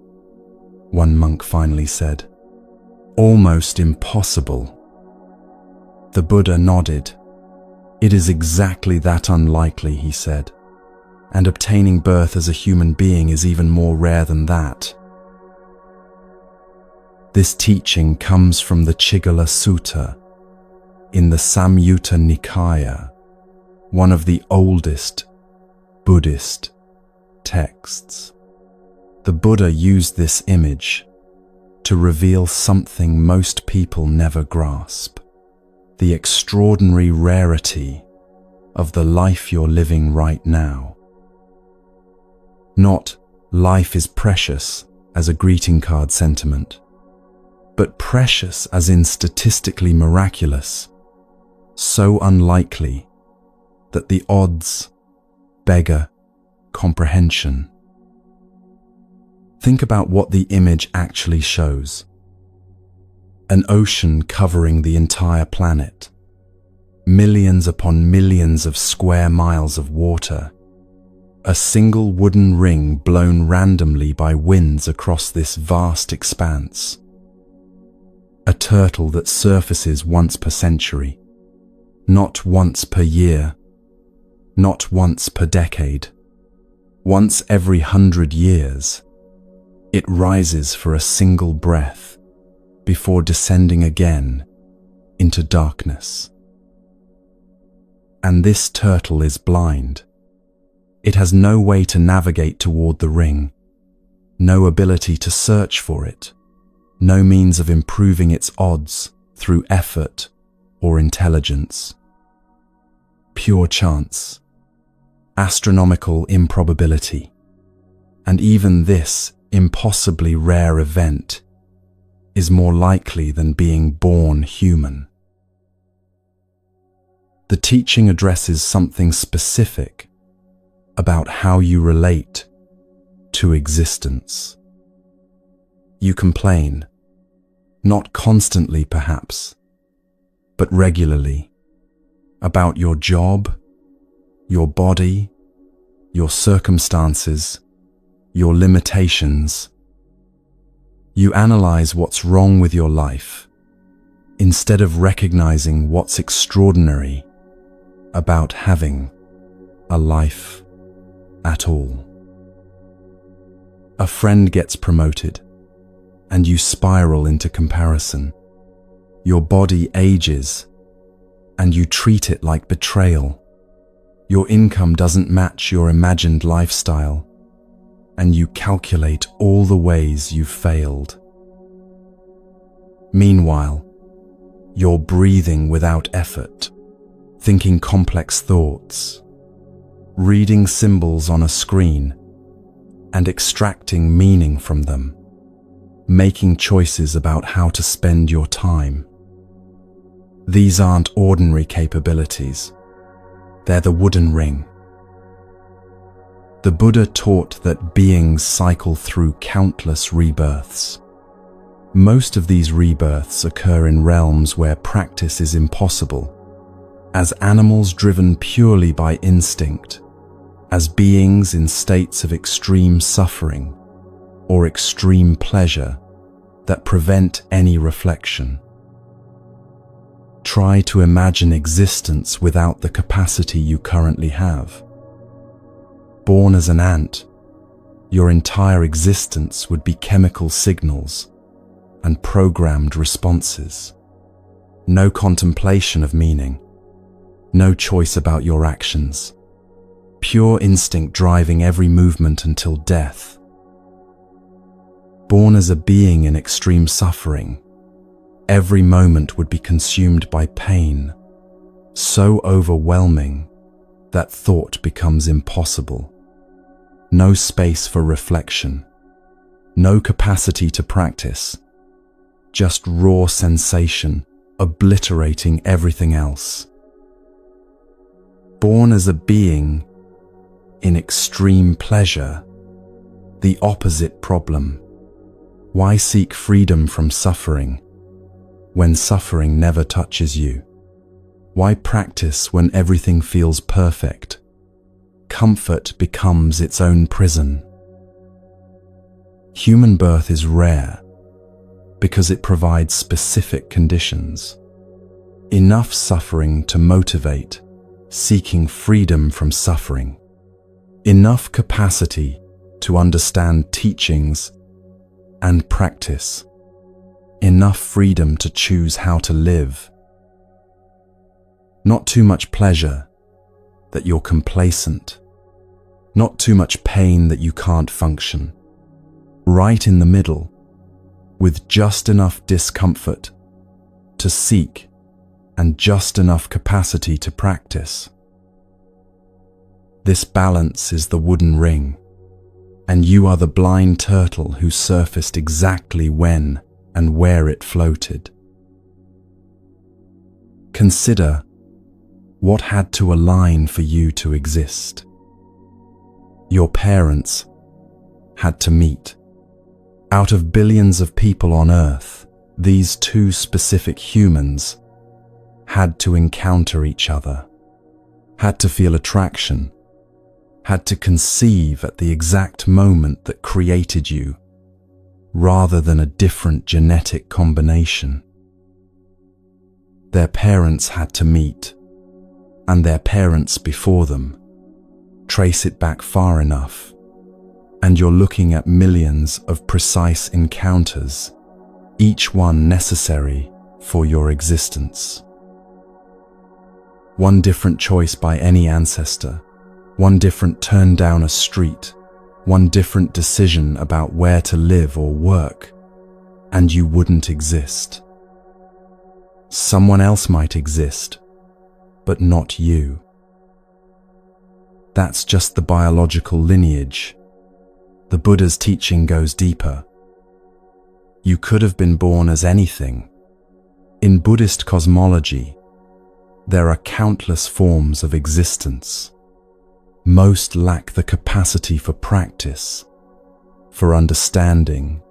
one monk finally said. Almost impossible. The Buddha nodded. It is exactly that unlikely, he said, and obtaining birth as a human being is even more rare than that. This teaching comes from the Chigala Sutta in the Samyutta Nikaya, one of the oldest Buddhist texts. The Buddha used this image to reveal something most people never grasp: the extraordinary rarity of the life you're living right now. Not life is precious as a greeting card sentiment, but precious as in statistically miraculous, so unlikely that the odds beggar comprehension. Think about what the image actually shows. An ocean covering the entire planet, millions upon millions of square miles of water, a single wooden ring blown randomly by winds across this vast expanse. A turtle that surfaces once per century, not once per year, not once per decade, once every 100 years. It rises for a single breath before descending again into darkness. And this turtle is blind. It has no way to navigate toward the ring, no ability to search for it, no means of improving its odds through effort or intelligence. Pure chance, astronomical improbability, and even this impossibly rare event is more likely than being born human. The teaching addresses something specific about how you relate to existence. You complain, not constantly perhaps, but regularly, about your job, your body, your circumstances, your limitations. You analyze what's wrong with your life instead of recognizing what's extraordinary about having a life at all. A friend gets promoted and you spiral into comparison. Your body ages and you treat it like betrayal. Your income doesn't match your imagined lifestyle, and you calculate all the ways you've failed. Meanwhile, you're breathing without effort, thinking complex thoughts, reading symbols on a screen, and extracting meaning from them, making choices about how to spend your time. These aren't ordinary capabilities. They're the wooden ring. The Buddha taught that beings cycle through countless rebirths. Most of these rebirths occur in realms where practice is impossible, as animals driven purely by instinct, as beings in states of extreme suffering or extreme pleasure that prevent any reflection. Try to imagine existence without the capacity you currently have. Born as an ant, your entire existence would be chemical signals and programmed responses. No contemplation of meaning, no choice about your actions, pure instinct driving every movement until death. Born as a being in extreme suffering, every moment would be consumed by pain, so overwhelming that thought becomes impossible. No space for reflection, no capacity to practice, just raw sensation obliterating everything else. Born as a being in extreme pleasure, the opposite problem. Why seek freedom from suffering when suffering never touches you? Why practice when everything feels perfect? Comfort becomes its own prison. Human birth is rare because it provides specific conditions. Enough suffering to motivate seeking freedom from suffering. Enough capacity to understand teachings and practice. Enough freedom to choose how to live. Not too much pleasure that you're complacent. Not too much pain that you can't function. Right in the middle, with just enough discomfort to seek and just enough capacity to practice. This balance is the wooden ring, and you are the blind turtle who surfaced exactly when and where it floated. Consider what had to align for you to exist. Your parents had to meet. Out of billions of people on Earth, these two specific humans had to encounter each other, had to feel attraction, had to conceive at the exact moment that created you, rather than a different genetic combination. Their parents had to meet, and their parents before them. Trace it back far enough, and you're looking at millions of precise encounters, each one necessary for your existence. One different choice by any ancestor, one different turn down a street, one different decision about where to live or work, and you wouldn't exist. Someone else might exist, but not you. That's just the biological lineage. The Buddha's teaching goes deeper. You could have been born as anything. In Buddhist cosmology, there are countless forms of existence. Most lack the capacity for practice, for understanding,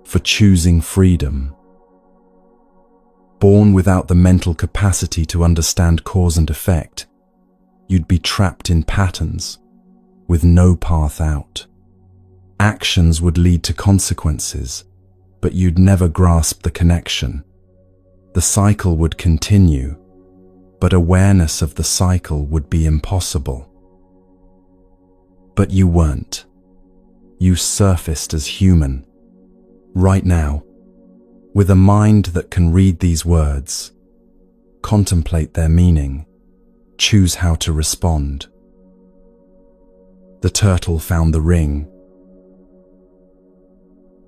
for choosing freedom. Born without the mental capacity to understand cause and effect, you'd be trapped in patterns with no path out. Actions would lead to consequences, but you'd never grasp the connection. The cycle would continue, but awareness of the cycle would be impossible. But you weren't. You surfaced as human. Right now, with a mind that can read these words, contemplate their meaning, choose how to respond. The turtle found the ring.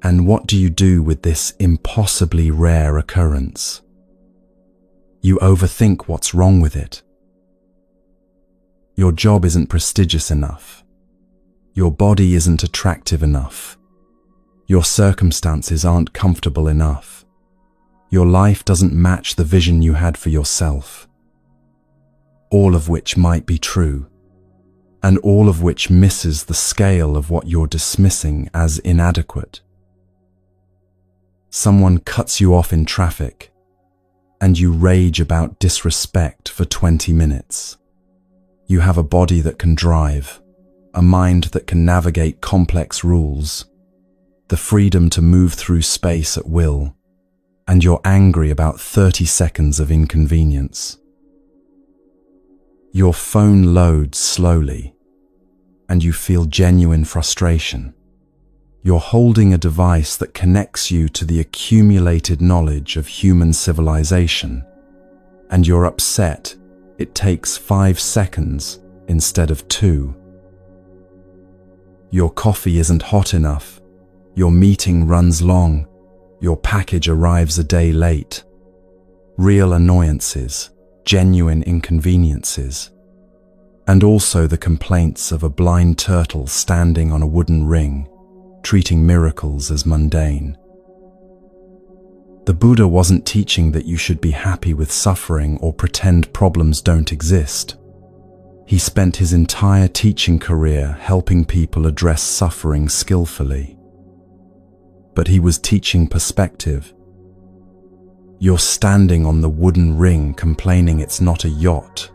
And what do you do with this impossibly rare occurrence? You overthink what's wrong with it. Your job isn't prestigious enough. Your body isn't attractive enough. Your circumstances aren't comfortable enough. Your life doesn't match the vision you had for yourself. All of which might be true, and all of which misses the scale of what you're dismissing as inadequate. Someone cuts you off in traffic, and you rage about disrespect for 20 minutes. You have a body that can drive, a mind that can navigate complex rules, the freedom to move through space at will, and you're angry about 30 seconds of inconvenience. Your phone loads slowly, and you feel genuine frustration. You're holding a device that connects you to the accumulated knowledge of human civilization, and you're upset it takes 5 seconds instead of 2. Your coffee isn't hot enough, your meeting runs long, your package arrives a day late. Real annoyances, genuine inconveniences, and also the complaints of a blind turtle standing on a wooden ring, treating miracles as mundane. The Buddha wasn't teaching that you should be happy with suffering or pretend problems don't exist. He spent his entire teaching career helping people address suffering skillfully. But he was teaching perspective. You're standing on the wooden ring complaining it's not a yacht.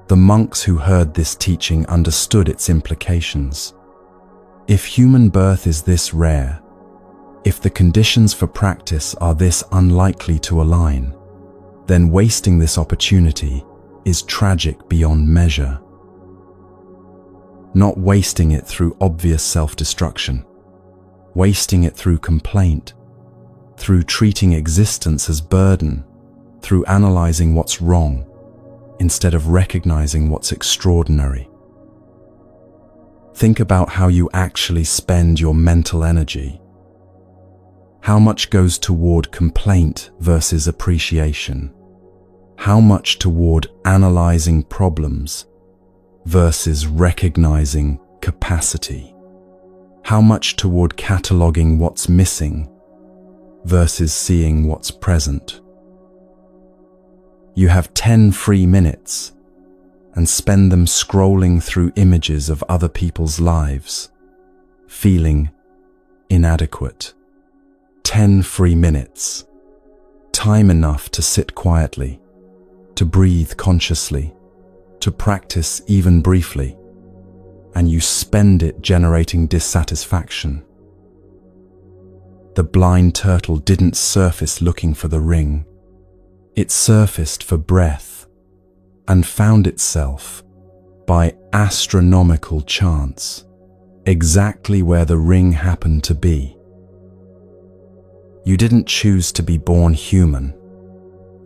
The monks who heard this teaching understood its implications. If human birth is this rare, if the conditions for practice are this unlikely to align, then wasting this opportunity is tragic beyond measure. Not wasting it through obvious self-destruction, wasting it through complaint, through treating existence as burden, through analyzing what's wrong, instead of recognizing what's extraordinary. Think about how you actually spend your mental energy. How much goes toward complaint versus appreciation? How much toward analyzing problems versus recognizing capacity? How much toward cataloging what's missing versus seeing what's present? You have 10 free minutes and spend them scrolling through images of other people's lives, feeling inadequate. 10 free minutes. Time enough to sit quietly, to breathe consciously, to practice even briefly, and you spend it generating dissatisfaction. The blind turtle didn't surface looking for the ring. It surfaced for breath and found itself, by astronomical chance, exactly where the ring happened to be. You didn't choose to be born human.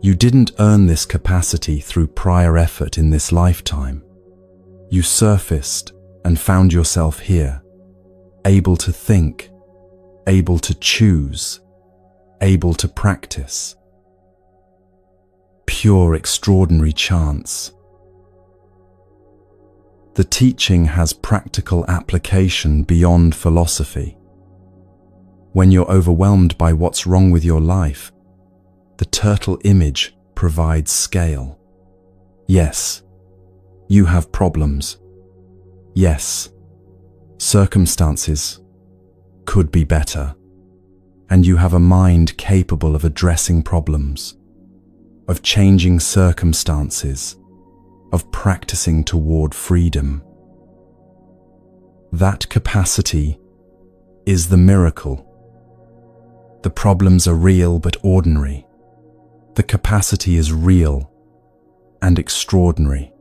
You didn't earn this capacity through prior effort in this lifetime. You surfaced and found yourself here, able to think, able to choose, able to practice. Pure extraordinary chance. The teaching has practical application beyond philosophy. When you're overwhelmed by what's wrong with your life, the turtle image provides scale. Yes, you have problems. Yes, circumstances could be better, and you have a mind capable of addressing problems, of changing circumstances, of practicing toward freedom. That capacity is the miracle. The problems are real but ordinary. The capacity is real and extraordinary.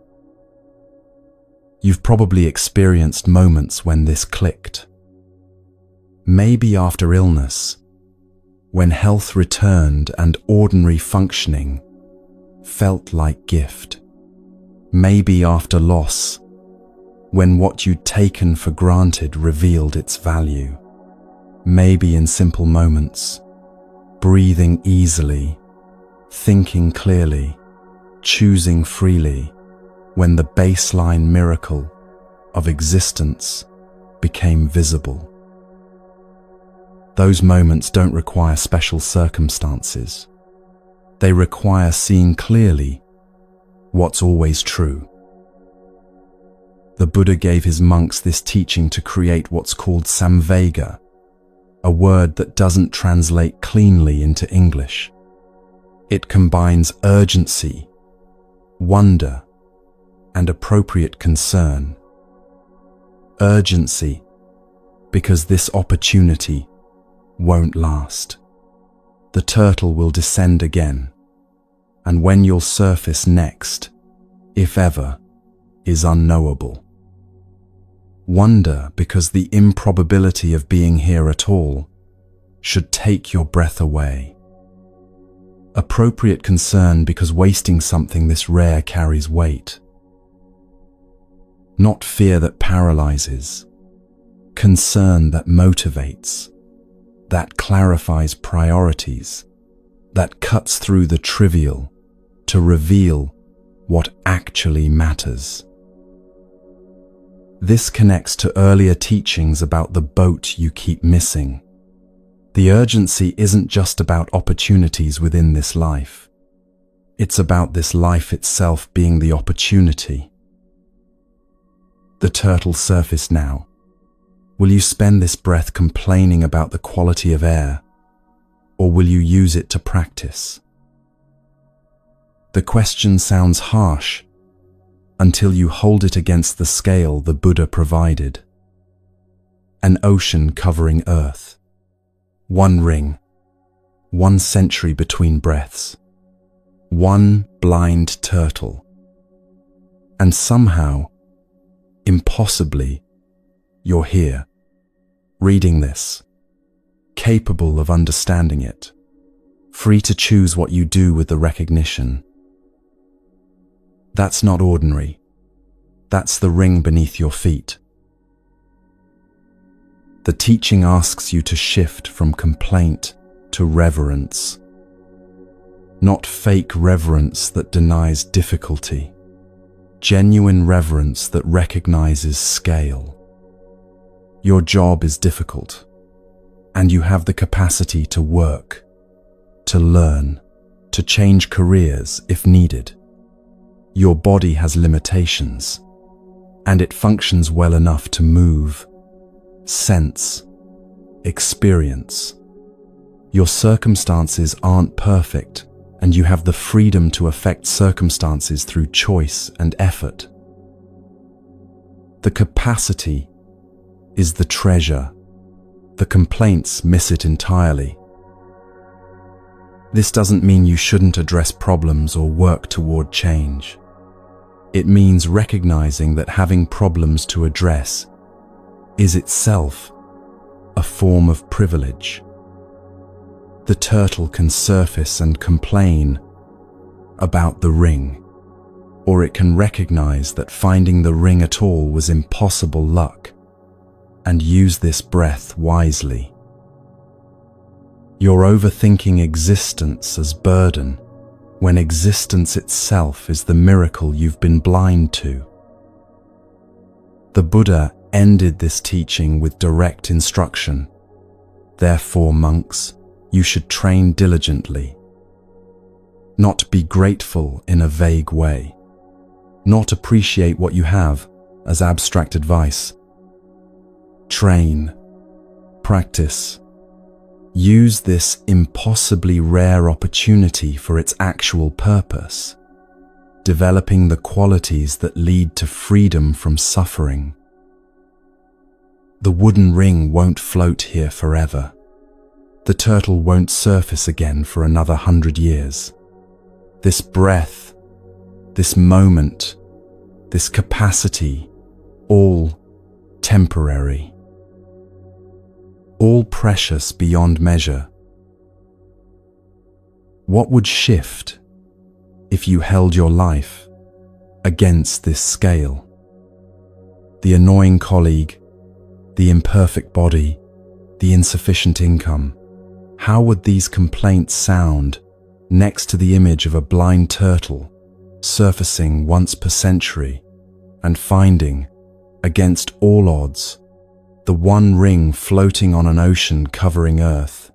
You've probably experienced moments when this clicked. Maybe after illness, when health returned and ordinary functioning felt like gift. Maybe after loss, when what you'd taken for granted revealed its value. Maybe in simple moments, breathing easily, thinking clearly, choosing freely, when the baseline miracle of existence became visible. Those moments don't require special circumstances. They require seeing clearly what's always true. The Buddha gave his monks this teaching to create what's called samvega, a word that doesn't translate cleanly into English. It combines urgency, wonder, and appropriate concern. urgency, because this opportunity won't last. The turtle will descend again, and when you'll surface next, if ever, is unknowable. Wonder, because the improbability of being here at all should take your breath away. Appropriate concern, because wasting something this rare carries weight. Not fear that paralyzes, concern that motivates, that clarifies priorities, that cuts through the trivial to reveal what actually matters. This connects to earlier teachings about the boat you keep missing. The urgency isn't just about opportunities within this life. It's about this life itself being the opportunity. The turtle surfaced now. Will you spend this breath complaining about the quality of air, or will you use it to practice? The question sounds harsh until you hold it against the scale the Buddha provided. An ocean covering earth. One ring. 1 century between breaths. One blind turtle. And somehow, impossibly, you're here, reading this, capable of understanding it, free to choose what you do with the recognition. That's not ordinary. That's the ring beneath your feet. The teaching asks you to shift from complaint to reverence. Not fake reverence that denies difficulty. Genuine reverence that recognizes scale. Your job is difficult, and you have the capacity to work, to learn, to change careers if needed. Your body has limitations, and it functions well enough to move, sense, experience. Your circumstances aren't perfect, and you have the freedom to affect circumstances through choice and effort. The capacity is the treasure. The complaints miss it entirely. This doesn't mean you shouldn't address problems or work toward change. It means recognizing that having problems to address is itself a form of privilege. The turtle can surface and complain about the ring, or it can recognize that finding the ring at all was impossible luck and use this breath wisely. You're overthinking existence as burden when existence itself is the miracle you've been blind to. The Buddha ended this teaching with direct instruction. Therefore, monks, you should train diligently. Not be grateful in a vague way. Not appreciate what you have as abstract advice. Train. Practice. Use this impossibly rare opportunity for its actual purpose, developing the qualities that lead to freedom from suffering. The wooden ring won't float here forever. The turtle won't surface again for another 100 years. This breath, this moment, this capacity, all temporary. All precious beyond measure. What would shift if you held your life against this scale? The annoying colleague, the imperfect body, the insufficient income. How would these complaints sound next to the image of a blind turtle surfacing once per century and finding, against all odds, the one ring floating on an ocean covering Earth?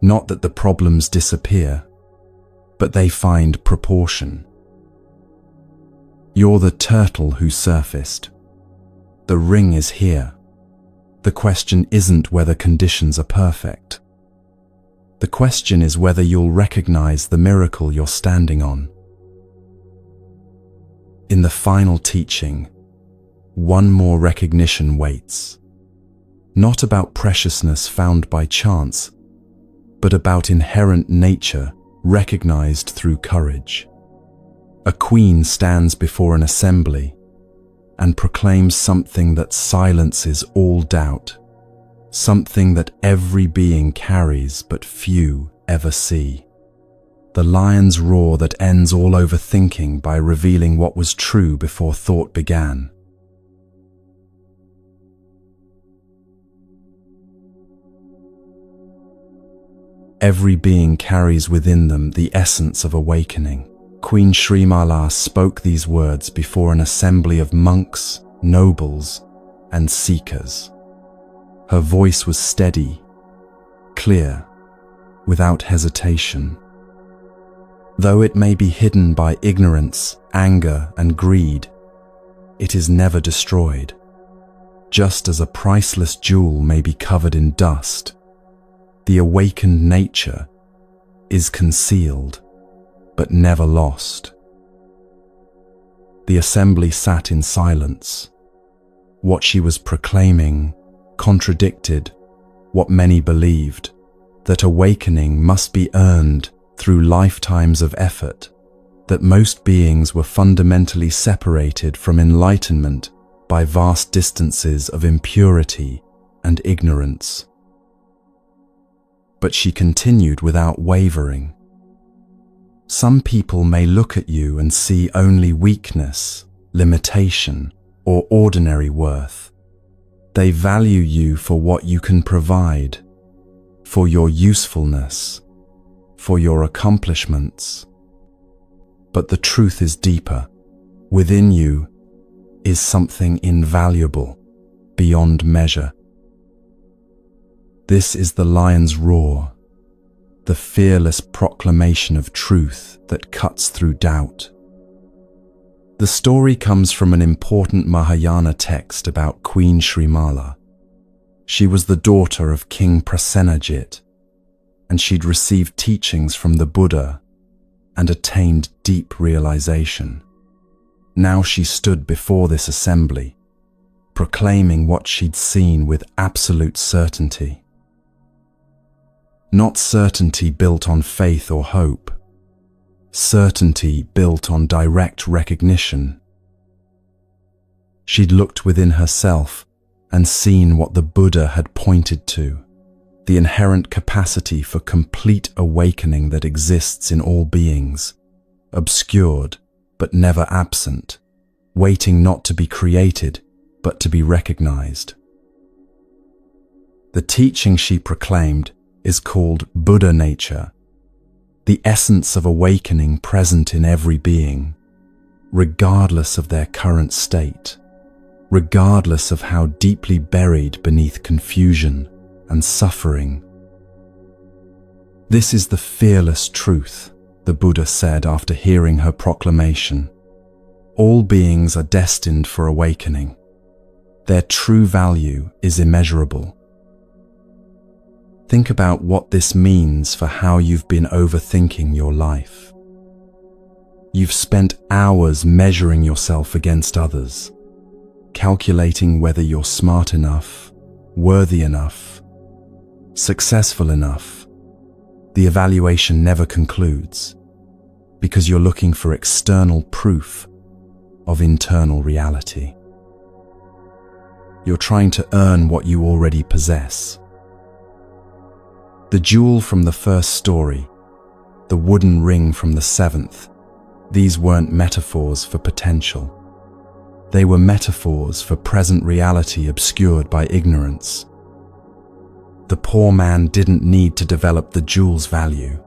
Not that the problems disappear, but they find proportion. You're the turtle who surfaced. The ring is here. The question isn't whether conditions are perfect. The question is whether you'll recognize the miracle you're standing on. In the final teaching, one more recognition waits. Not about preciousness found by chance, but about inherent nature recognized through courage. A queen stands before an assembly and proclaims something that silences all doubt, something that every being carries but few ever see. The lion's roar that ends all overthinking by revealing what was true before thought began. Every being carries within them the essence of awakening. Queen Srimala spoke these words before an assembly of monks, nobles, and seekers. Her voice was steady, clear, without hesitation. Though it may be hidden by ignorance, anger, and greed, it is never destroyed. Just as a priceless jewel may be covered in dust, the awakened nature is concealed, but never lost. The assembly sat in silence. What she was proclaiming contradicted what many believed, that awakening must be earned through lifetimes of effort, that most beings were fundamentally separated from enlightenment by vast distances of impurity and ignorance. But she continued without wavering. Some people may look at you and see only weakness, limitation, or ordinary worth. They value you for what you can provide, for your usefulness, for your accomplishments. But the truth is deeper. Within you is something invaluable, beyond measure. This is the lion's roar, the fearless proclamation of truth that cuts through doubt. The story comes from an important Mahayana text about Queen Srimala. She was the daughter of King Prasenajit, and she'd received teachings from the Buddha and attained deep realization. Now she stood before this assembly, proclaiming what she'd seen with absolute certainty. Not certainty built on faith or hope, certainty built on direct recognition. She'd looked within herself and seen what the Buddha had pointed to, the inherent capacity for complete awakening that exists in all beings, obscured but never absent, waiting not to be created but to be recognized. The teaching she proclaimed is called Buddha nature, the essence of awakening present in every being, regardless of their current state, regardless of how deeply buried beneath confusion and suffering. This is the fearless truth, the Buddha said after hearing her proclamation. All beings are destined for awakening. Their true value is immeasurable. Think about what this means for how you've been overthinking your life. You've spent hours measuring yourself against others, calculating whether you're smart enough, worthy enough, successful enough. The evaluation never concludes because you're looking for external proof of internal reality. You're trying to earn what you already possess. The jewel from the first story, the wooden ring from the seventh, these weren't metaphors for potential. They were metaphors for present reality obscured by ignorance. The poor man didn't need to develop the jewel's value.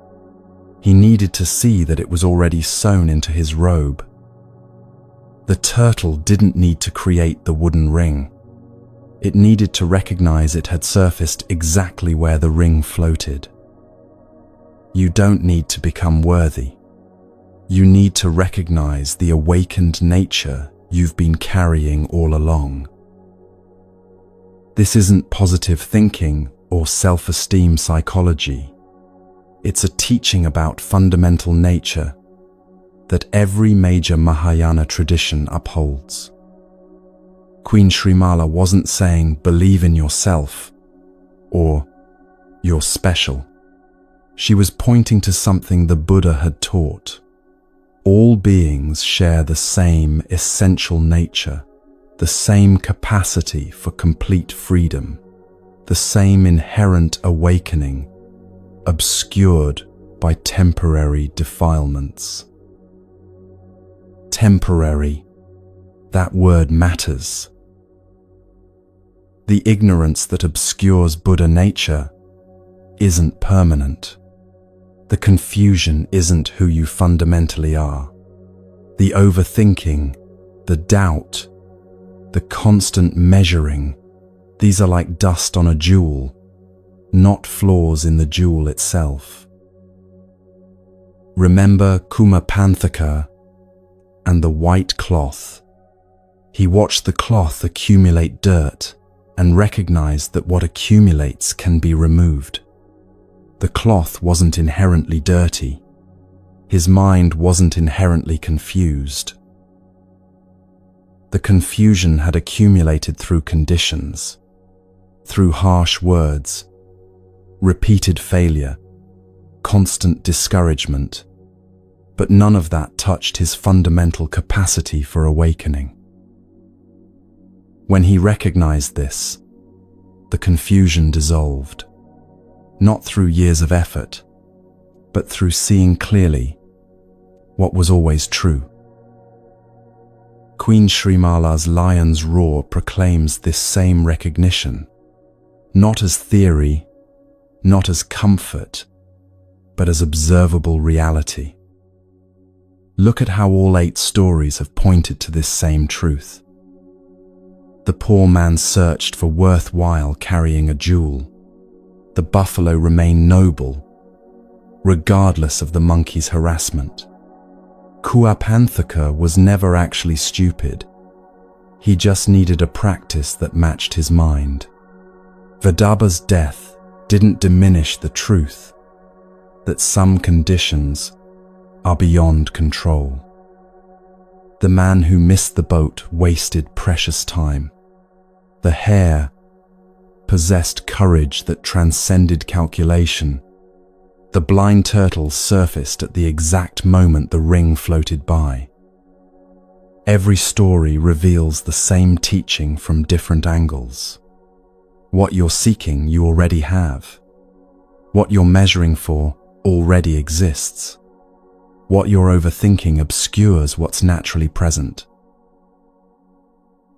He needed to see that it was already sewn into his robe. The turtle didn't need to create the wooden ring. It needed to recognize it had surfaced exactly where the ring floated. You don't need to become worthy. You need to recognize the awakened nature you've been carrying all along. This isn't positive thinking or self-esteem psychology. It's a teaching about fundamental nature that every major Mahayana tradition upholds. Queen Srimala wasn't saying believe in yourself or you're special. She was pointing to something the Buddha had taught. All beings share the same essential nature, the same capacity for complete freedom, the same inherent awakening, obscured by temporary defilements. Temporary, that word matters. The ignorance that obscures Buddha nature isn't permanent. The confusion isn't who you fundamentally are. The overthinking, the doubt, the constant measuring, these are like dust on a jewel, not flaws in the jewel itself. Remember Kumapanthaka and the white cloth. He watched the cloth accumulate dirt and recognized that what accumulates can be removed. The cloth wasn't inherently dirty. His mind wasn't inherently confused. The confusion had accumulated through conditions, through harsh words, repeated failure, constant discouragement, but none of that touched his fundamental capacity for awakening. When he recognized this, the confusion dissolved, not through years of effort, but through seeing clearly what was always true. Queen Srimala's lion's roar proclaims this same recognition, not as theory, not as comfort, but as observable reality. Look at how all 8 stories have pointed to this same truth. The poor man searched for worthwhile carrying a jewel. The buffalo remained noble, regardless of the monkey's harassment. Kuapanthaka was never actually stupid. He just needed a practice that matched his mind. Vidarbha's death didn't diminish the truth that some conditions are beyond control. The man who missed the boat wasted precious time. The hare possessed courage that transcended calculation. The blind turtle surfaced at the exact moment the ring floated by. Every story reveals the same teaching from different angles. What you're seeking, you already have. What you're measuring for already exists. What you're overthinking obscures what's naturally present.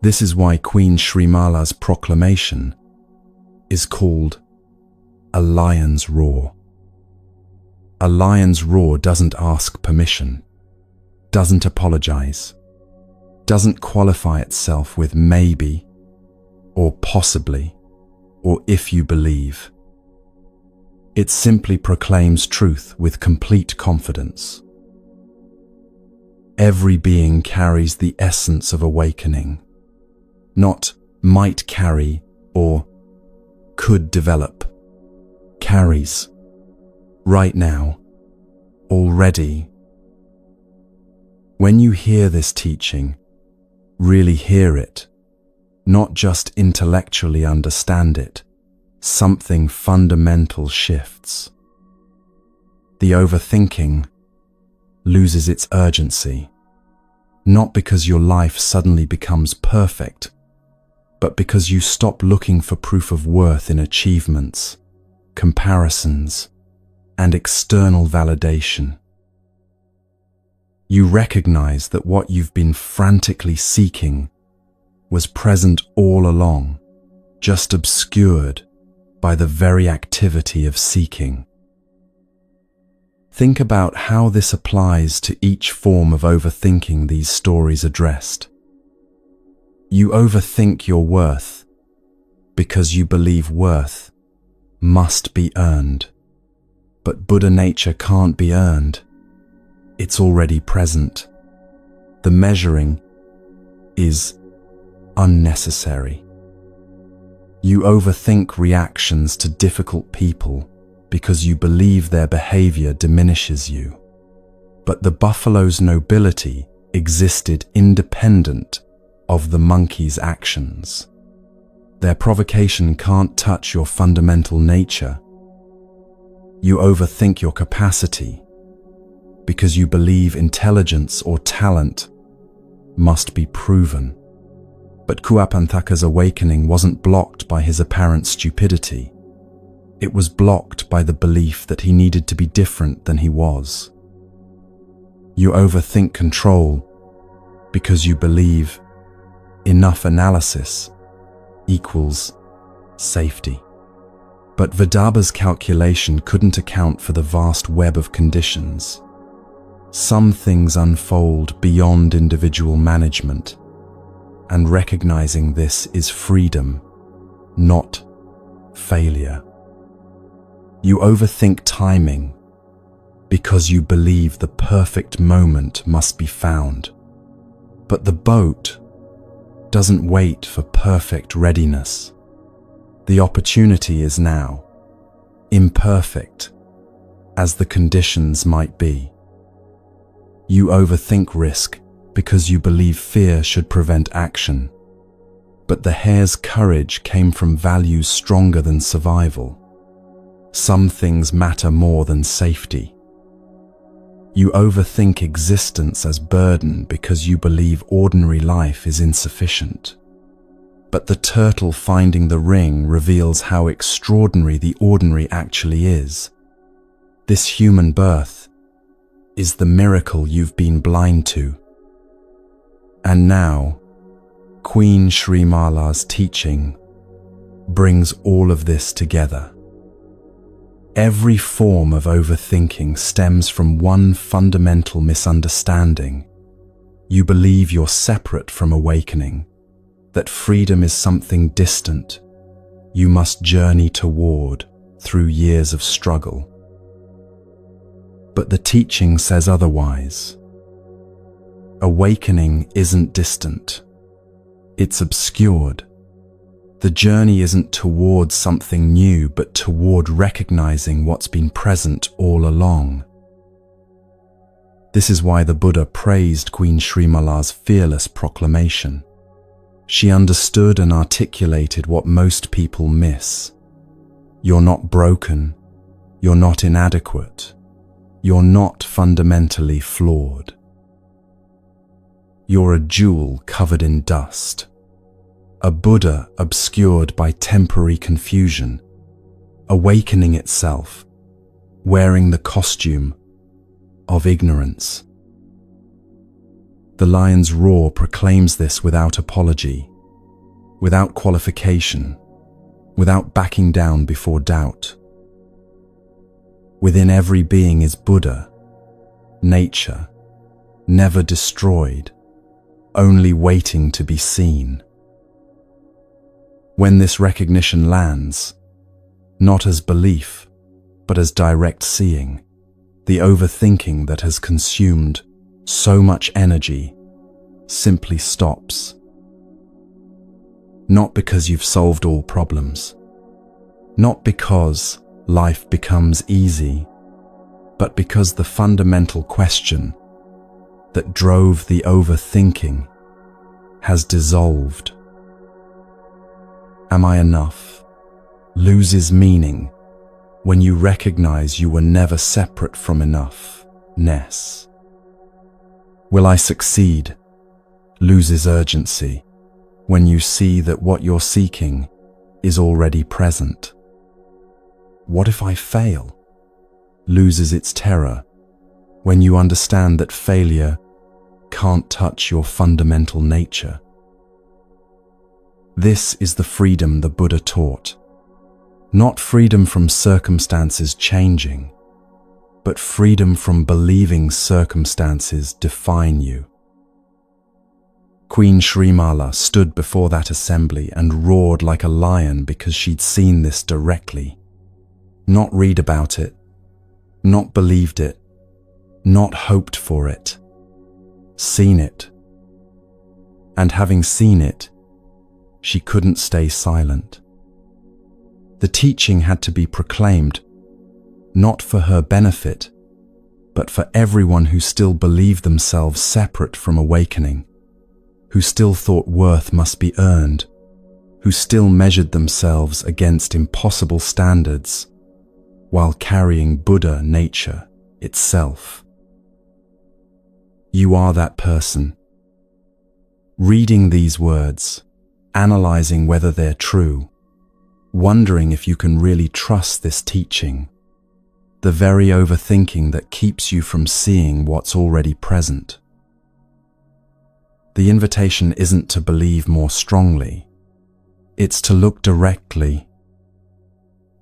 This is why Queen Srimala's proclamation is called a lion's roar. A lion's roar doesn't ask permission, doesn't apologize, doesn't qualify itself with maybe, or possibly, or if you believe. It simply proclaims truth with complete confidence. Every being carries the essence of awakening, not might carry or could develop. Carries. Right now. Already. When you hear this teaching, really hear it, not just intellectually understand it, something fundamental shifts. The overthinking loses its urgency, not because your life suddenly becomes perfect, but because you stop looking for proof of worth in achievements, comparisons, and external validation. You recognize that what you've been frantically seeking was present all along, just obscured by the very activity of seeking. Think about how this applies to each form of overthinking these stories addressed. You overthink your worth because you believe worth must be earned. But Buddha nature can't be earned. It's already present. The measuring is unnecessary. You overthink reactions to difficult people because you believe their behavior diminishes you. But the buffalo's nobility existed independent of the monkey's actions. Their provocation can't touch your fundamental nature. You overthink your capacity because you believe intelligence or talent must be proven. But Kuapanthaka's awakening wasn't blocked by his apparent stupidity. It was blocked by the belief that he needed to be different than he was. You overthink control because you believe enough analysis equals safety. But Vidarbha's calculation couldn't account for the vast web of conditions. Some things unfold beyond individual management, and recognizing this is freedom, not failure. You overthink timing because you believe the perfect moment must be found. But the boat doesn't wait for perfect readiness. The opportunity is now, imperfect as the conditions might be. You overthink risk because you believe fear should prevent action. But the hare's courage came from values stronger than survival. Some things matter more than safety. You overthink existence as burden because you believe ordinary life is insufficient. But the turtle finding the ring reveals how extraordinary the ordinary actually is. This human birth is the miracle you've been blind to. And now, Queen Srimala's teaching brings all of this together. Every form of overthinking stems from one fundamental misunderstanding. You believe you're separate from awakening, that freedom is something distant you must journey toward through years of struggle. But the teaching says otherwise. Awakening isn't distant. It's obscured. The journey isn't toward something new, but toward recognizing what's been present all along. This is why the Buddha praised Queen Srimala's fearless proclamation. She understood and articulated what most people miss. You're not broken. You're not inadequate. You're not fundamentally flawed. You're a jewel covered in dust. A Buddha obscured by temporary confusion, awakening itself, wearing the costume of ignorance. The lion's roar proclaims this without apology, without qualification, without backing down before doubt. Within every being is Buddha, nature, never destroyed, only waiting to be seen. When this recognition lands, not as belief, but as direct seeing, the overthinking that has consumed so much energy simply stops. Not because you've solved all problems, not because life becomes easy, but because the fundamental question that drove the overthinking has dissolved. Am I enough? Loses meaning when you recognize you were never separate from enoughness. Will I succeed? Loses urgency when you see that what you're seeking is already present. What if I fail? Loses its terror when you understand that failure can't touch your fundamental nature. This is the freedom the Buddha taught. Not freedom from circumstances changing, but freedom from believing circumstances define you. Queen Srimala stood before that assembly and roared like a lion because she'd seen this directly. Not read about it, not believed it, not hoped for it. Seen it. And having seen it, she couldn't stay silent. The teaching had to be proclaimed, not for her benefit, but for everyone who still believed themselves separate from awakening. who still thought worth must be earned, who still measured themselves against impossible standards while carrying Buddha nature itself. You are that person. Reading these words, analyzing whether they're true, wondering if you can really trust this teaching, the very overthinking that keeps you from seeing what's already present. The invitation isn't to believe more strongly, it's to look directly.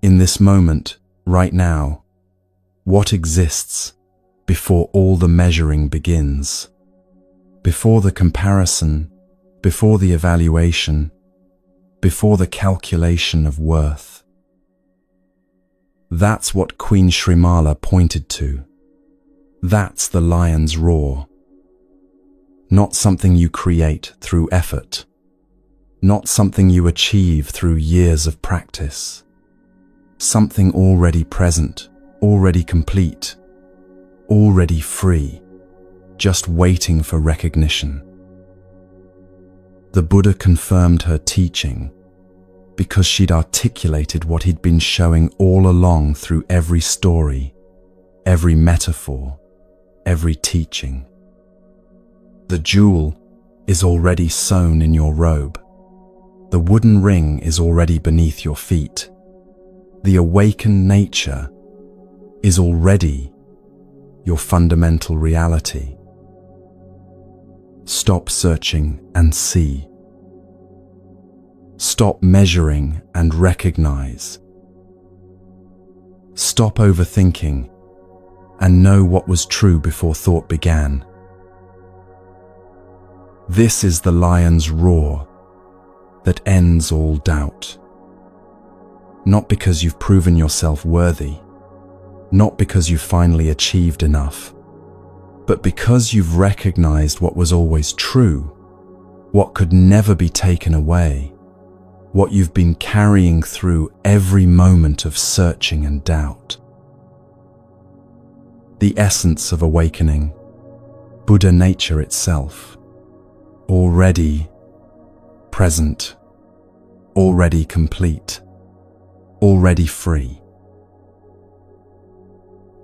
In this moment, right now, what exists before all the measuring begins, before the comparison, before the evaluation, before the calculation of worth. That's what Queen Srimala pointed to. That's the lion's roar. Not something you create through effort, not something you achieve through years of practice. Something already present, already complete, already free, just waiting for recognition. The Buddha confirmed her teaching because she'd articulated what he'd been showing all along through every story, every metaphor, every teaching. The jewel is already sewn in your robe. The wooden ring is already beneath your feet. The awakened nature is already your fundamental reality. Stop searching and see. Stop measuring and recognize. Stop overthinking and know what was true before thought began. This is the lion's roar that ends all doubt. Not because you've proven yourself worthy, not because you've finally achieved enough, but because you've recognized what was always true, what could never be taken away, what you've been carrying through every moment of searching and doubt. The essence of awakening, Buddha nature itself, already present, already complete, already free,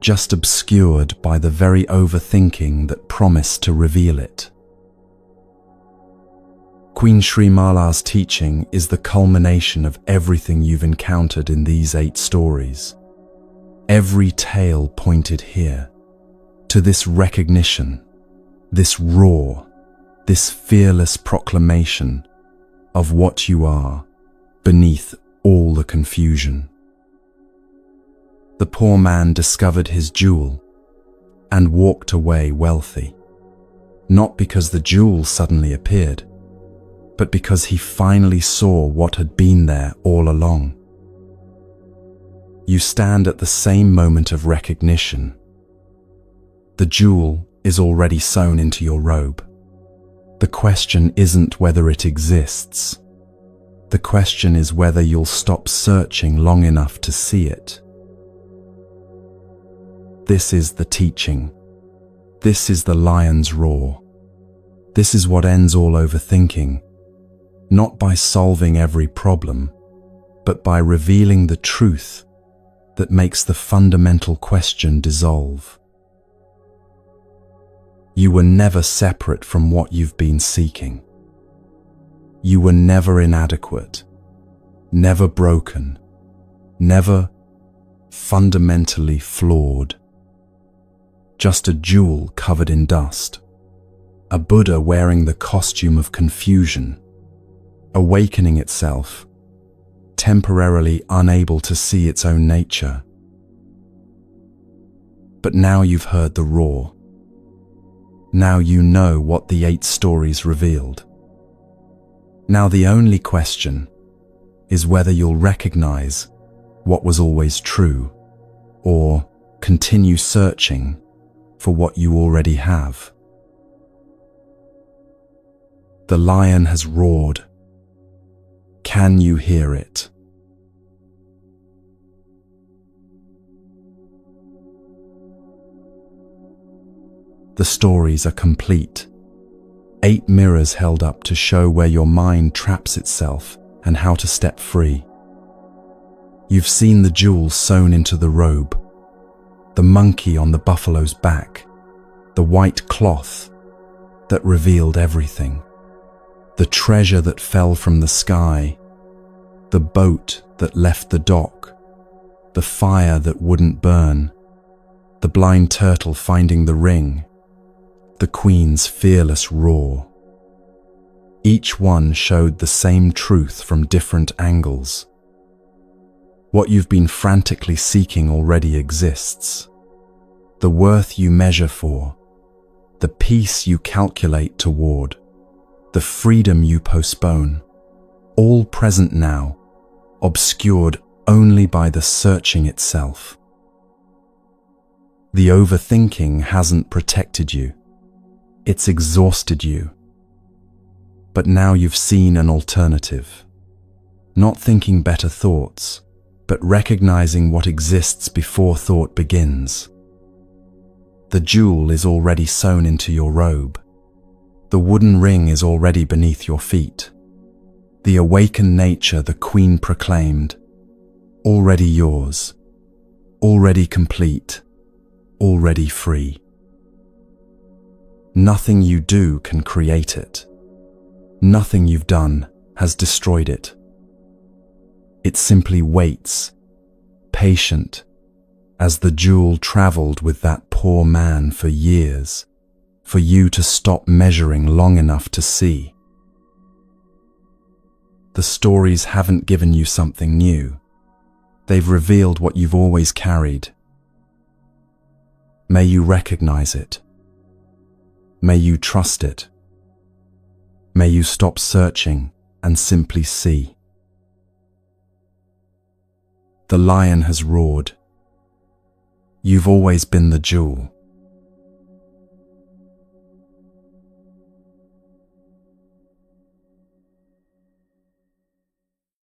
just obscured by the very overthinking that promised to reveal it. Queen Srimala's teaching is the culmination of everything you've encountered in these 8 stories. Every tale pointed here, to this recognition, this roar, this fearless proclamation of what you are beneath all the confusion. The poor man discovered his jewel and walked away wealthy, not because the jewel suddenly appeared, but because he finally saw what had been there all along. You stand at the same moment of recognition. The jewel is already sewn into your robe. The question isn't whether it exists. The question is whether you'll stop searching long enough to see it. This is the teaching. This is the lion's roar. This is what ends all overthinking, not by solving every problem, but by revealing the truth that makes the fundamental question dissolve. You were never separate from what you've been seeking. You were never inadequate, never broken, never fundamentally flawed. Just a jewel covered in dust, a Buddha wearing the costume of confusion, awakening itself, temporarily unable to see its own nature. But now you've heard the roar. Now you know what the 8 stories revealed. Now the only question is whether you'll recognize what was always true, or continue searching for what you already have. The lion has roared. Can you hear it? The stories are complete. 8 mirrors held up to show where your mind traps itself and how to step free. You've seen the jewel sewn into the robe, the monkey on the buffalo's back, the white cloth that revealed everything, the treasure that fell from the sky, the boat that left the dock, the fire that wouldn't burn, the blind turtle finding the ring, the queen's fearless roar. Each one showed the same truth from different angles. What you've been frantically seeking already exists. The worth you measure for, the peace you calculate toward, the freedom you postpone, all present now, obscured only by the searching itself. The overthinking hasn't protected you. It's exhausted you. But now you've seen an alternative. Not thinking better thoughts, but recognizing what exists before thought begins. The jewel is already sewn into your robe. The wooden ring is already beneath your feet. The awakened nature the Queen proclaimed, already yours, already complete, already free. Nothing you do can create it. Nothing you've done has destroyed it. It simply waits, patient, as the jewel traveled with that poor man for years, for you to stop measuring long enough to see. The stories haven't given you something new. They've revealed what you've always carried. May you recognize it. May you trust it. May you stop searching and simply see. The lion has roared. You've always been the jewel.